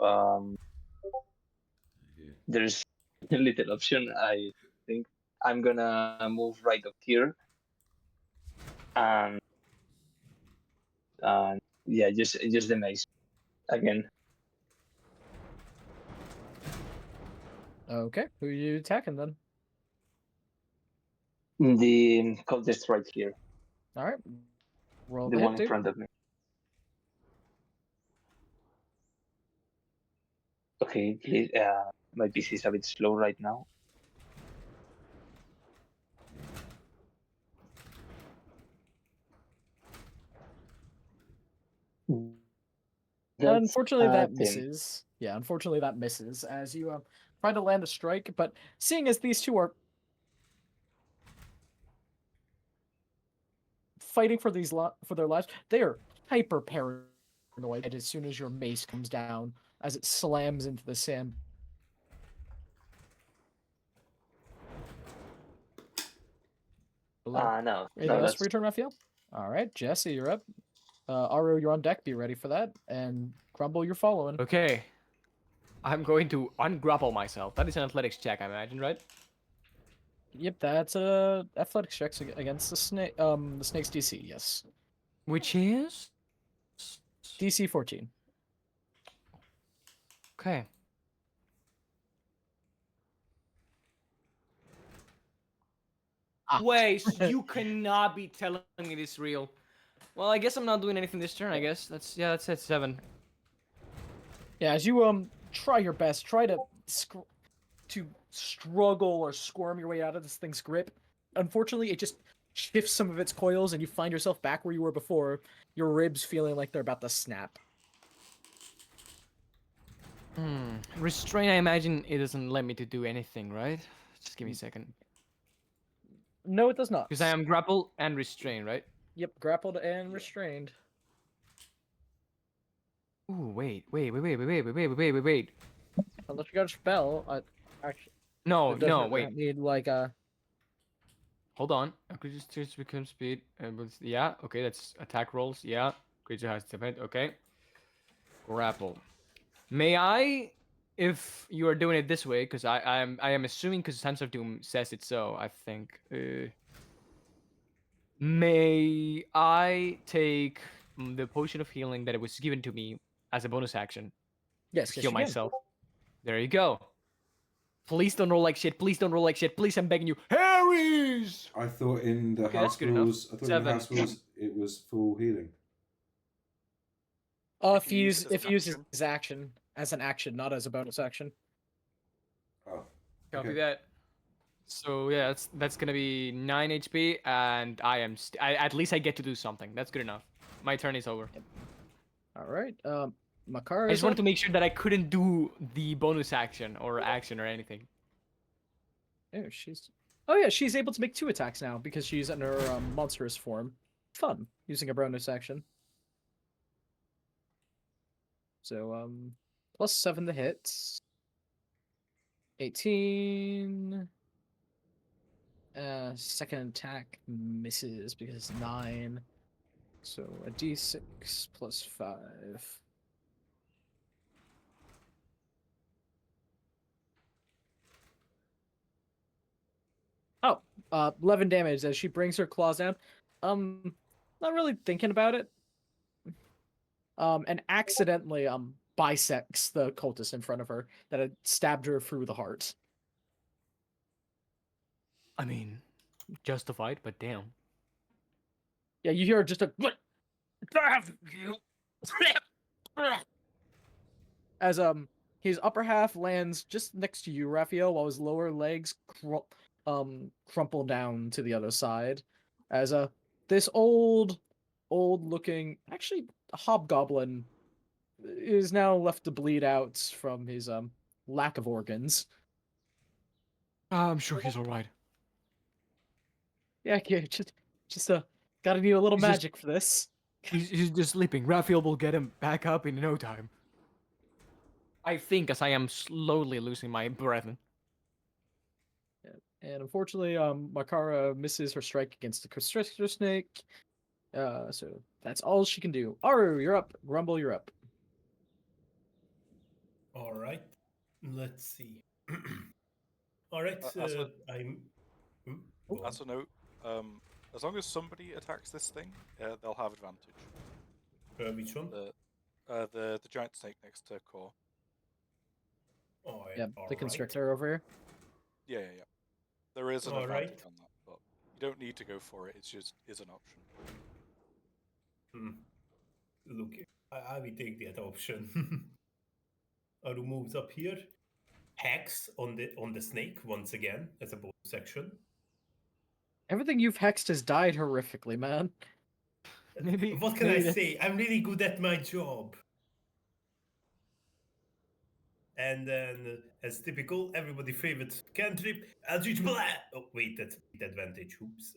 Yeah. there's a little option. I think I'm gonna move right up here, and yeah, just the maze again. Okay, who are you attacking then? The cultist right here, All right, roll the the one hit, in dude. front of me. Okay, please. My PC is a bit slow right now. That's Unfortunately, that 10. misses. Yeah, unfortunately, that misses as you try to land a strike. But seeing as these two are fighting for for their lives, they are hyper paranoid as soon as your mace comes down, as it slams into the sand. No, Anything else that's for your turn, Raphael? All right, Jesse, you're up. Aru, you're on deck. Be ready for that. And Grumble, you're following. Okay. I'm going to ungrapple myself. That is an athletics check, I imagine, right? Yep, that's athletics checks against the snake. The snake's DC. Yes, Which is DC 14. okay. Ah. Wait, you cannot be telling me this real. Well, I guess I'm not doing anything this turn. I guess that's at 7. Yeah, as you try your best, try to struggle or squirm your way out of this thing's grip. Unfortunately, it just shifts some of its coils, and you find yourself back where you were before. Your ribs feeling like they're about to snap. Restrain. I imagine it doesn't let me to do anything, right? Just give me a second. No, it does not. Because I am grappled and restrained, right? Yep, grappled and restrained. Ooh, wait. Unless you got a spell, actually, No, it doesn't wait. need like a. Hold on. I could just become speed. Yeah, okay, that's attack rolls. Yeah, creature has defense. Okay. Grapple. May I, if you are doing it this way, because I am assuming because Sense of Doom says it so. I think. May I take the potion of healing that it was given to me as a bonus action Yes, to yes, heal you can. myself? There you go. Please don't roll like shit. Please don't roll like shit. Please, I'm begging you. Harry's! I thought in the Okay, house that's good enough. rules. I thought in 7. the house rules it was full healing. If you use it as an his action as an action, not as a bonus action. Oh, Copy okay. that. So yeah, that's gonna be 9 HP, and at least I get to do something. That's good enough. My turn is over. All right. Makara. I just wanted to make sure that I couldn't do the bonus action or anything. Oh, Oh yeah, she's able to make 2 attacks now because she's in her monstrous form. Fun using a bonus action. So plus 7 to hit. 18. Second attack misses because it's 9. So a d6 plus 5. Oh, 11 damage as she brings her claws down. Not really thinking about it. And accidentally bisects the cultist in front of her that had stabbed her through the heart. I mean, justified, but damn. Yeah, you hear just a as his upper half lands just next to you, Raphael, while his lower legs crumple down to the other side. As this old looking, actually a hobgoblin is now left to bleed out from his lack of organs. I'm sure he's all right. Yeah, just gotta need a little He's just- magic for this. He's just sleeping. Raphael will get him back up in no time. I think, as I am slowly losing my breath. And unfortunately, Makara misses her strike against the constrictor snake. So that's all she can do. Aru, you're up. Grumble, you're up. All right. Let's see. All right. I'm. Go on. As a note, as long as somebody attacks this thing, they'll have advantage. Which one? The giant snake next to Core. Oh, Yeah, all the right. constrictor over here. Yeah. There is an All advantage right. on that, but you don't need to go for it. It's just is an option. Look, I will take that option. Aru moves up here, hacks on the snake once again as a bonus action. Everything you've hexed has died horrifically, man. Maybe. What can I say? I'm really good at my job. And then, as typical, everybody favorite cantrip, Eldritch Blast. Oh wait, that's advantage. Oops.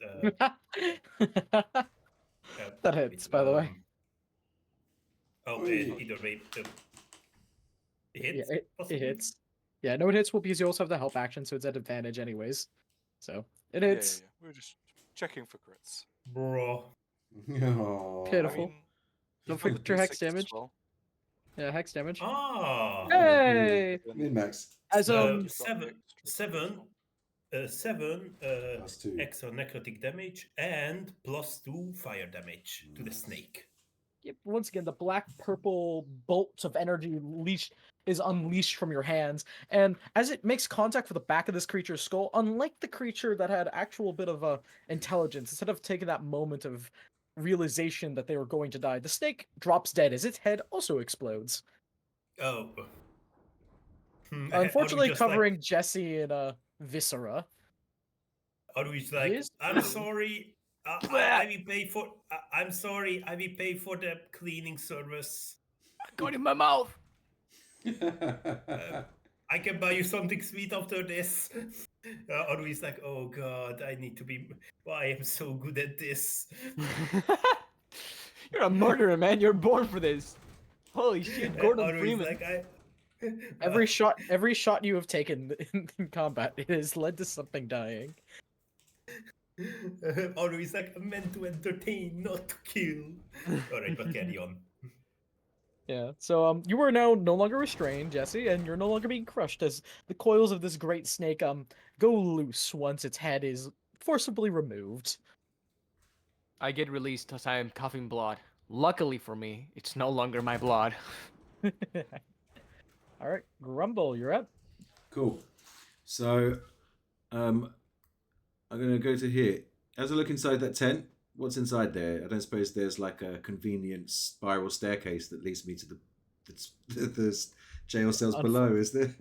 That hits, by the way. Either way, it hits. Yeah, it possibly? hits. Yeah, no, it hits well because you also have the help action, so it's at advantage anyways. So it hits. Yeah. We were just checking for crits. Bro. Oh. Pitiful. I mean, Don't you've got the forget your hex D6 as damage. well. Yeah, hex damage. Ah. Hey! Min max. As You've got seven. extra 7 7 +2. extra necrotic damage and +2 fire damage to the snake. Yep, once again, the black purple bolt of energy is unleashed from your hands, and as it makes contact with the back of this creature's skull, unlike the creature that had actual bit of intelligence, instead of taking that moment of realization that they were going to die, the snake drops dead as its head also explodes. Oh. Unfortunately, just, like- covering Jesse in a viscera. Always like, Yes. I'm sorry. I will pay for. I'm sorry. I will pay for the cleaning service. Got in my mouth. I can buy you something sweet after this. Always like, oh god, I need to be. I am so good at this. You're a murderer, man. You're born for this. Holy shit, Gordon Always Freeman. like, Every shot you have taken in combat, it has led to something dying. Always like, I'm meant to entertain, not to kill. Alright, but carry on. Yeah, so you are now no longer restrained, Jesse, and you're no longer being crushed as the coils of this great snake go loose once its head is forcibly removed. I get released as I am coughing blood. Luckily for me, it's no longer my blood. All right, Grumble, you're up. Cool. So, I'm gonna go to here. As I look inside that tent, what's inside there? I don't suppose there's like a convenient spiral staircase that leads me to the jail cells below, is there?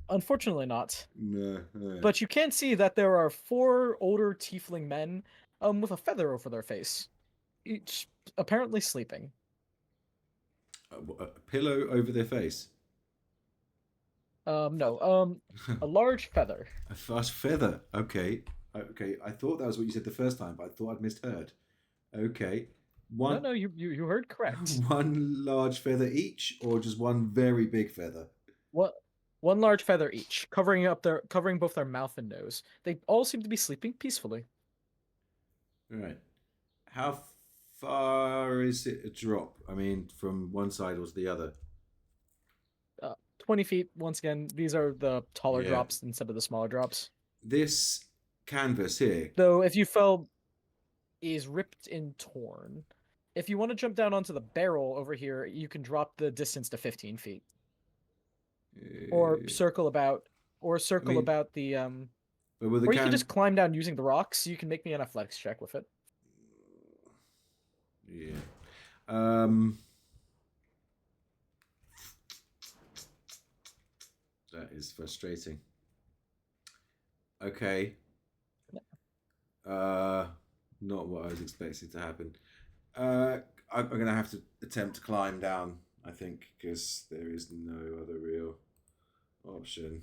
Unfortunately, not. No. But you can see that there are 4 older tiefling men with a feather over their face, each apparently sleeping. A pillow over their face. No, a large feather. A fast feather. Okay. Okay. I thought that was what you said the first time, but I thought I'd misheard. Okay. No, you heard correct. One large feather each, or just one very big feather? One large feather each, covering both their mouth and nose. They all seem to be sleeping peacefully. All right. How far is it a drop? I mean, from one side or to the other? 20 feet. Once again, these are the taller Yeah. drops instead of the smaller drops. This canvas here. Though, if you fell, is ripped and torn. If you want to jump down onto the barrel over here, you can drop the distance to 15 feet, or circle about, about the But with the or you can just climb down using the rocks. You can make me an athletics check with it. Yeah. That is frustrating. Okay. Not what I was expecting to happen. I'm gonna have to attempt to climb down, I think, because there is no other real option.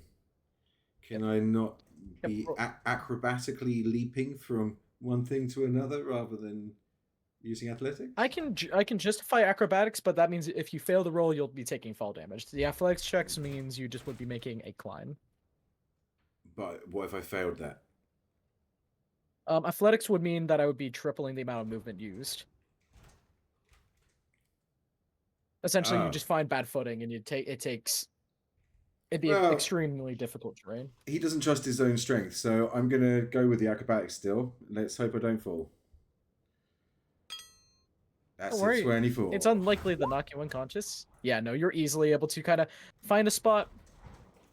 Can I not be acrobatically leaping from one thing to another rather than using athletics? I can justify acrobatics, but that means if you fail the roll, you'll be taking fall damage. The athletics checks means you just would be making a climb. But what if I failed that? Athletics would mean that I would be tripling the amount of movement used. Essentially, you just find bad footing, and it'd be extremely difficult terrain. He doesn't trust his own strength, so I'm gonna go with the acrobatics still. Let's hope I don't fall. That's Don't worry, 24. It's unlikely to knock you unconscious. Yeah, no, you're easily able to kind of find a spot,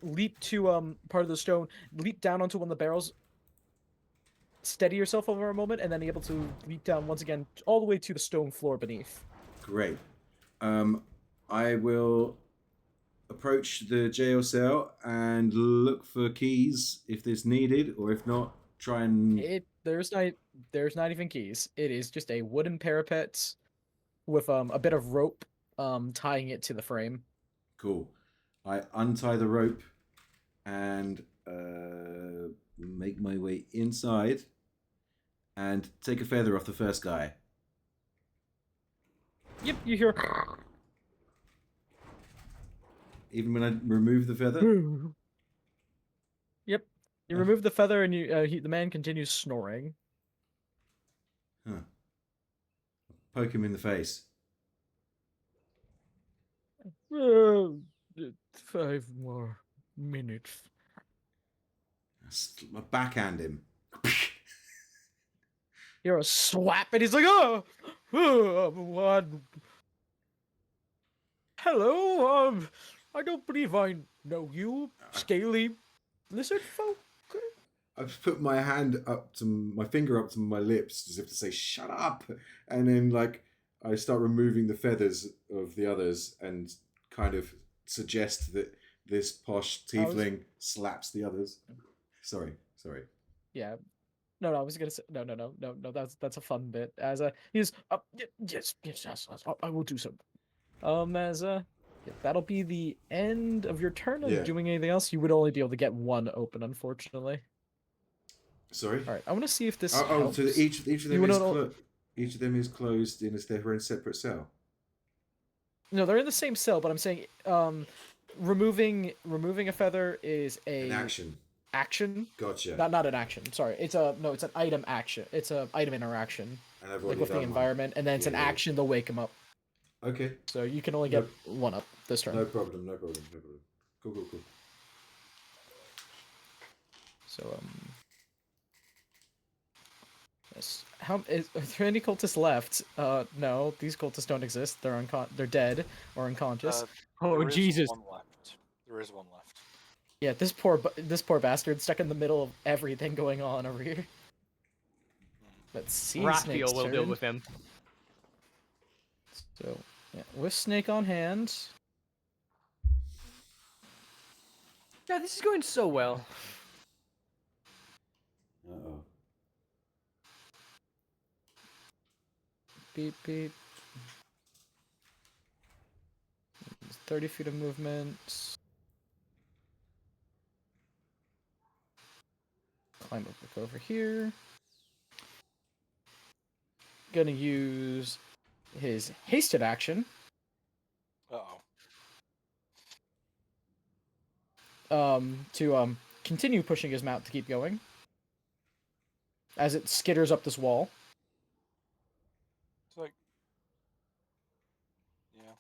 leap to part of the stone, leap down onto one of the barrels, steady yourself over a moment, and then able to leap down once again all the way to the stone floor beneath. Great. I will approach the jail cell and look for keys if there's needed, or if not, try and. There's not even keys. It is just a wooden parapet with a bit of rope tying it to the frame. Cool. I untie the rope and make my way inside and take a feather off the first guy. Yep, you hear. Even when I remove the feather? Yep. You remove the feather and the man continues snoring. Huh. Poke him in the face. 5 more minutes. I backhand him. You're a swap, and he's like, oh, what? Hello, I don't believe I know you, scaly lizard folk. I've put my finger up to my lips as if to say "shut up," and then like I start removing the feathers of the others and kind of suggest that this posh tiefling slaps the others. Sorry. Yeah. No, I was gonna say no. That's a fun bit. As he's yes, I will do so. As yeah, that'll be the end of your turn. Yeah. Doing anything else, you would only be able to get one open, unfortunately. Sorry. All right, I want to see if this. So helps. each of You them would is not- each of them is closed in their own separate cell. No, they're in the same cell, but I'm saying removing a feather is An action. Action. Gotcha. Not an action. Sorry, it's an item action. It's a item interaction. And I've Like already with the done one. environment, and then it's an action to wake him up. Okay. So you can only get one up this turn. No problem. Cool. So yes. Are there any cultists left? No, these cultists don't exist. They're dead or unconscious. Oh, There is Jesus. one left. There is one left. Yeah, this poor bastard stuck in the middle of everything going on over here. Let's see. Raphael Snake's will deal turn. with him. So yeah, with Snake on hand. Yeah, this is going so well. Uh-oh. Beep beep. 30 feet of movement. Climb over here. Gonna use his hasted action. To continue pushing his mount to keep going. As it skitters up this wall. It's like, yeah.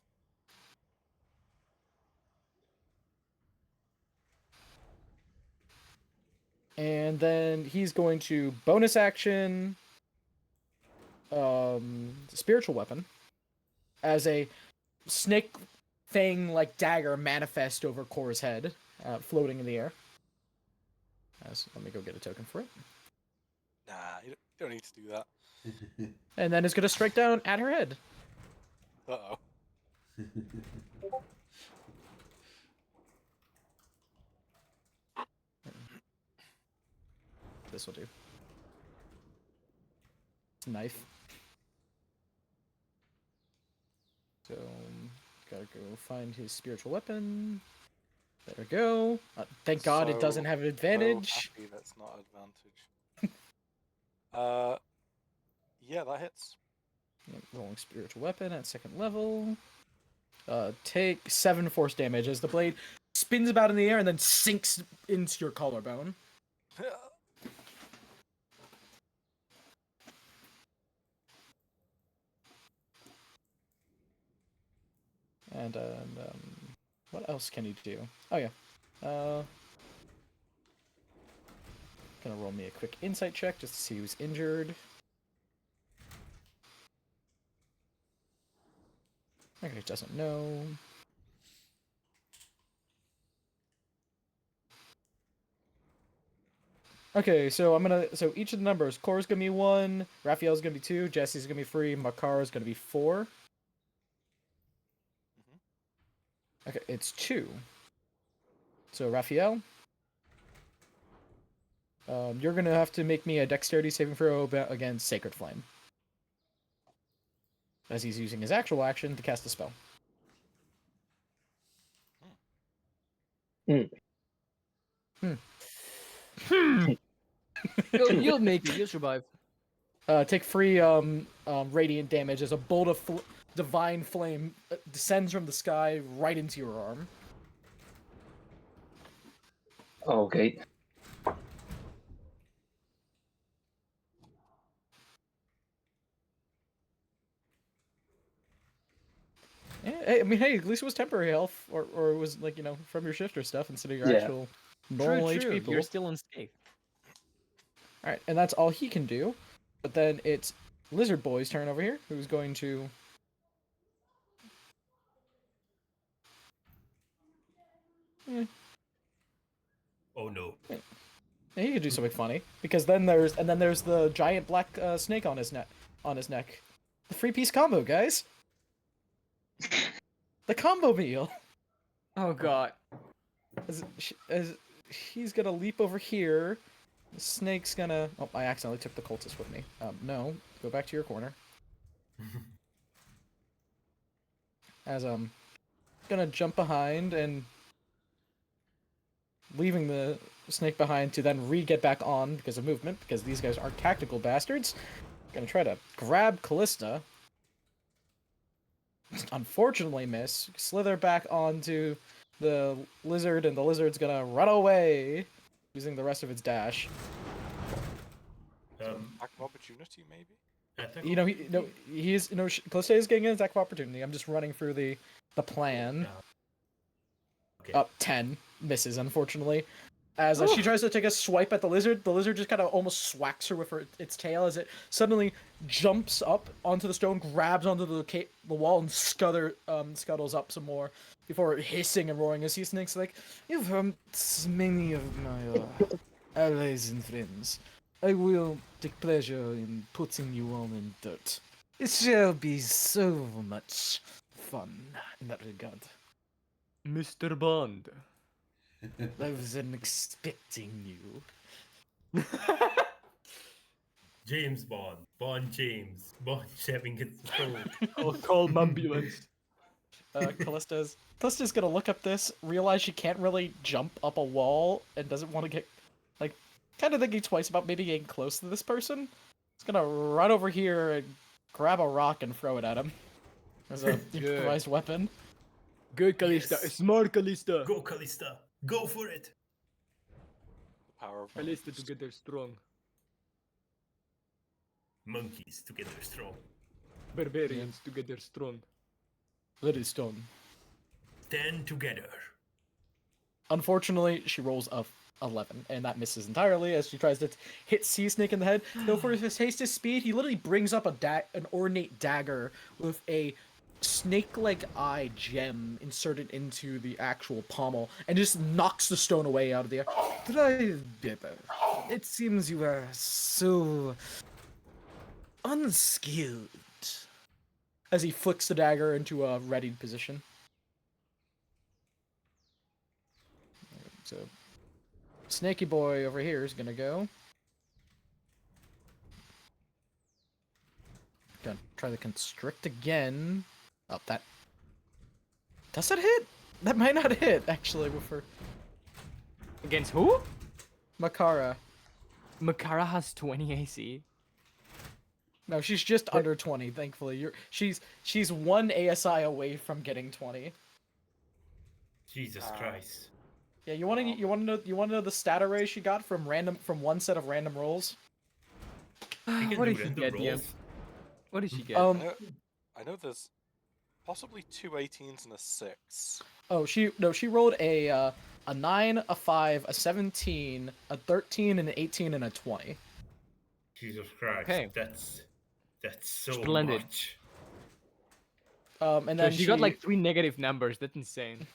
And then he's going to bonus action spiritual weapon as a snake fang like dagger manifest over Kor's head, floating in the air. Let me go get a token for it. Nah, you don't need to do that. And then it's gonna strike down at her head. Uh-oh. This will do. Knife. So, gotta go find his spiritual weapon. There we go. Thank God it doesn't have an advantage. So happy that's not advantage. Yeah, that hits. Rolling spiritual weapon at second level. Take 7 force damage as the blade spins about in the air and then sinks into your collarbone. And what else can he do? Oh yeah. Gonna roll me a quick insight check just to see who's injured. Okay, doesn't know. Okay, so so each of the numbers, Cora's gonna be 1, Raphael's gonna be 2, Jesse's gonna be 3, Makara's gonna be 4. Okay, it's 2. So Raphael, you're gonna have to make me a dexterity saving throw against Sacred Flame, as he's using his actual action to cast a spell. You'll make it. You'll survive. Take free radiant damage as a bolt of divine flame descends from the sky right into your arm. Okay. Yeah, I mean, hey, at least it was temporary health, or it was like from your shift or stuff instead of your Yeah. actual normal True. HP pool. You're still unscathed. All right, and that's all he can do. But then it's Lizard Boy's turn over here, who's going to. Oh no. Yeah, he could do something funny because then there's the giant black snake on his neck. The 3-piece combo, guys. The combo meal. Oh god. As he's gonna leap over here. The snake's gonna. Oh, I accidentally took the cultist with me. No, go back to your corner. As gonna jump behind and leaving the snake behind to then get back on because of movement, because these guys are tactical bastards. Gonna try to grab Callista. Unfortunately miss. Slither back onto the lizard, and the lizard's gonna run away using the rest of its dash. Attack of opportunity, maybe? Attack You know, Callista is getting an attack of opportunity. I'm just running through the plan. Okay. Up 10 misses, unfortunately. As she tries to take a swipe at the lizard just kind of almost swacks her with its tail as it suddenly jumps up onto the stone, grabs onto the wall, and scuttles up some more before hissing and roaring as he snake's like, "You've harmed many of my allies and friends. I will take pleasure in putting you all in dirt. It shall be so much fun in that regard." Mr. Bond. I wasn't expecting you. James Bond. James. Bond having its throat. I'll call ambulance. Callista's gonna look up this, realize she can't really jump up a wall, and doesn't want to get, like, kind of thinking twice about maybe getting close to this person. It's gonna run over here and grab a rock and throw it at him as a improvised weapon. Good Callista. Yes. Smart Callista. Go, Callista. Go for it. The power of Callista monkeys. together strong. Monkeys together strong. Barbarians together strong. That is done. Stand together. Unfortunately, she rolls a 11, and that misses entirely as she tries to hit Sea Snake in the head. Though for his hasted speed, he literally brings up an ornate dagger with a snake-like eye gem inserted into the actual pommel and just knocks the stone away out of the air. Try better. It seems you are so unskilled. As he flicks the dagger into a readied position. So, Snaky Boy over here is gonna go. Gonna try to constrict again. Oh, that. Does that hit? That might not hit, actually, with her. Against who? Makara. Makara has 20 AC. No, she's just under 20, thankfully. She's one ASI away from getting 20. Jesus Christ. Yeah, you wanna know the stat array she got from one set of random rolls? You can What do did she random get, DM? rolls. What did she get? I know there's possibly 2 18s and a 6. Oh, she rolled a 9, a 5, a 17, a 13, and an 18, and a 20. Jesus Christ. Okay. That's so Splendid. much. And So then she got like 3 negative numbers. That's insane.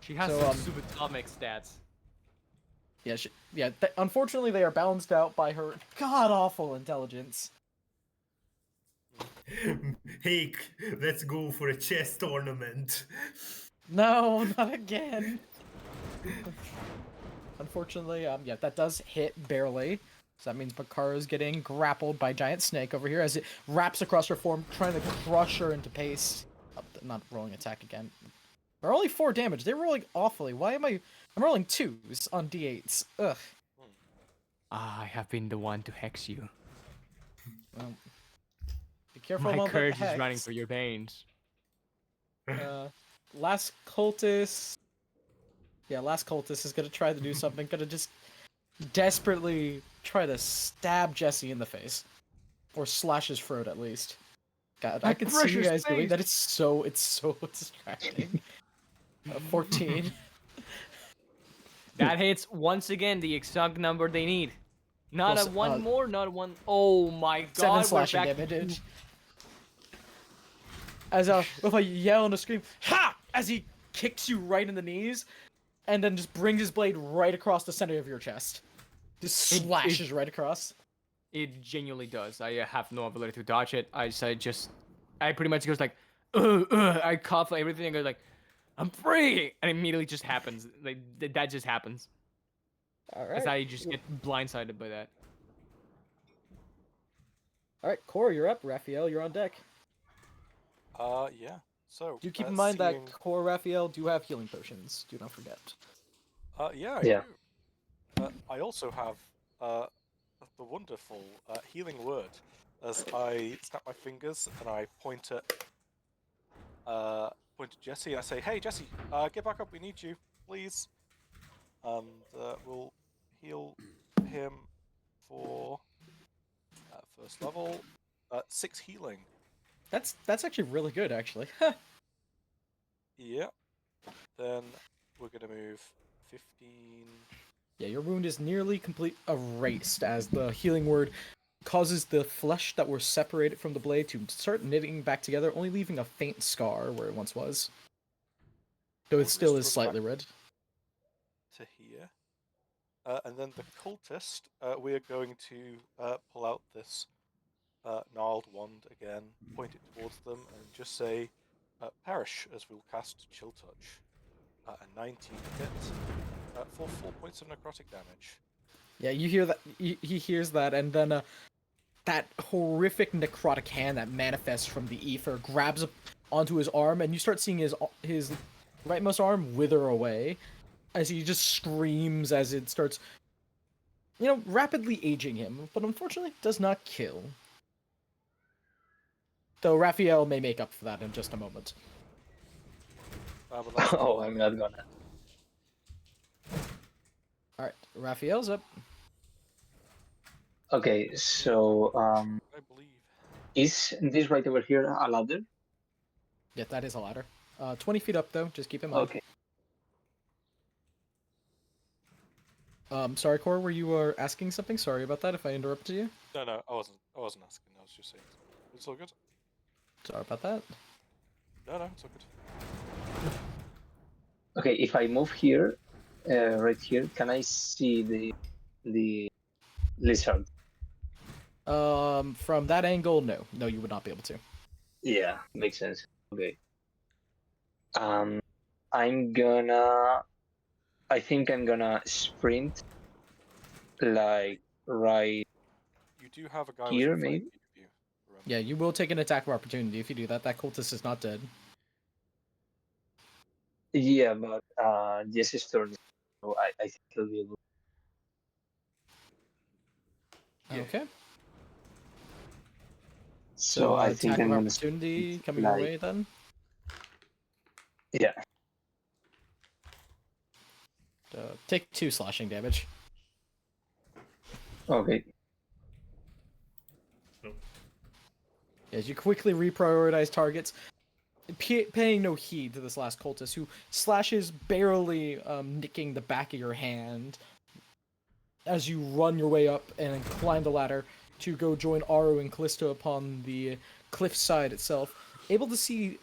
She has So, some subatomic stats. Yeah, unfortunately they are balanced out by her god awful intelligence. Hey, let's go for a chess tournament. No, not again. Unfortunately, yeah, that does hit barely. So that means Bakara's getting grappled by Giant Snake over here as it wraps across her form, trying to crush her into paste. Oh, not rolling attack again. They're only 4 damage. They're rolling awfully. Why am I'm rolling 2s on d8s. Ugh. I have been the one to hex you. Well, be careful My about courage that is running hex. through your veins. Last cultist. Yeah, last cultist is gonna try to do something. Gonna just desperately try to stab Jesse in the face, or slash his throat at least. God, I My can see you precious guys doing face. that. It's so distracting. 14. That hits once again the exact number they need. Not Plus, a one more, not a one. Oh my god, 7 we're slashing back. damage. As with a yell and a scream, ha! As he kicks you right in the knees, and then just brings his blade right across the center of your chest. Just slashes right across. It genuinely does. I have no ability to dodge it. I pretty much goes like, I cough everything and go like, I'm free, and immediately just happens. Like that just happens. All As right. I just get blindsided by that. All right, Core, you're up. Raphael, you're on deck. Yeah. So. Do keep in mind that Core, Raphael do have healing potions. Do not forget. Yeah. I Yeah. do. I also have the wonderful healing word, as I snap my fingers and I point at Jesse and I say, "Hey, Jesse, get back up. We need you, please." And we'll heal him for first level 6 healing. That's actually really good, actually. Yeah. Then we're gonna move 15. Yeah, your wound is nearly complete erased as the healing word causes the flesh that were separated from the blade to start knitting back together, only leaving a faint scar where it once was. Though We'll it still just is run slightly back red. to here. And then the cultist, we are going to pull out this gnarled wand again, point it towards them, and just say, perish, as we'll cast Chill Touch. A 19 hit for 4 points of necrotic damage. Yeah, you hear that. He hears that, and then that horrific necrotic hand that manifests from the ether grabs up onto his arm, and you start seeing his rightmost arm wither away as he just screams as it starts, rapidly aging him, but unfortunately does not kill. Though Raphael may make up for that in just a moment. But that's Oh, I'm not gonna. All right, Raphael's up. Okay, so I believe. is this right over here a ladder? Yeah, that is a ladder. 20 feet up though. Just keep in mind. Okay. Sorry, Core, were you asking something? Sorry about that if I interrupted you. No, I wasn't asking. I was just saying. It's all good. Sorry about that. No, it's all good. Okay, if I move here, right here, can I see the lizard? From that angle, no, you would not be able to. Yeah, makes sense. Okay. I'm gonna. I think I'm gonna sprint, like right You do have a guy here, with a flame maybe. view. Remember. Yeah, you will take an attack of opportunity if you do that. That cultist is not dead. Yeah, but Jesse's turn, so I think he'll be able. Yeah. Okay. So I think attack I'm of gonna opportunity sprint, coming your like, way then. Yeah. Take 2 slashing damage. Okay. As you quickly reprioritize targets, paying no heed to this last cultist who slashes, barely nicking the back of your hand as you run your way up and climb the ladder to go join Aru and Callisto upon the cliffside itself. Able to see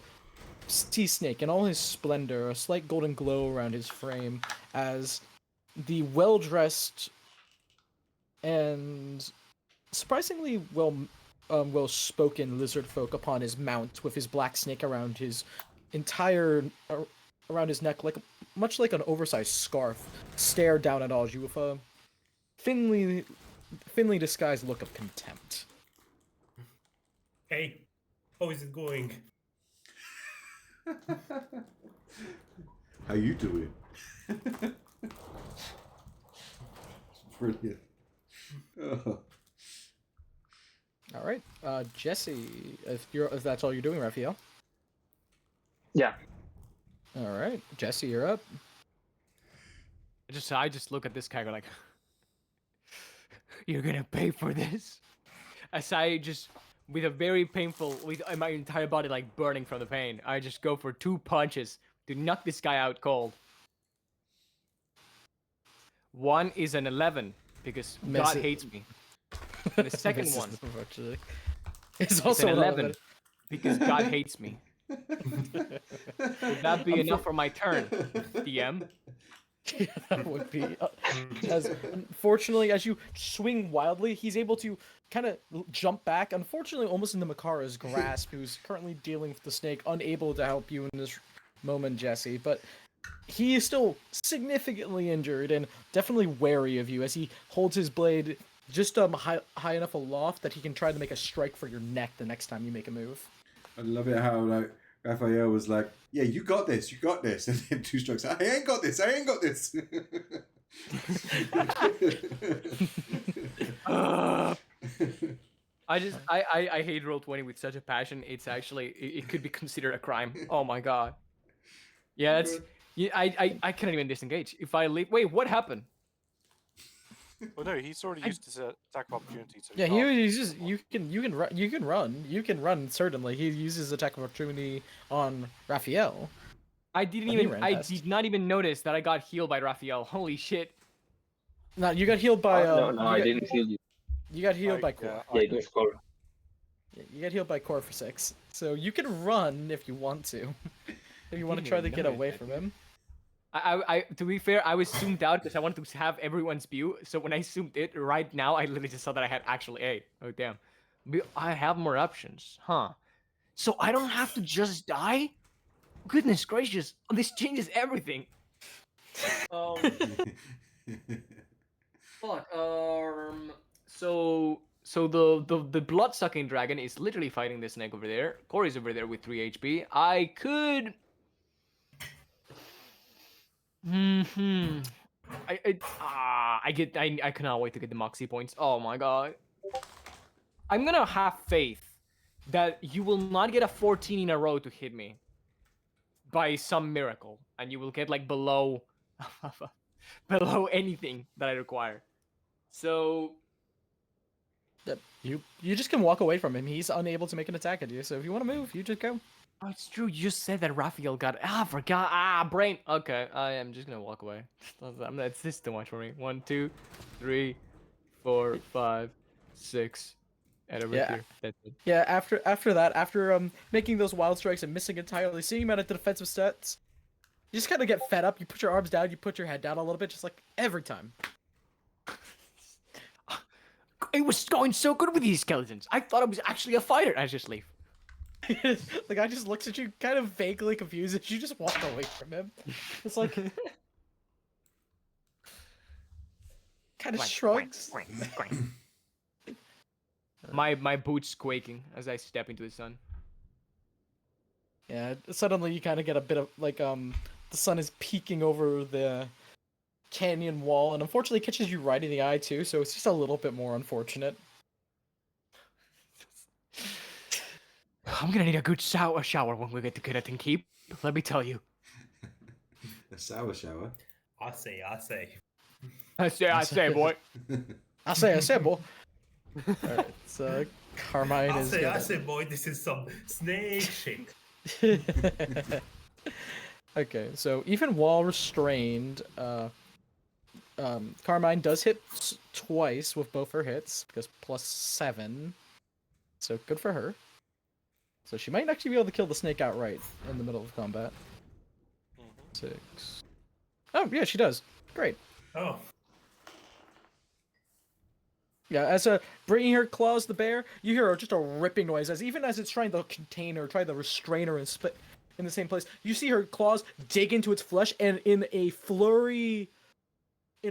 Snake in all his splendor, a slight golden glow around his frame, as the well-dressed and surprisingly well-spoken lizard folk upon his mount, with his black snake around his around his neck, much like an oversized scarf, stare down at all you with a thinly disguised look of contempt. Hey, how is it going? How you doing? Brilliant. Oh. All right, Jesse, if that's all you're doing, Raphael. Yeah. All right, Jesse, you're up. I just look at this guy, go like, "You're gonna pay for this." As I just, with a very painful, with my entire body like burning from the pain, I just go for 2 punches to knock this guy out cold. One is an 11 because God Misses. hates me. And the second Misses, one unfortunately. It's is also an an 11 because God hates me. Would that be enough for my turn, DM? Yeah, that would be. As unfortunately, as you swing wildly, he's able to kind of jump back. Unfortunately, almost into Makara's grasp, who's currently dealing with the snake, unable to help you in this moment, Jesse. But he is still significantly injured and definitely wary of you as he holds his blade just high enough aloft that he can try to make a strike for your neck the next time you make a move. I love it how like Raphael was like, "Yeah, you got this, and then two strokes. I ain't got this. I hate roll 20 with such a passion. It's actually it could be considered a crime. Oh my god. Yeah, that's yeah, I cannot even disengage. If I leave, wait, what happened? Well, no, he's already used his attack of opportunity. So Yeah, can't- he's just you can run certainly. He uses attack of opportunity on Raphael. I didn't But he even ran I past. did not even notice that I got healed by Raphael. Holy shit. No, you got healed by No, I didn't heal you. You got healed I- by Core. yeah, Yeah, it was Core. Yeah, you got healed by Core for 6. So you can run if you want to. If you want to didn't try to even get notice away that, from dude. him. I to be fair, I was zoomed out because I wanted to have everyone's view. So when I zoomed it right now, I literally just saw that I had actually 8. Oh damn. I have more options, huh? So I don't have to just die? Goodness gracious, this changes everything. Fuck. So the blood sucking dragon is literally fighting the snake over there. Corey's over there with 3 HP. I could. I cannot wait to get the Moxie points. Oh my god. I'm gonna have faith that you will not get a 14 in a row to hit me by some miracle, and you will get like below below anything that I require. So Yep. You just can walk away from him. He's unable to make an attack at you. So if you want to move, you just go. oh, it's true. You just said that Raphael got. I forgot. Brain. Okay, I am just gonna walk away. It's this too much for me. 1, 2, 3, 4, 5, 6, and over Yeah. here. That's it. Yeah, after that, after making those wild strikes and missing entirely, seeing him at a defensive stats, you just kind of get fed up. You put your arms down, you put your head down a little bit, just like every time. It was going so good with these skeletons. I thought I was actually a fighter. I just leave. The guy just looks at you, kind of vaguely confused, and you just walk away from him. It's like kind of shrugs. My boots quaking as I step into the sun. Yeah, suddenly you kind of get a bit of like the sun is peeking over the canyon wall, and unfortunately it catches you right in the eye too. So it's just a little bit more unfortunate. I'm gonna need a good shower when we get to Kiratin Keep. Let me tell you. A sour shower. I say. I say, boy. I say, boy. Alright, so Carmine is. I say, boy, this is some snake shit. Okay, so even while restrained, Carmine does hit twice with both her hits because +7, so good for her. So she might actually be able to kill the snake outright in the middle of combat. 6. Oh yeah, she does. Great. Oh, Yeah, as bringing her claws to the bear, you hear just a ripping noise as even as it's trying to contain her, try to restrain her and split in the same place. You see her claws dig into its flesh, and in a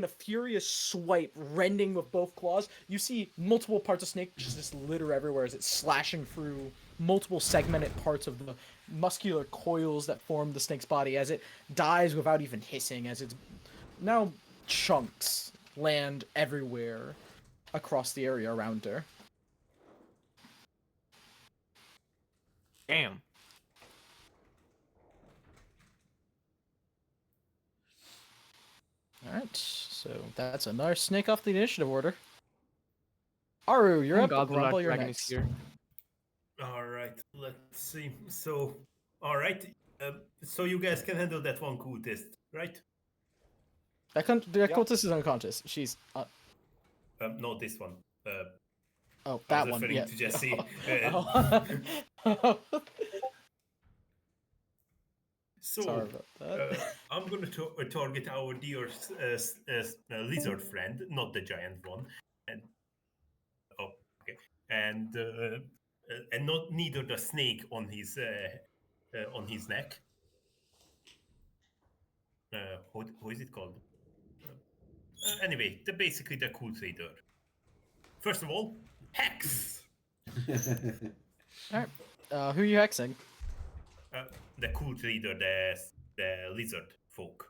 furious swipe, rending with both claws, you see multiple parts of snake just litter everywhere as it's slashing through multiple segmented parts of the muscular coils that form the snake's body as it dies without even hissing, as it's now chunks land everywhere across the area around her. Damn. Alright, so that's another snake off the initiative order. Aru, you're up. Grumble, you're next. here. all right. Let's see. So, all right. So you guys can handle that one cool test, right? The cultist is unconscious. She's Not this one. oh, I that was one. referring Yeah. to Jesse. Oh. So, Sorry about that. I'm going to target our dear lizard friend, not the giant one, and and not neither the snake on his neck. Who is it called? Anyway, basically the cool trader. First of all, Hex. All right. Who are you hexing? The cool trader, the lizard folk.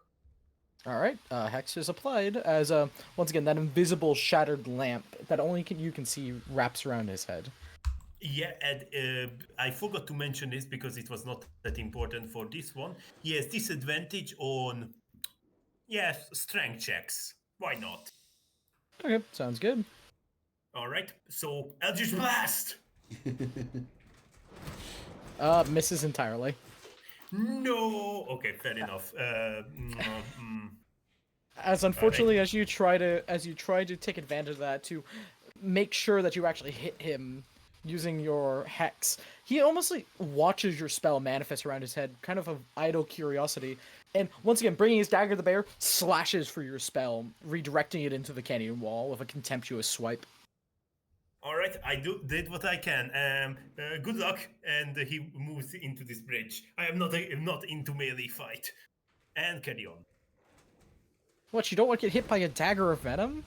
All right. Hex is applied as once again that invisible shattered lamp that only you can see wraps around his head. Yeah, and I forgot to mention this because it was not that important for this one. He has disadvantage on, strength checks. Why not? Okay, sounds good. All right, so Eldritch Blast! Misses entirely. No! Okay, fair enough. As unfortunately as you try to take advantage of that to make sure that you actually hit him using your hex, he almost like watches your spell manifest around his head, kind of idle curiosity, and once again bringing his dagger to bear, slashes for your spell, redirecting it into the canyon wall with a contemptuous swipe. All right, I did what I can. Good luck, and he moves into this bridge. I am not into melee fight, and carry on. What, you don't want to get hit by a dagger of venom?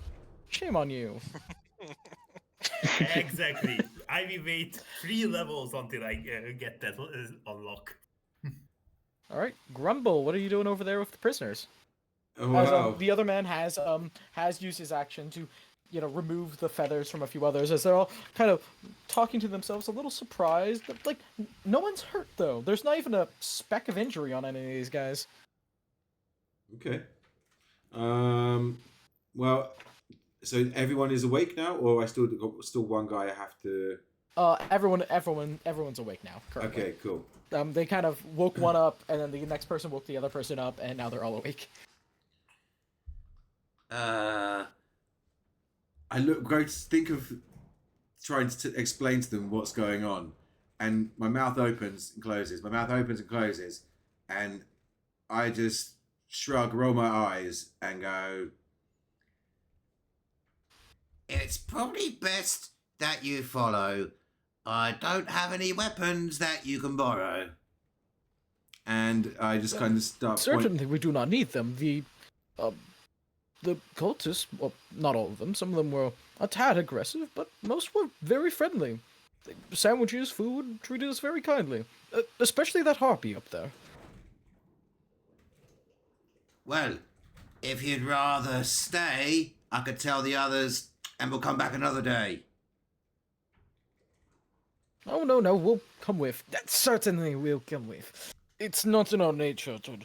Shame on you. Exactly. I will wait 3 levels until I get that unlock. All right, Grumble, what are you doing over there with the prisoners? Oh, As wow. the other man has used his action to, remove the feathers from a few others, as they're all kind of talking to themselves, a little surprised. But, like, no one's hurt though. There's not even a speck of injury on any of these guys. Okay. Well, so everyone is awake now, or I still one guy I have to. Everyone's awake now. Currently. Okay, cool. They kind of woke one up, and then the next person woke the other person up, and now they're all awake. I go to think of trying to explain to them what's going on, and my mouth opens and closes. My mouth opens and closes, and I just shrug, roll my eyes, and go. It's probably best that you follow. I don't have any weapons that you can borrow. And I just kind of start. Certainly, we do not need them. The cultists, well, not all of them. Some of them were a tad aggressive, but most were very friendly. Sandwiches, food, treated us very kindly. Especially that harpy up there. Well, if you'd rather stay, I could tell the others and we'll come back another day. Oh, no, we'll come with. That certainly we'll come with. It's not in our nature to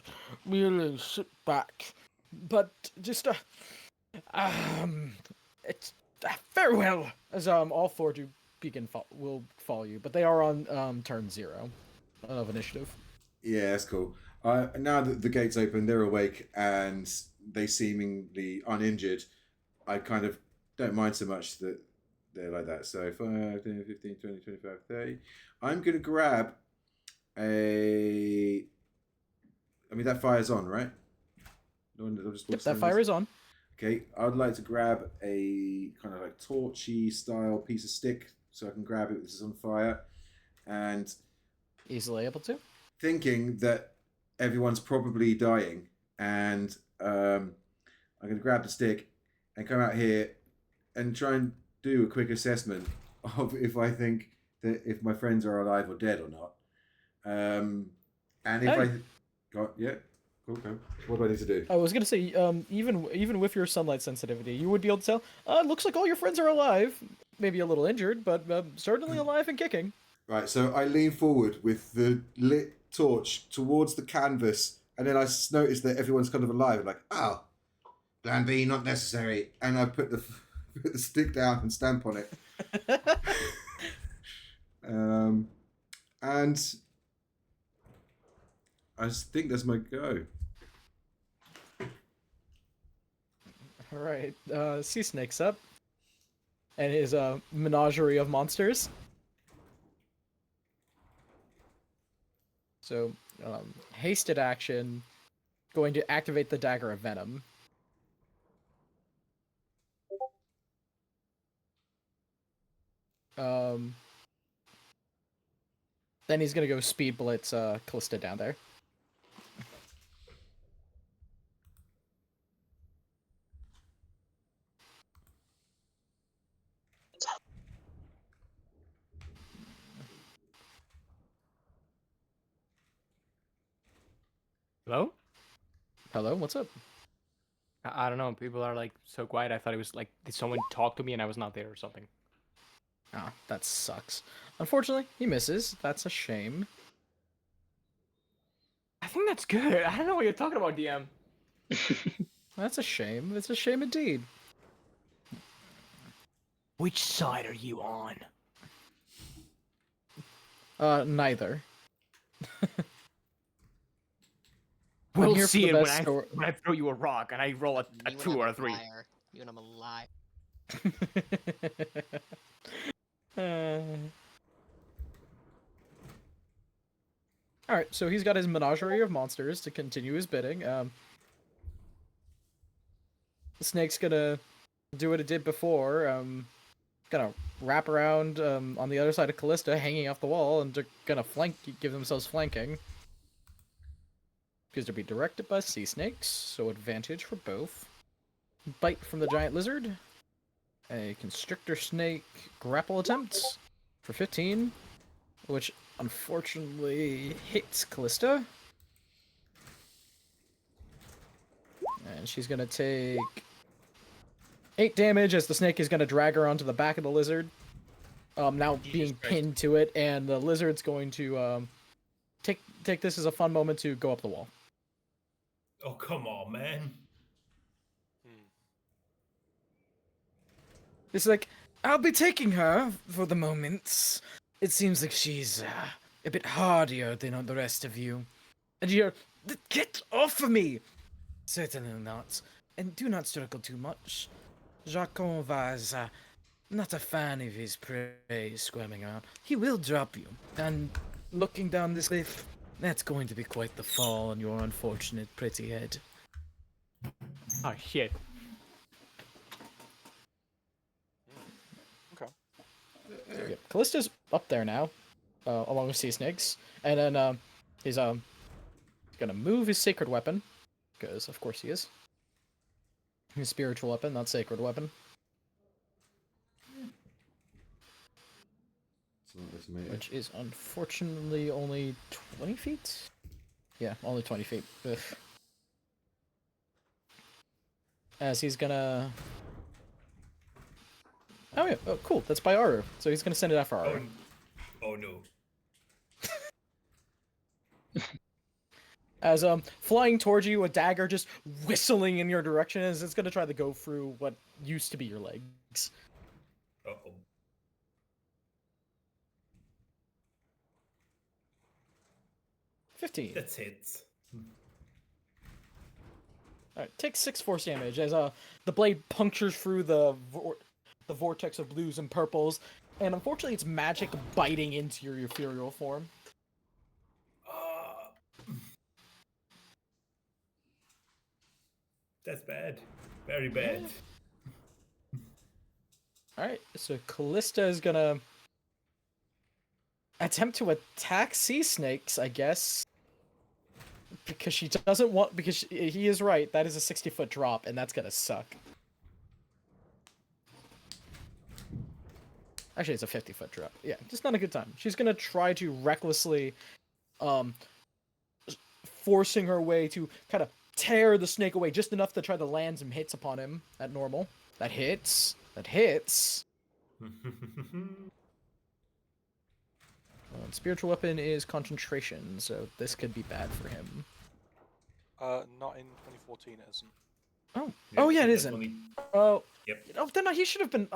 merely sit back. But just, it's very well. As all 4 do will follow you, but they are on turn 0 of initiative. Yeah, that's cool. Now that the gate's open, they're awake and they seemingly uninjured. I kind of don't mind so much that they're like that. So 5, 10, 15, 20, 25, 30. I'm going to grab a... I mean, that fire's on, right? Yep, that fire is on. Okay, I'd like to grab a kind of like torchy style piece of stick so I can grab it. This is on fire. And... Easily able to. Thinking that everyone's probably dying, and I'm going to grab the stick and come out here and try and do a quick assessment of if I think that if my friends are alive or dead or not. And if cool. What do I need to do? I was gonna say, even with your sunlight sensitivity, you would be able to tell. Looks like all your friends are alive. Maybe a little injured, but certainly alive and kicking. Right, so I lean forward with the lit torch towards the canvas, and then I notice that everyone's kind of alive. I'm like, Oh, plan B not necessary. and I put the stick down and stamp on it. And I think that's my go. All right. Sea Snake's up, and his menagerie of monsters. So, hasted action, going to activate the Dagger of Venom. Then he's gonna go Speed Blitz Callista down there. Hello? Hello, what's up? I don't know. People are like so quiet. I thought it was like, did someone talk to me and I was not there or something? Ah, that sucks. Unfortunately, he misses. That's a shame. I think that's good. I don't know what you're talking about, DM. That's a shame. It's a shame indeed. Which side are you on? Neither. We'll here for see the it when best story. when I throw you a rock and I roll a You and 2 I'm or a 3. liar. You and I'm a liar. All right, so he's got his menagerie of monsters to continue his bidding. The snake's gonna do what it did before. Gonna wrap around on the other side of Callista, hanging off the wall, and they're gonna give themselves flanking. Because they'll be directed by sea snakes, so advantage for both. Bite from the giant lizard. A constrictor snake grapple attempt for 15, which unfortunately hits Callista. And she's gonna take 8 damage as the snake is gonna drag her onto the back of the lizard. Now Jesus being Christ. pinned to it, and the lizard's going to take this as a fun moment to go up the wall. Oh, come on, man. It's like, I'll be taking her for the moment. It seems like she's a bit hardier than the rest of you. And you're, get off of me! Certainly not. And do not struggle too much. Jacques was not a fan of his prey squirming around. He will drop you. And looking down this cliff, that's going to be quite the fall on your unfortunate pretty head. Oh shit. Okay. So, yeah, Callista's up there now, along with sea snakes, and then he's gonna move his sacred weapon, because of course he is. His spiritual weapon, not sacred weapon, It's not estimated. which is unfortunately only 20 feet. Yeah, only 20 feet. Ugh. As he's gonna. Oh yeah, oh cool. That's by Aru, so he's gonna send it out for Oh, Aru. oh no. As flying towards you, a dagger just whistling in your direction as it's gonna try to go through what used to be your legs. Uh-oh. $15. That's it. Alright, take 6 force damage as the blade punctures through the vortex of blues and purples, and unfortunately it's magic biting into your ethereal form. That's bad. Very bad. Alright, so Callista is gonna attempt to attack sea snakes, I guess. Because she doesn't want, because he is right, that is a 60-foot drop, and that's gonna suck. Actually, it's a 50-foot drop. Yeah, just not a good time. She's gonna try to recklessly, forcing her way to kind of tear the snake away just enough to try to land some hits upon him at normal. That hits. That hits. Spiritual weapon is concentration, so this could be bad for him. Not in 2014, it isn't. Oh, oh yeah, it that's isn't. only- Oh, Yep. oh, then he should have been.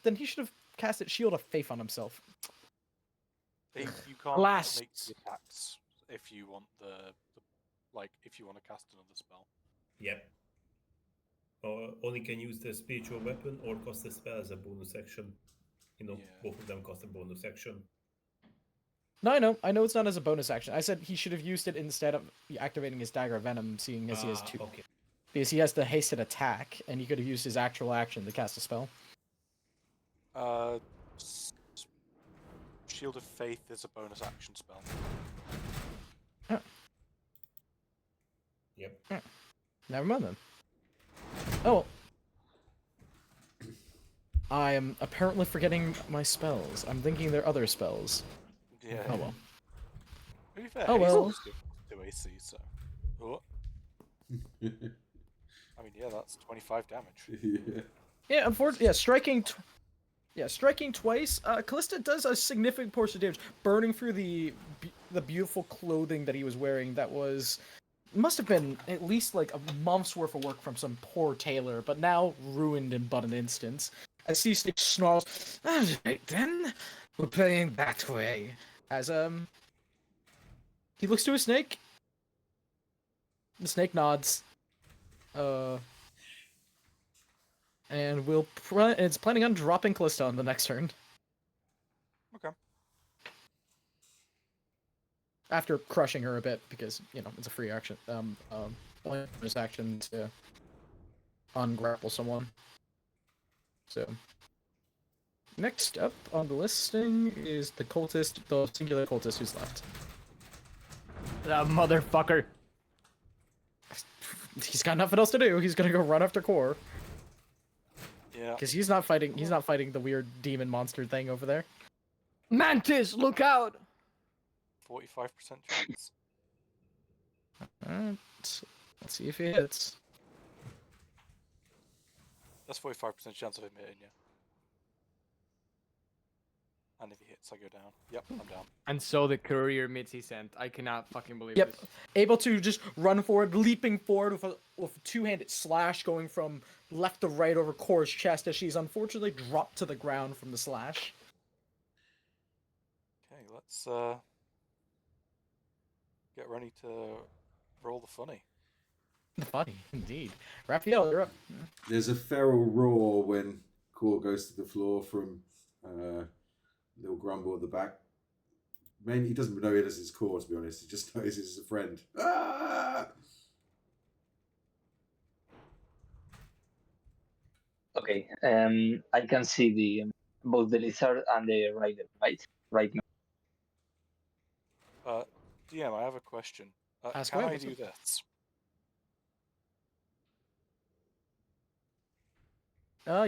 Then he should have casted Shield of Faith on himself. You can't Alas. make the attacks if you want the if you want to cast another spell. Yep. only can use the spiritual weapon or cast a spell as a bonus action. Yeah. Both of them cast a bonus action. No, I know it's not as a bonus action. I said he should have used it instead of activating his dagger of venom, seeing as he has 2. Okay. Because he has the hasted attack, and he could have used his actual action to cast a spell. S- Shield of Faith is a bonus action spell. Yep. Never mind then. Oh, well. I am apparently forgetting my spells. I'm thinking they're other spells. Yeah. Oh well. To be fair, Oh, he's well. always good to AC, so. Oh. I mean, yeah, that's 25 damage. Yeah. Yeah, unfortunately, striking twice. Callista does a significant portion of damage, burning through the beautiful clothing that he was wearing. That must have been at least like a month's worth of work from some poor tailor, but now ruined in but an instant. As Sea Snake snarls, "Alright then, we're playing that way." As he looks to his snake. The snake nods. And it's planning on dropping Callista on the next turn. Okay. After crushing her a bit, because, it's a free action. Bonus action to ungrapple someone. So, next up on the listing is the singular cultist who's left. That motherfucker. He's got nothing else to do. He's gonna go run after Core. Yeah. Because he's not fighting the weird demon monster thing over there. Mantis, look out! 45% chance. Alright. Let's see if he hits. That's 45% chance of him hitting you. And if he hits, I go down. Yep, I'm down. And so the courier meets his end. I cannot fucking believe Yep. this. Able to just run forward, leaping forward with a two-handed slash going from left to right over Core's chest as she's unfortunately dropped to the ground from the slash. Okay, let's get ready to roll the funny. Funny, indeed. Raphael, you're up. There's a feral roar when Core goes to the floor from little grumble at the back. Mainly, he doesn't know it as his Core, to be honest. He just knows it's a friend. Ah! Okay. I can see both the lizard and the rider, right now. DM, I have a question. Ask Can away, I what's do up? this?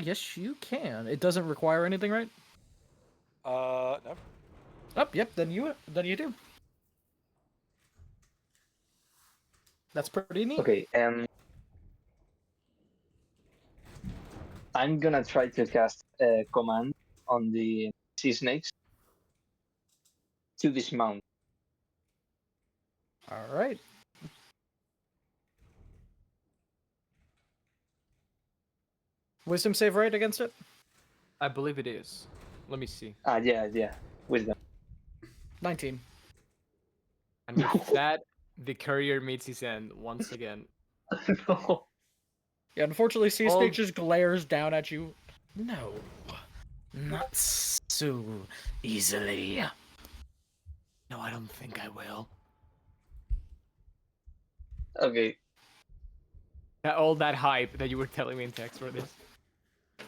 Yes, you can. It doesn't require anything, right? No. Oh, yep. Then you do. That's pretty neat. Okay. I'm gonna try to cast a command on the sea snakes to dismount. All right. Wisdom save right against it? I believe it is. Let me see. Yeah. Wisdom. 19. And with that, the courier meets his end once again. No. Yeah, unfortunately, Sea Oh. Snake just glares down at you. No, not so easily. No, I don't think I will. Okay. All that hype that you were telling me in text for this.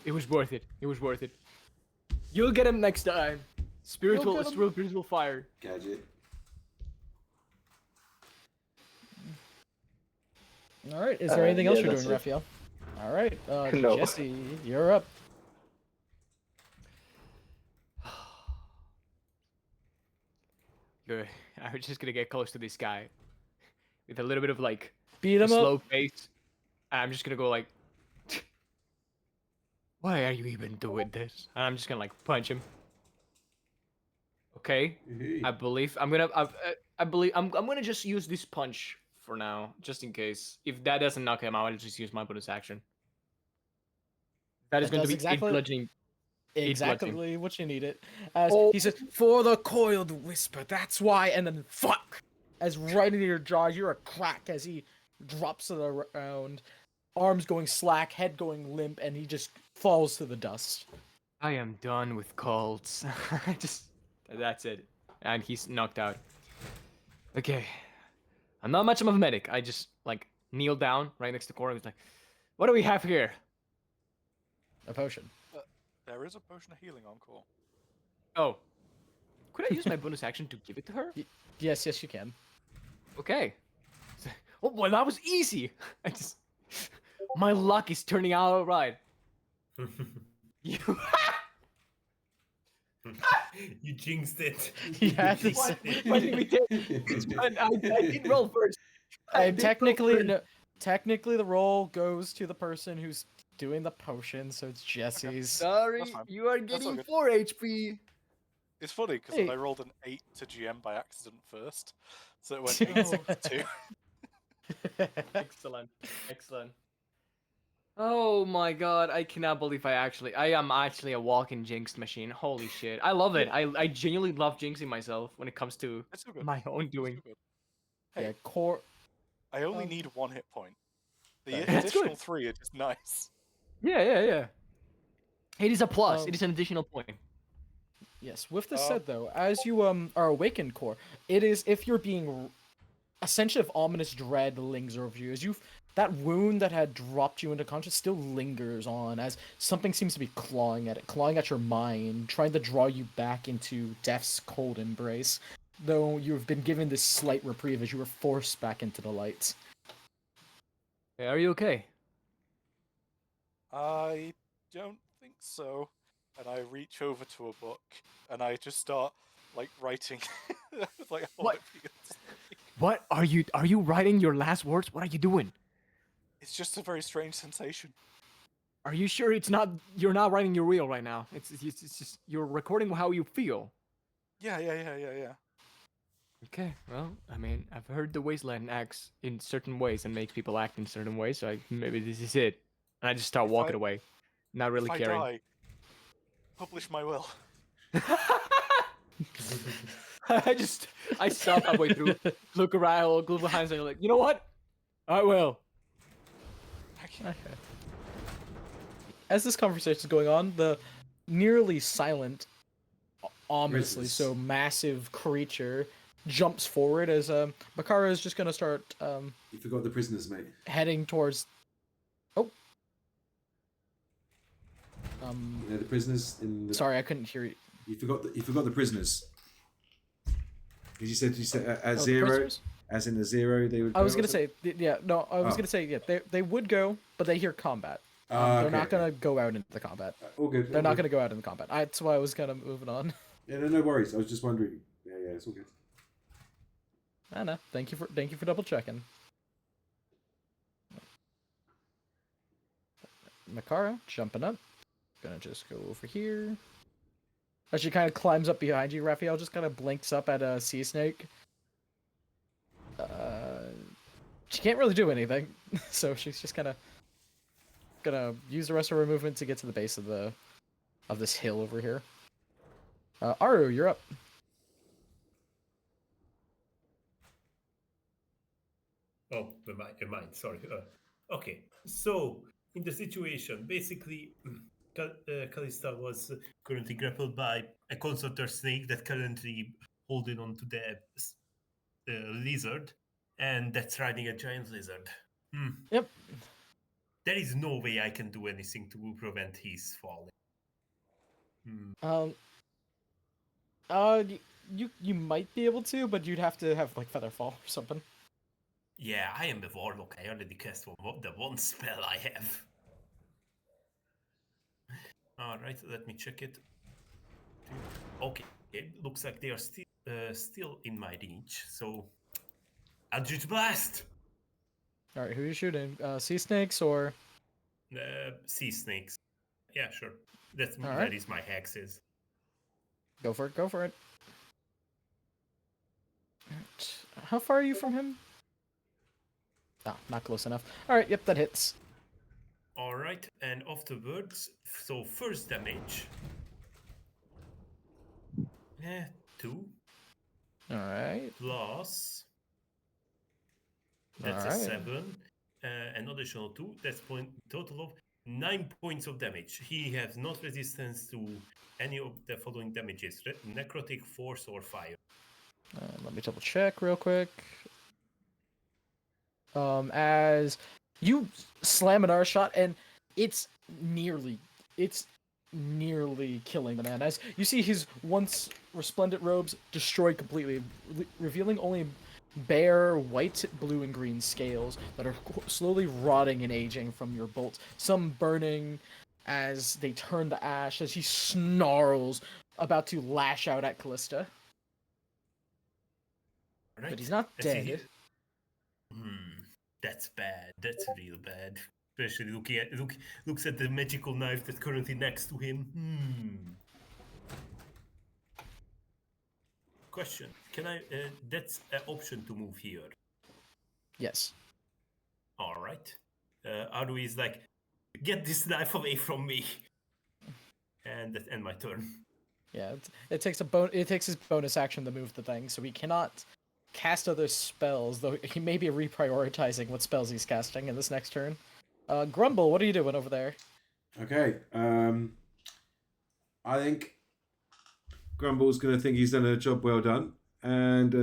It was worth it. It was worth it. You'll get him next time. Spiritual fire. Gadget. All right. Is there anything else you're that's doing, it. Raphael? All right. No. Jesse, you're up. Good. I'm just gonna get close to this guy with a little bit of like Beat a him slow up. pace. I'm just gonna go like, why are you even doing this? And I'm just gonna like punch him. Okay. I believe I'm gonna. I believe I'm gonna just use this punch for now, just in case. If that doesn't knock him out, I'll just use my bonus action. That is That going to does be exactly- eight bludgeoning. Exactly what you needed. As Oh. he says, "For the coiled whisper, that's why." And then fuck, as right into your jaw, you're a crack as he drops to the ground. arms going slack, head going limp, and he just falls to the dust. I am done with cults. That's it. And he's knocked out. Okay. I'm not much of a medic. I just, like, kneel down right next to Cora and he's like, what do we have here? A potion. There is a potion of healing on call. Oh. Could I use my bonus action to give it to her? Yes, you can. Okay. Oh, well, that was easy. My luck is turning out all right. You. You jinxed it. Yeah, You What? jinxed What it. did we do? I did roll first. And technically the roll goes to the person who's doing the potion, so it's Jesse's. Sorry, That's fine. you are That's all getting good. 4 HP. It's funny because Hey. I rolled an 8 to GM by accident first, so it went 8 6 2. Excellent. Excellent. Oh my god, I cannot believe I am actually a walking jinx machine. Holy shit. I love it. I genuinely love jinxing myself when it comes to It's so good. my own It's doing. so good. Hey, Yeah, core. I only um, need 1 hit point. The That's additional good. 3 are just nice. Yeah. It is a plus. Um, It is an additional point. Yes. With this Um, said, though, as you are awakened, core, it is if you're being a sense of ominous dread lingers over you as that wound that had dropped you into conscious still lingers on as something seems to be clawing at your mind, trying to draw you back into death's cold embrace. Though you've been given this slight reprieve as you were forced back into the light. Hey, are you okay? I don't think so. And I reach over to a book and I just start like writing with like all What? it feels. What are you writing your last words? What are you doing? It's just a very strange sensation. Are you sure you're not writing your reel right now? It's just you're recording how you feel. Yeah. Okay, well, I mean, I've heard the Wasteland acts in certain ways and makes people act in certain ways, so maybe this is it. And I just start If walking I- away, not really If I caring. die, publish my will. I stop halfway through, look around, look behind, and like, you know what? I will. As this conversation is going on, the nearly silent, ominously Grizzlies. so massive creature jumps forward as Makara is just gonna start You forgot the prisoners, mate. heading towards. Oh. You know the prisoners in the. Sorry, I couldn't hear you. You forgot the prisoners. Because you said Oh, as the zero, prisoners? as in a zero, they would. I was go or gonna say, yeah, no, I was Oh. gonna say, yeah, they would go, but they hear combat. Ah, They're okay, not okay. gonna go out into the combat. All good. They're all not good. gonna go out in the combat. That's why I was kind of moving on. Yeah, no worries. I was just wondering. Yeah, it's all good. I know. Thank you for double checking. Makara jumping up. Gonna just go over here. As she kind of climbs up behind you, Raphael just kind of blinks up at a sea snake. She can't really do anything, so she's just kind of gonna use the rest of her movement to get to the base of this hill over here. Aru, you're up. Oh, your mind. Sorry. Okay. So in the situation, basically, Callista was currently grappled by a consorter snake that currently holding on to the lizard, and that's riding a giant lizard. Yep. There is no way I can do anything to prevent his falling. You might be able to, but you'd have to have like feather fall or something. Yeah, I am the warlock. I already cast the one spell I have. Alright, let me check it. Okay, it looks like they are still in my reach, so Eldritch Blast! All right, who are you shooting? Sea snakes or? Sea snakes. Yeah, sure. That Alright. is my hexes. Go for it. Go for it. Alright, how far are you from him? Oh, not close enough. All right, yep, that hits. Alright, and afterwards, so first damage. 2 All right. plus. That's a Alright. 7. an additional 2. That's total of 9 points of damage. He has not resistance to any of the following damages: necrotic, force, or fire. Let me double check real quick. As you slam an arrow shot, and it's nearly killing the man. As you see his once resplendent robes destroyed completely, revealing only bare white, blue, and green scales that are slowly rotting and aging from your bolts. Some burning as they turn to ash as he snarls, about to lash out at Callista. Right. But he's not I see dead. That's bad. That's real bad. Especially looks at the magical knife that's currently next to him. Question: Can I? That's an option to move here. Yes. All right. Adu is like, get this knife away from me. And that end my turn. Yeah, it takes his bonus action to move the thing, so he cannot cast other spells, though he may be reprioritizing what spells he's casting in this next turn. Grumble, what are you doing over there? Okay. I think Grumble's going to think he's done a job well done and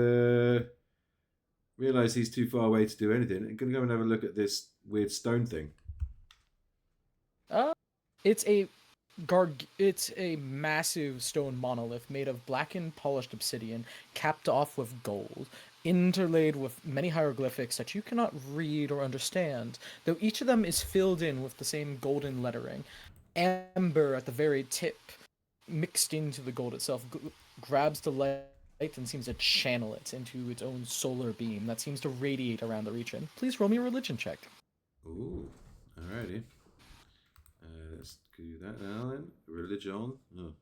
realise he's too far away to do anything. And going to go and have a look at this weird stone thing. It's a massive stone monolith made of blackened, polished obsidian, capped off with gold, interlaid with many hieroglyphics that you cannot read or understand, though each of them is filled in with the same golden lettering. Amber at the very tip, mixed into the gold itself, grabs the light and seems to channel it into its own solar beam that seems to radiate around the region. Please roll me a religion check. Ooh, alrighty. Let's do that now then. Religion. Oh.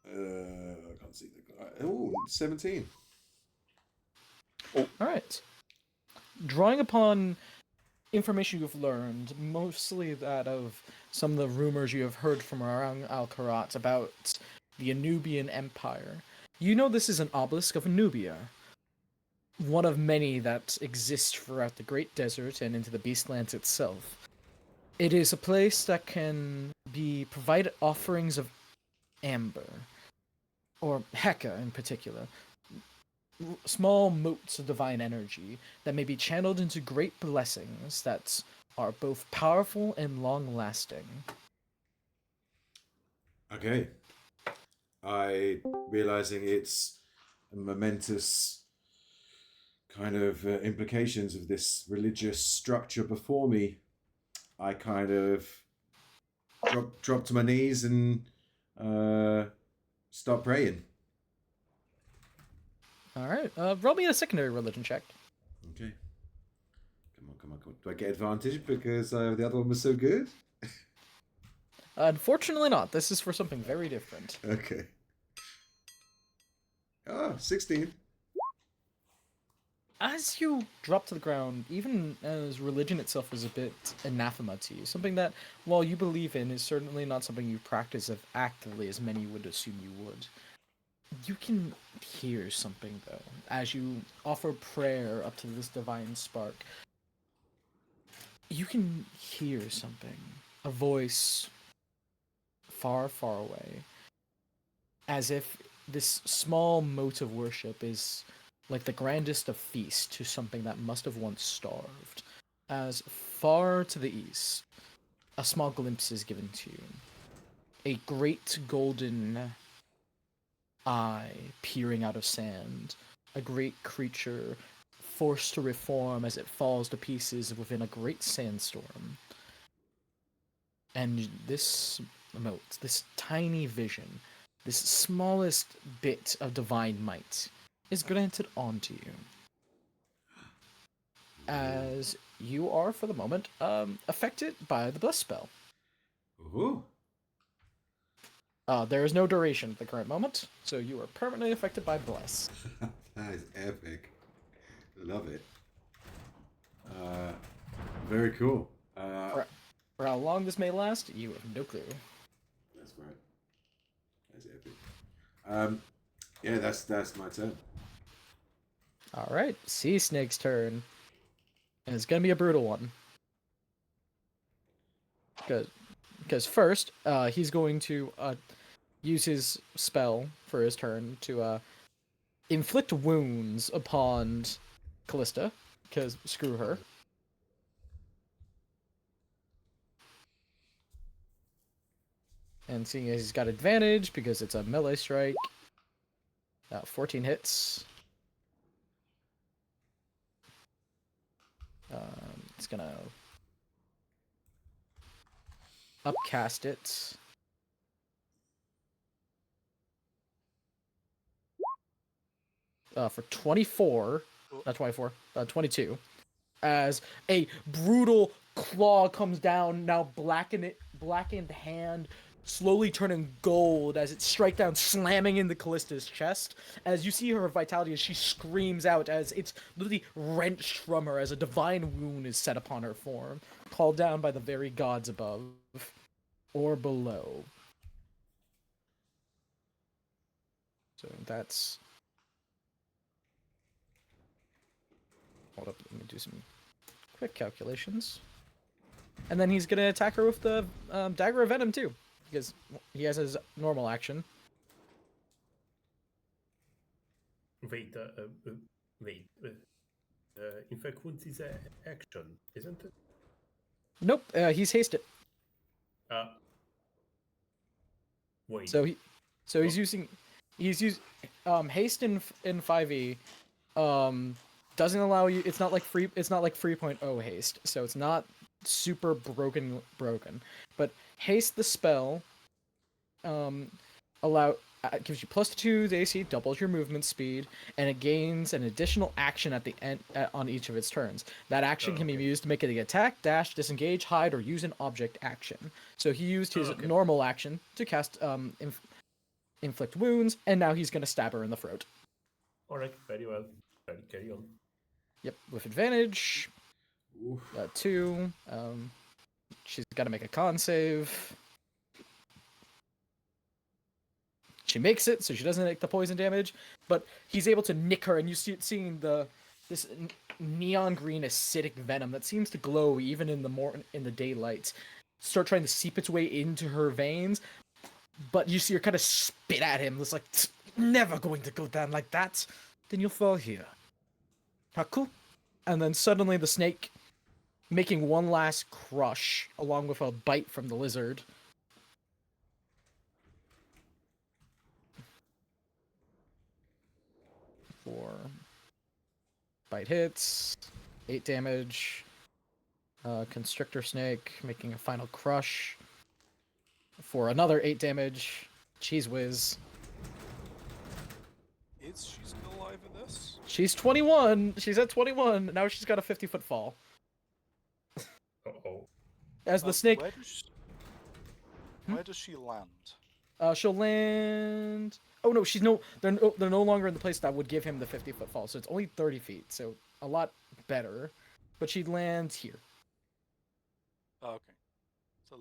I can't see the guy. Oh, 17. Alright. Drawing upon information you've learned, mostly that of some of the rumors you have heard from around Al-Karat about the Anubian Empire, you know this is an obelisk of Anubia, one of many that exist throughout the Great Desert and into the Beastlands itself. It is a place that can provide offerings of amber, or Heka in particular, small motes of divine energy that may be channeled into great blessings that are both powerful and long-lasting. Okay. Realizing its momentous kind of implications of this religious structure before me, I kind of drop to my knees and start praying. Alright, roll me a secondary religion check. Okay. Come on. Do I get advantage because the other one was so good? Unfortunately not. This is for something very different. Okay. 16. As you drop to the ground, even as religion itself is a bit anathema to you, something that, while you believe in, is certainly not something you practice actively as many would assume you would. You can hear something, though, as you offer prayer up to this divine spark. You can hear something, a voice far, far away, as if this small mote of worship is like the grandest of feast to something that must have once starved. As far to the east, a small glimpse is given to you. A great golden eye peering out of sand, a great creature forced to reform as it falls to pieces within a great sandstorm. And this mote, this tiny vision, this smallest bit of divine might, is granted onto you. As you are, for the moment, affected by the bless spell. Ooh. There is no duration at the current moment, so you are permanently affected by bless. That is epic. Love it. Very cool. For how long this may last, you have no clue. That's right. That's epic. Yeah, that's my turn. All right, Sea Snake's turn. And it's gonna be a brutal one. Because first, he's going to use his spell for his turn to inflict wounds upon Callista. Because screw her. And seeing as he's got advantage because it's a melee strike, 14 hits. It's gonna upcast it. For 24, not 24, 22. As a brutal claw comes down, now blackened hand, slowly turning gold as it strikes down, slamming into Callista's chest. As you see her vitality as she screams out, as it's literally wrenched from her, as a divine wound is set upon her form, called down by the very gods above or below. So that's... Hold up, let me do some quick calculations. And then he's going to attack her with the Dagger of Venom, too. Because he has his normal action. Wait, Infect Wounds is an action, isn't it? Nope, he's hasted. Wait. So he's using haste in 5e. Doesn't allow you. It's not like 3.0 haste, so it's not super broken. But haste the spell gives you +2 to AC, doubles your movement speed, and it gains an additional action at the end on each of its turns. That action can be used to make it the attack, dash, disengage, hide, or use an object action. So he used his normal action to cast inflict wounds, and now he's gonna stab her in the throat. All right, very well. Carry on. Yep, with advantage. Oof. 2. She's got to make a con save. She makes it, so she doesn't take the poison damage. But he's able to nick her, and you see seeing this neon green acidic venom that seems to glow even in the daylight start trying to seep its way into her veins. But you see her kind of spit at him. It's like, never going to go down like that. Then you'll fall here. Haku. And then suddenly the snake, making one last crush, along with a bite from the lizard. For bite hits, 8 damage. Constrictor snake making a final crush for another 8 damage. Cheese whiz. Is she still alive in this? She's 21. She's at 21. Now she's got a 50-foot fall. Uh-oh. As the snake... Where does she land? She'll land... Oh no, they're no longer in the place that would give him the 50-foot fall, so it's only 30 feet, so a lot better. But she lands here. Oh, okay. It's a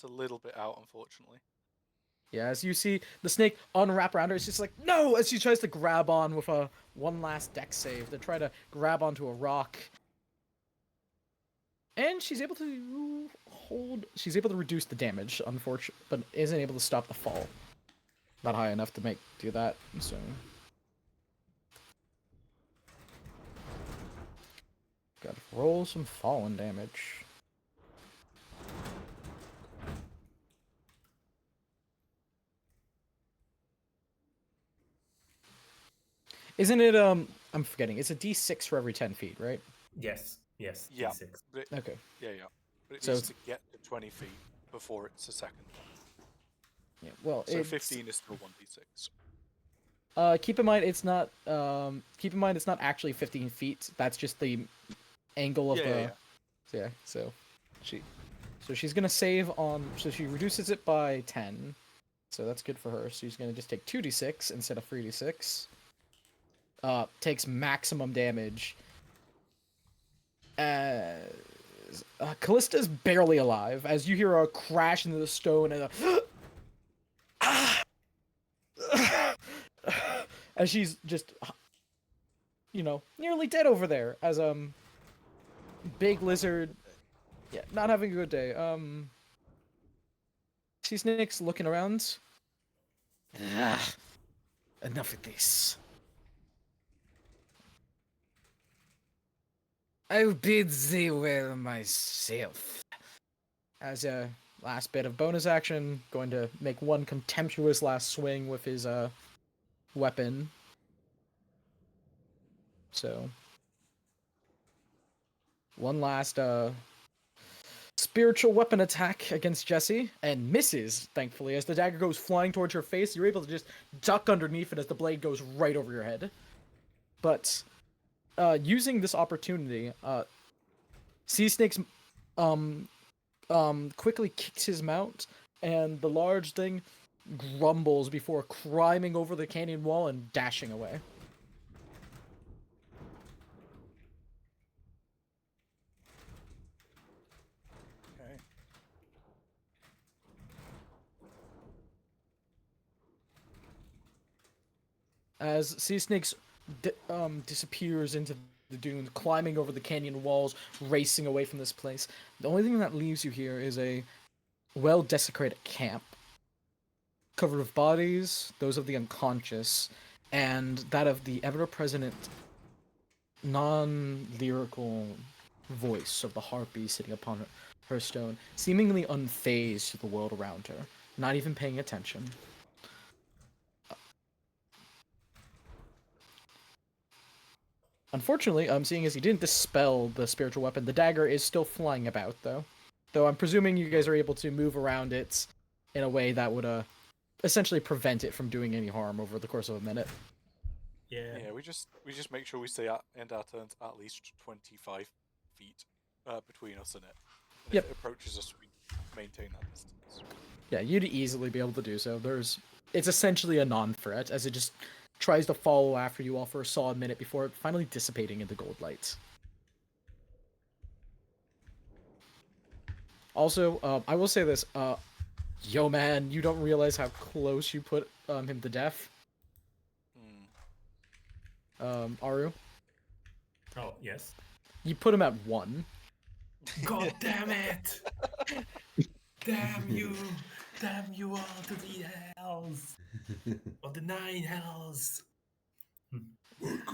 little bit out, unfortunately. Yeah, as you see the snake unwrap around her, it's just like, no! As she tries to grab on with one last dex save to try to grab onto a rock. And she's able to reduce the damage, unfortunately, but isn't able to stop the fall. Not high enough to do that, so... Gotta roll some fallen damage. Isn't it, I'm forgetting, it's a d6 for every 10 feet, right? Yes. Yeah. D6. Yeah. Okay. But it So needs to get to 20 feet before it's a second. Yeah, well, So 15 is still 1d6. Keep in mind it's not actually 15 feet. That's just the angle of Yeah, so she's gonna save on, so she reduces it by 10. So that's good for her. So she's gonna just take 2d6 instead of 3d6. Takes maximum damage. Callista's barely alive as you hear a crash into the stone and as she's just nearly dead over there. As big lizard, yeah, not having a good day. Sea snake's looking around. Ah, enough of this. I'll bid thee well myself. As a last bit of bonus action, going to make one contemptuous last swing with his weapon. So one last spiritual weapon attack against Jesse, and misses, thankfully. As the dagger goes flying towards your face, you're able to just duck underneath it as the blade goes right over your head. But using this opportunity, Sea Snake's quickly kicks his mount, and the large thing grumbles before climbing over the canyon wall and dashing away. Okay. As Sea Snake's disappears into the dunes, climbing over the canyon walls, racing away from this place. The only thing that leaves you here is a well-desecrated camp, covered with bodies, those of the unconscious, and that of the ever-present non-lyrical voice of the harpy sitting upon her stone, seemingly unfazed to the world around her, not even paying attention. Unfortunately, seeing as he didn't dispel the spiritual weapon, the dagger is still flying about, though. Though I'm presuming you guys are able to move around it in a way that would essentially prevent it from doing any harm over the course of a minute. Yeah. Yeah, we just make sure we stay end our turns at least 25 feet between us and it. And Yep. if it approaches us, we maintain that distance. Yeah, you'd easily be able to do so. It's essentially a non-threat, as it just tries to follow after you all for a solid minute before finally dissipating into gold lights. Also, I will say this, yo man, you don't realize how close you put him to death. Aru, Oh, yes. you put him at 1. God damn it! Damn you! Damn you all to the hells! Of the 9 hells!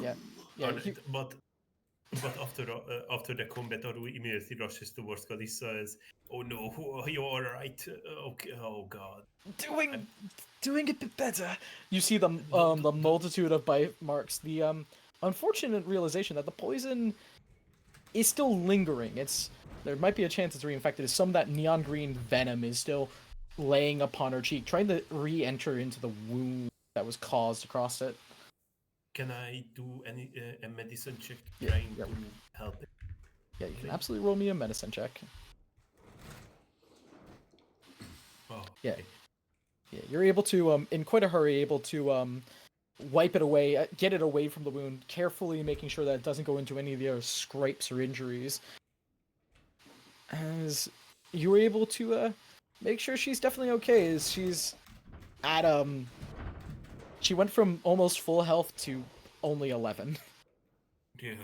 Yeah, Or- he- but after the combat, Aru immediately rushes towards Kalissa as, "Oh no, are you all right? Okay, oh god." doing a bit better. You see the multitude of bite marks. The unfortunate realization that the poison is still lingering. There might be a chance it's reinfected. Some of that neon green venom is still laying upon her cheek, trying to re-enter into the wound that was caused across it. Can I do a medicine check Yeah, trying yeah. to help it? Yeah, you can absolutely roll me a medicine check. Oh, Yeah. okay. Yeah, you're able to, in quite a hurry, wipe it away, get it away from the wound, carefully making sure that it doesn't go into any of the other scrapes or injuries. As you were able to, make sure she's definitely okay, as she's at, she went from almost full health to only 11. Yeah.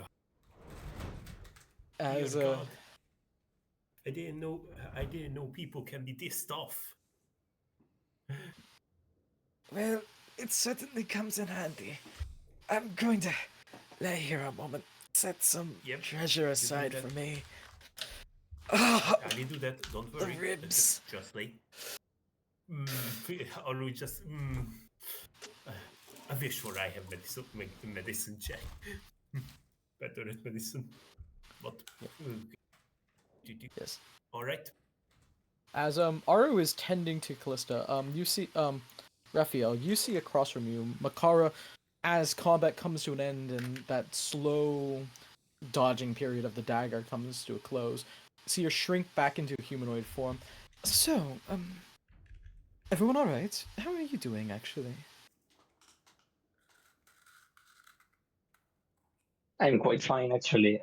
As, Dear God. I didn't know people can be this tough. well, it certainly comes in handy. I'm going to lay here a moment, set some Yep, treasure aside that. for me. I will do that. Don't The worry. ribs. Just lay. Aru just. I wish for I have medicine check. Better at medicine. But. Yes. All right. As Aru is tending to Callista, you see Raphael, you see across from you Makara, as combat comes to an end and that slow dodging period of the dagger comes to a close. See her shrink back into humanoid form. So, everyone all right? How are you doing, actually? I'm quite fine actually.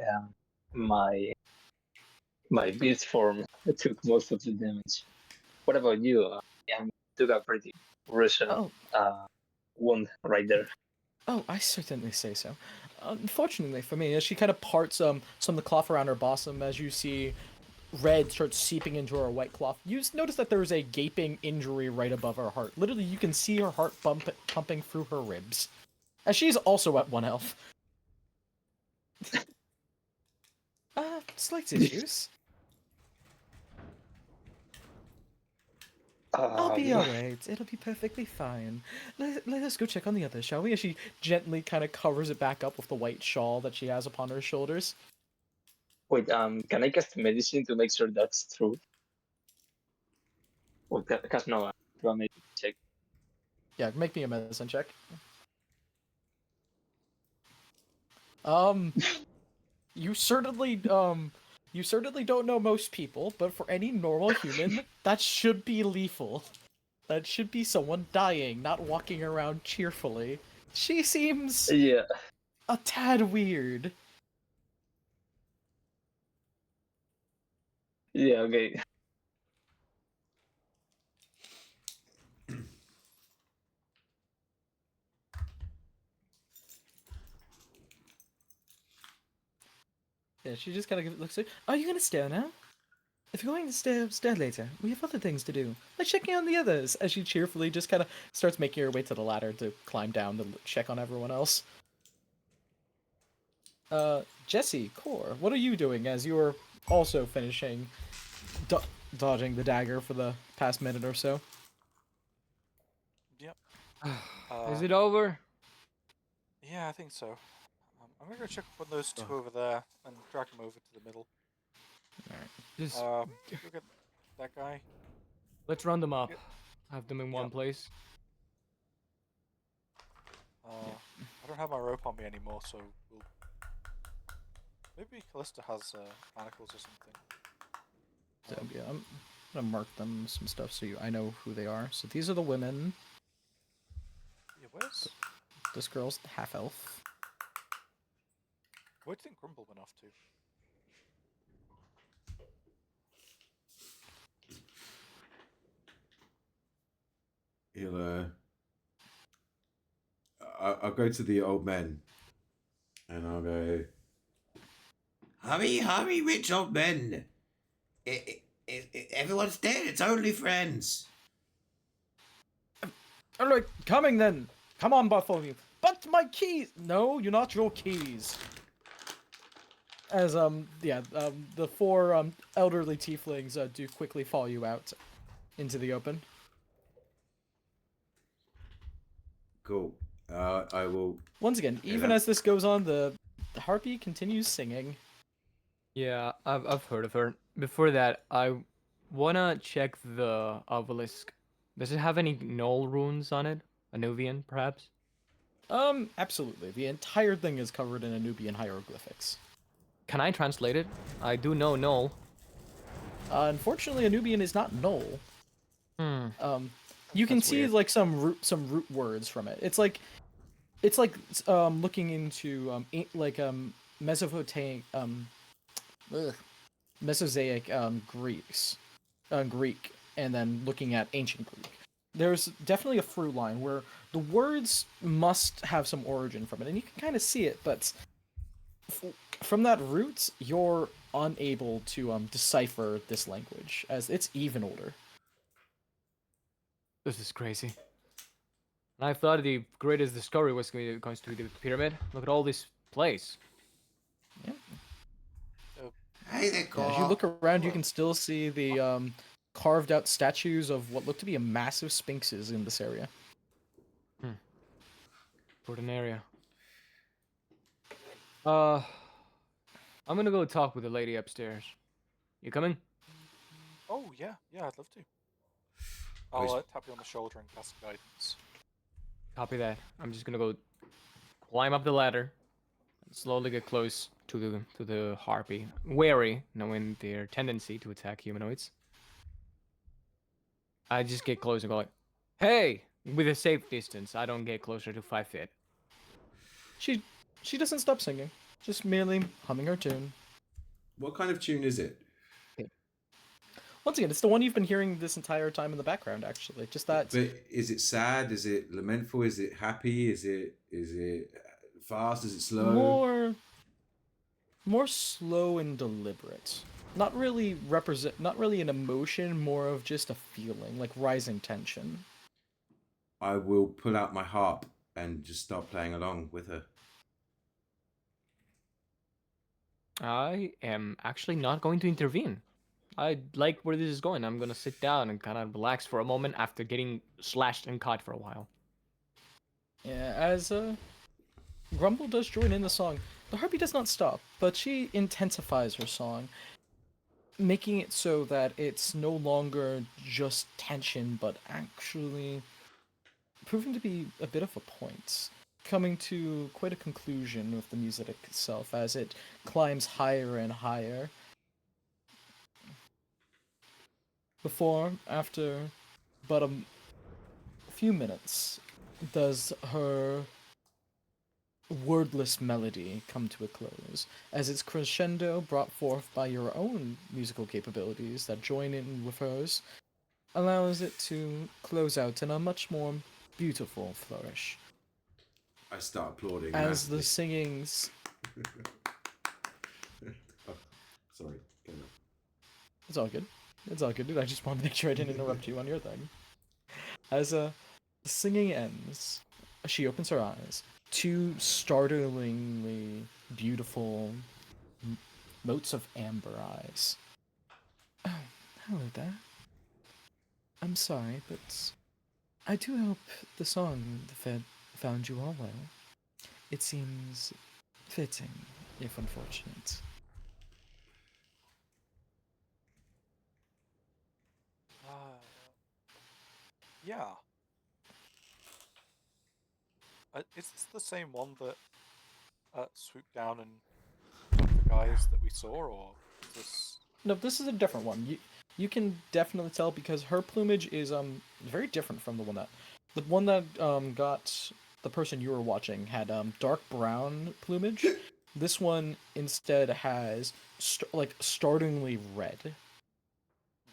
My beast form took most of the damage. What about you? I took a pretty recent Oh. wound right there. Oh, I certainly say so. Unfortunately for me, as she kind of parts some of the cloth around her bosom, as you see red starts seeping into her white cloth, you notice that there is a gaping injury right above her heart. Literally, you can see her heart pumping through her ribs, as she's also at 1 health. Slight issues. I'll be alright. It'll be perfectly fine. Let us go check on the others, shall we? As she gently kind of covers it back up with the white shawl that she has upon her shoulders. Wait, can I cast medicine to make sure that's true? Or cast no, do a medicine check. Yeah, make me a medicine check. You certainly don't know most people, but for any normal human, that should be lethal. That should be someone dying, not walking around cheerfully. She seems Yeah. a tad weird. Yeah, okay. Yeah, she just kind of looks at. Are you gonna stare now? If you're going to stare later, we have other things to do, like checking on the others. As she cheerfully just kind of starts making her way to the ladder to climb down to check on everyone else. Jesse, Core, what are you doing as you are also finishing dodging the dagger for the past minute or so? Yep. Is it over? Yeah, I think so. I'm gonna go check up on those two over there and drag them over to the middle. Just Look at that guy. let's run them up. Yep. Have them in one Yep. place. I don't have my rope on me anymore, so we'll... Maybe Callista has manacles or something. So yeah, I'm gonna mark them some stuff so I know who they are. So these are the women. Yeah, where's... This girl's half elf. Where do you think Grumble went off to? He'll I'll go to the old men, and I'll go. Hurry, hurry, rich old men. Everyone's dead. It's only friends. Alright, coming then. Come on, Bartholomew. But my keys. No, you're not your keys. As the four elderly tieflings do quickly follow you out into the open. Cool. I will. Once again, Yeah, even that- as this goes on, the harpy continues singing. Yeah, I've heard of her. Before that, I wanna check the obelisk. Does it have any null runes on it? Anuvian, perhaps? Absolutely. The entire thing is covered in Anubian hieroglyphics. Can I translate it? I do know null. Unfortunately, Anubian is not null. Hmm. You can That's see weird. like some root words from it. It's like looking into Mesozoic Greek, and then looking at ancient Greek. There's definitely a through line where the words must have some origin from it, and you can kind of see it, but from that root, you're unable to decipher this language, as it's even older. This is crazy. And I thought the greatest discovery was going to be the pyramid. Look at all this place. Yeah. Hey there, Yeah, Core. as you look around, you can still see the carved out statues of what look to be a massive sphinxes in this area. Important area. I'm gonna go talk with the lady upstairs. You coming? Oh, yeah, I'd love to. Always- I'll tap you on the shoulder and cast guidance. Copy that. I'm just gonna go climb up the ladder and slowly get close to the harpy, wary, knowing their tendency to attack humanoids. I just get close and go like, "Hey!" with a safe distance. I don't get closer to 5 feet. She doesn't stop singing, just merely humming her tune. What kind of tune is it? Once again, it's the one you've been hearing this entire time in the background, actually. Just that. But is it sad? Is it lamentful? Is it happy? Is it fast? Is it slow? More slow and deliberate. Not really an emotion, more of just a feeling, like rising tension. I will pull out my harp and just start playing along with her. I am actually not going to intervene. I like where this is going. I'm gonna sit down and kind of relax for a moment after getting slashed and caught for a while. Yeah, as Grumble does join in the song, the harpy does not stop, but she intensifies her song, making it so that it's no longer just tension, but actually proving to be a bit of a point, coming to quite a conclusion with the music itself as it climbs higher and higher. Before, after but a few minutes, does her wordless melody come to a close, as its crescendo brought forth by your own musical capabilities that join in with hers, allows it to close out in a much more beautiful flourish. I start applauding. As the massively. singings... Oh, sorry. Go on. It's all good. It's all good, dude. I just wanted to make sure I didn't interrupt you on your thing. As the singing ends, she opens her eyes. Two startlingly beautiful motes of amber eyes. Oh, hello there. I'm sorry, but I do hope the song found you all well. It seems fitting, if unfortunate. Yeah. Is this the same one that swooped down and took the guys that we saw, or is this? No, this is a different one. You can definitely tell because her plumage is very different from the one that got the person you were watching had dark brown plumage. This one instead has startlingly red.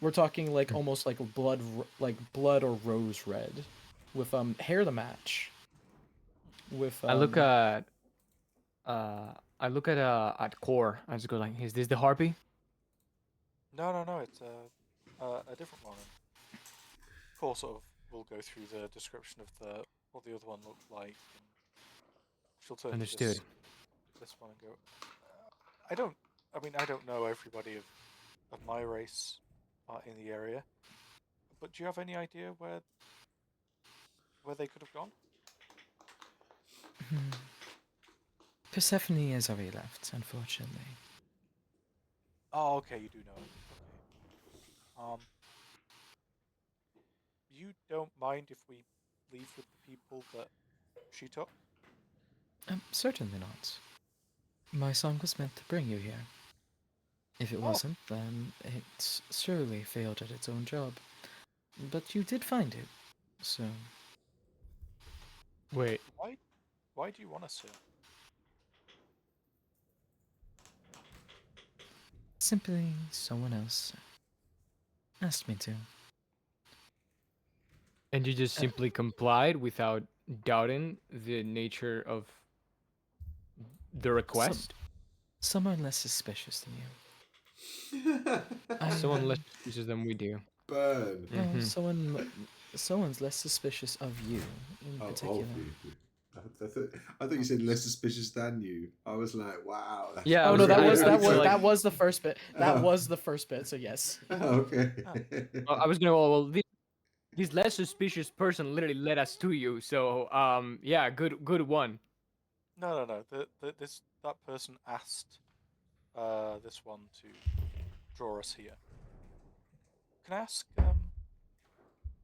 We're talking like almost like blood or rose red, with hair to match. With I look at core. I just go like, is this the harpy? No. It's a different one. Of course, sort of, we'll go through the description of what the other one looked like. And she'll turn Understood. to this one and go. I don't. I mean, I don't know everybody of my race in the area, but do you have any idea where they could have gone? Persephone has already left, unfortunately. Oh, okay, you do know it. Okay. You don't mind if we leave with the people that she took? Certainly not. My song was meant to bring you here. If it Oh. wasn't, then it surely failed at its own job. But you did find it, so... Wait, Why do you want us here? Simply someone else asked me to. and you just simply complied without doubting the nature of the request? Someone less suspicious than you. Someone less suspicious than we do. Burn. Oh, Mhm. someone's less suspicious of you in Oh, particular. of you. I thought you said less suspicious than you. I was like, wow. That's Yeah, I Oh was no, gonna- that was the first bit. That Oh. was the first bit. So yes. Oh, okay. I was gonna. Well, this less suspicious person literally led us to you. So, yeah, good one. No. That person asked this one to draw us here. Can I ask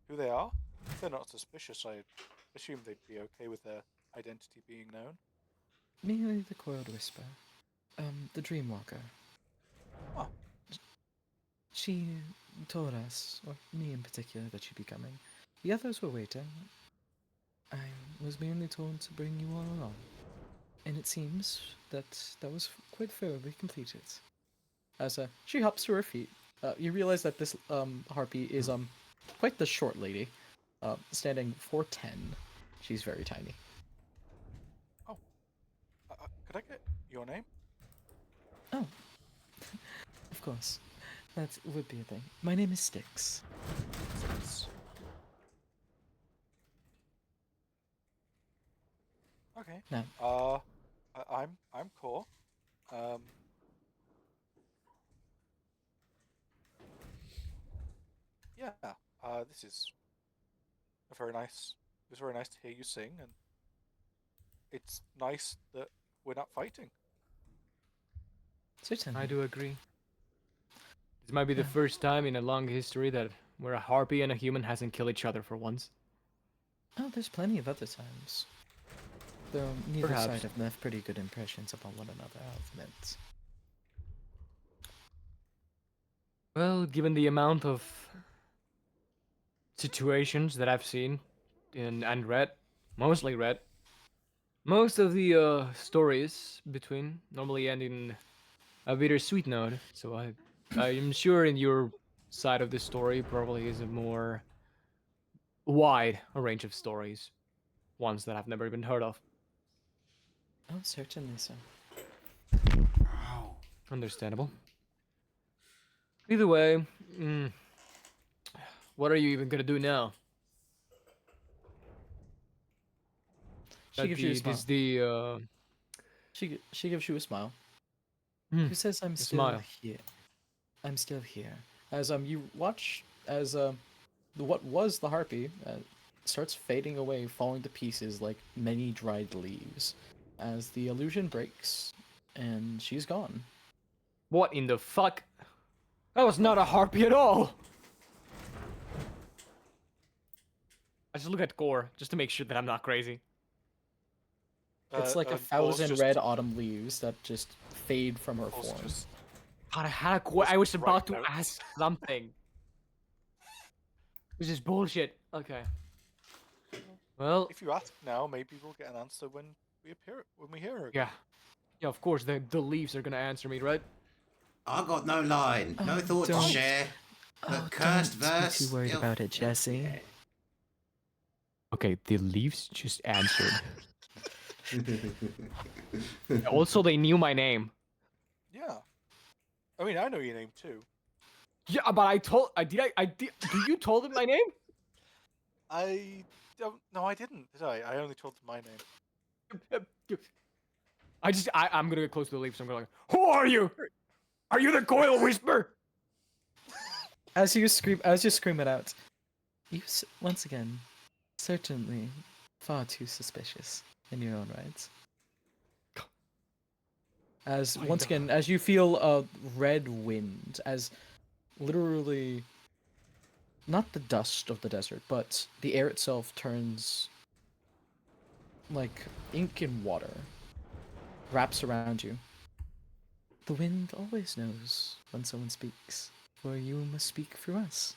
who they are? If they're not suspicious, I assume they'd be okay with their identity being known. Merely the coiled whisper. The Dreamwalker. Oh. She told us, or me in particular, that she'd be coming. The others were waiting. I was merely told to bring you all along. And it seems that was quite thoroughly completed. As she hops to her feet, you realize that this harpy is quite the short lady, standing 4'10". She's very tiny. Oh. could I get your name? Oh, of course. That would be a thing. My name is Styx. Six. Okay. Now, I'm Core. Yeah. This is a very nice. It was very nice to hear you sing, and it's nice that we're not fighting. certainly. I do agree. This might be the Yeah. first time in a long history that where a harpy and a human hasn't killed each other for once. Oh, there's plenty of other times. Though neither Perhaps. side have left pretty good impressions upon one another, I'll admit. Well, given the amount of situations that I've seen and read, mostly read, most of the stories between normally end in a bittersweet note. So I'm sure in your side of the story probably is a more wide a range of stories, ones that I've never even heard of. Oh, certainly so. Ow. Understandable. Either way, what are you even gonna do now? She gives you a smile. This the She gives you a smile. Hmm, Who says I'm a still smile. here? I'm still here. As you watch as what was the harpy starts fading away, falling to pieces like many dried leaves, as the illusion breaks, and she's gone. What in the fuck? That was not a harpy at all. I just look at Gore just to make sure that I'm not crazy. It's like a and Core's thousand just- red autumn leaves that just fade from her Core's form. just God, I had a I was Just about to write notes. ask something. This is bullshit. Okay. Well, If you ask now, maybe we'll get an answer when we hear her again. yeah. Yeah, of course, the leaves are gonna answer me, right? I got no line, no Oh, thought to don't- share. Oh, But cursed don't be verse. too worried you'll- about it, Jesse. yeah. Okay, the leaves just answered. Also, they knew my name. Yeah. I mean, I know your name too. Yeah, but I did. Do you told him my name? I don't. No, I didn't. Did I? I only told them my name. I'm gonna get close to the leaves. I'm gonna like, who are you? Are you the Coil Whisper? As you scream it out, once again, certainly far too suspicious in your own rights. As I once know. again, as you feel a red wind, as literally not the dust of the desert, but the air itself turns like ink and water, wraps around you. The wind always knows when someone speaks, for you must speak through us.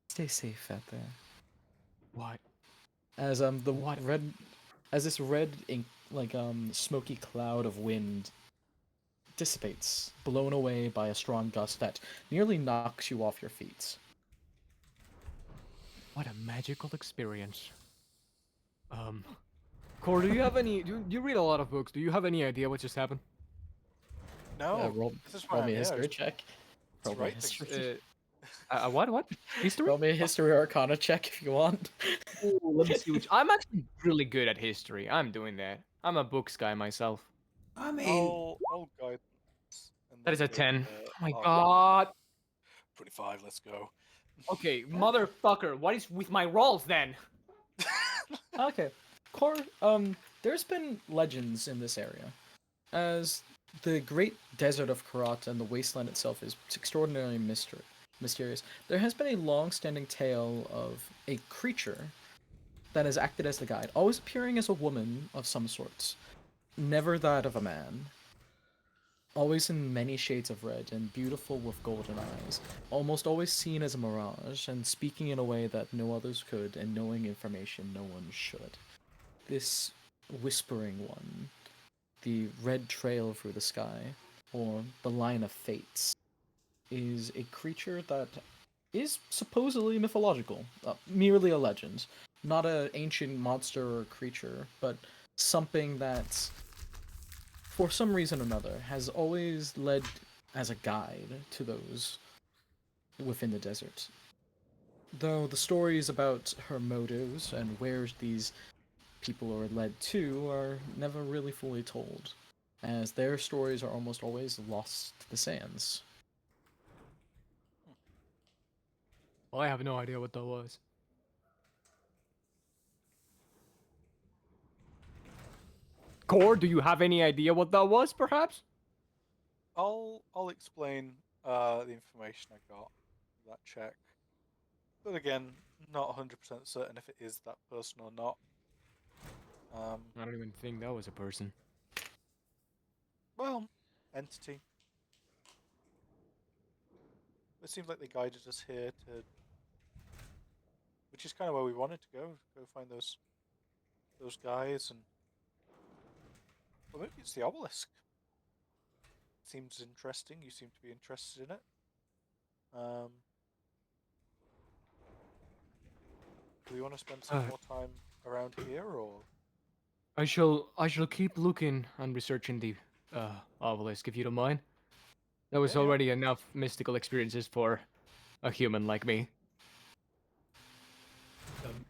Stay safe out there. What? As What? this red ink smoky cloud of wind dissipates, blown away by a strong gust that nearly knocks you off your feet. What a magical experience. Core, do you have any? Do you read a lot of books? Do you have any idea what just happened? No. Roll This is why me I'm a here, history is to- check. to Roll me a write things. history. What? History? Roll me a history or arcana check if you want. Ooh, let me see which. I'm actually really good at history. I'm doing that. I'm a books guy myself. I mean, I'll guide. That is a 10. Oh my Arcana. god. 25. Let's go. Okay, motherfucker. What is with my rolls then? Okay. Core, there's been legends in this area. As the great desert of Karat and the wasteland itself is extraordinarily mysterious, there has been a long-standing tale of a creature that has acted as the guide, always appearing as a woman of some sorts, never that of a man. Always in many shades of red and beautiful with golden eyes, almost always seen as a mirage and speaking in a way that no others could and knowing information no one should. This whispering one, the red trail through the sky, or the line of fates, is a creature that is supposedly mythological, merely a legend, not an ancient monster or creature, but something that for some reason or another, has always led as a guide to those within the desert. Though the stories about her motives and where these people are led to are never really fully told, as their stories are almost always lost to the sands. Well, I have no idea what that was. Core, do you have any idea what that was, perhaps? I'll explain the information I got from that check. But again, not 100% certain if it is that person or not. I don't even think that was a person. Well, entity. It seems like they guided us here to, which is kind of where we wanted to go find those guys, and well, maybe it's the obelisk. Seems interesting. You seem to be interested in it. Do we want to spend some more time around here, or? I shall keep looking and researching the obelisk, if you don't mind. That was Yeah, yeah. already enough mystical experiences for a human like me.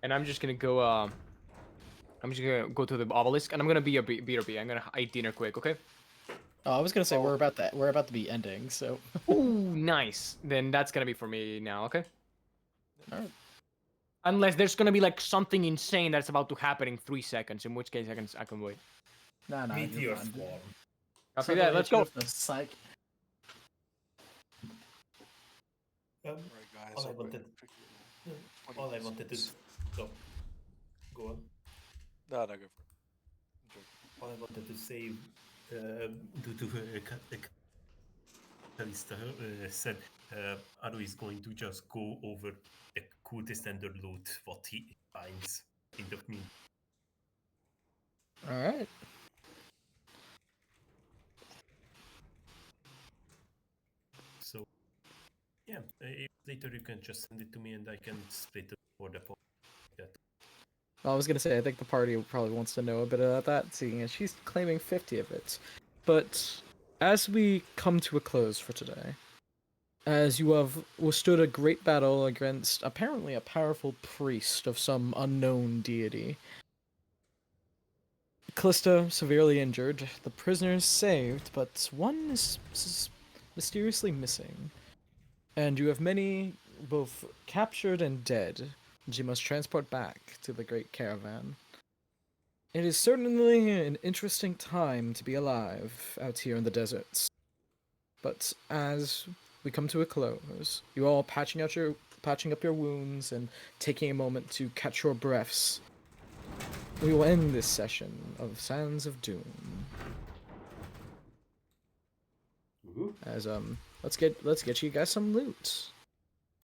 And I'm just gonna go. I'm just gonna go to the obelisk, and I'm gonna be a BRB. I'm gonna eat dinner quick, okay? Oh, I was gonna say Oh. we're about to be ending, so. Ooh, nice. Then that's gonna be for me now, okay? Alright. Unless there's gonna be like something insane that's about to happen in 3 seconds, in which case I can wait. Nah, Meteor you're fine. swarm. Copy that. Let's go. Psych. Right, guys. All I I've got wanted, pretty 20 all I wanted to, minutes. oh, go on. No, go for it. Enjoy. All I wanted to say, due to Kalista said, Aru is going to just go over the coolest ender loot what he finds in the mean. Alright. So, yeah, later you can just send it to me and I can split it for the pod. Well, I was gonna say, I think the party probably wants to know a bit about that, seeing as she's claiming 50 of it. But as we come to a close for today, as you have withstood a great battle against apparently a powerful priest of some unknown deity, Callista severely injured, the prisoners saved, but one is mysteriously missing. And you have many, both captured and dead, that you must transport back to the great caravan. It is certainly an interesting time to be alive out here in the deserts. But as we come to a close, you all patching up your wounds and taking a moment to catch your breaths, we will end this session of Sands of Doom. Woohoo. As let's get you guys some loot.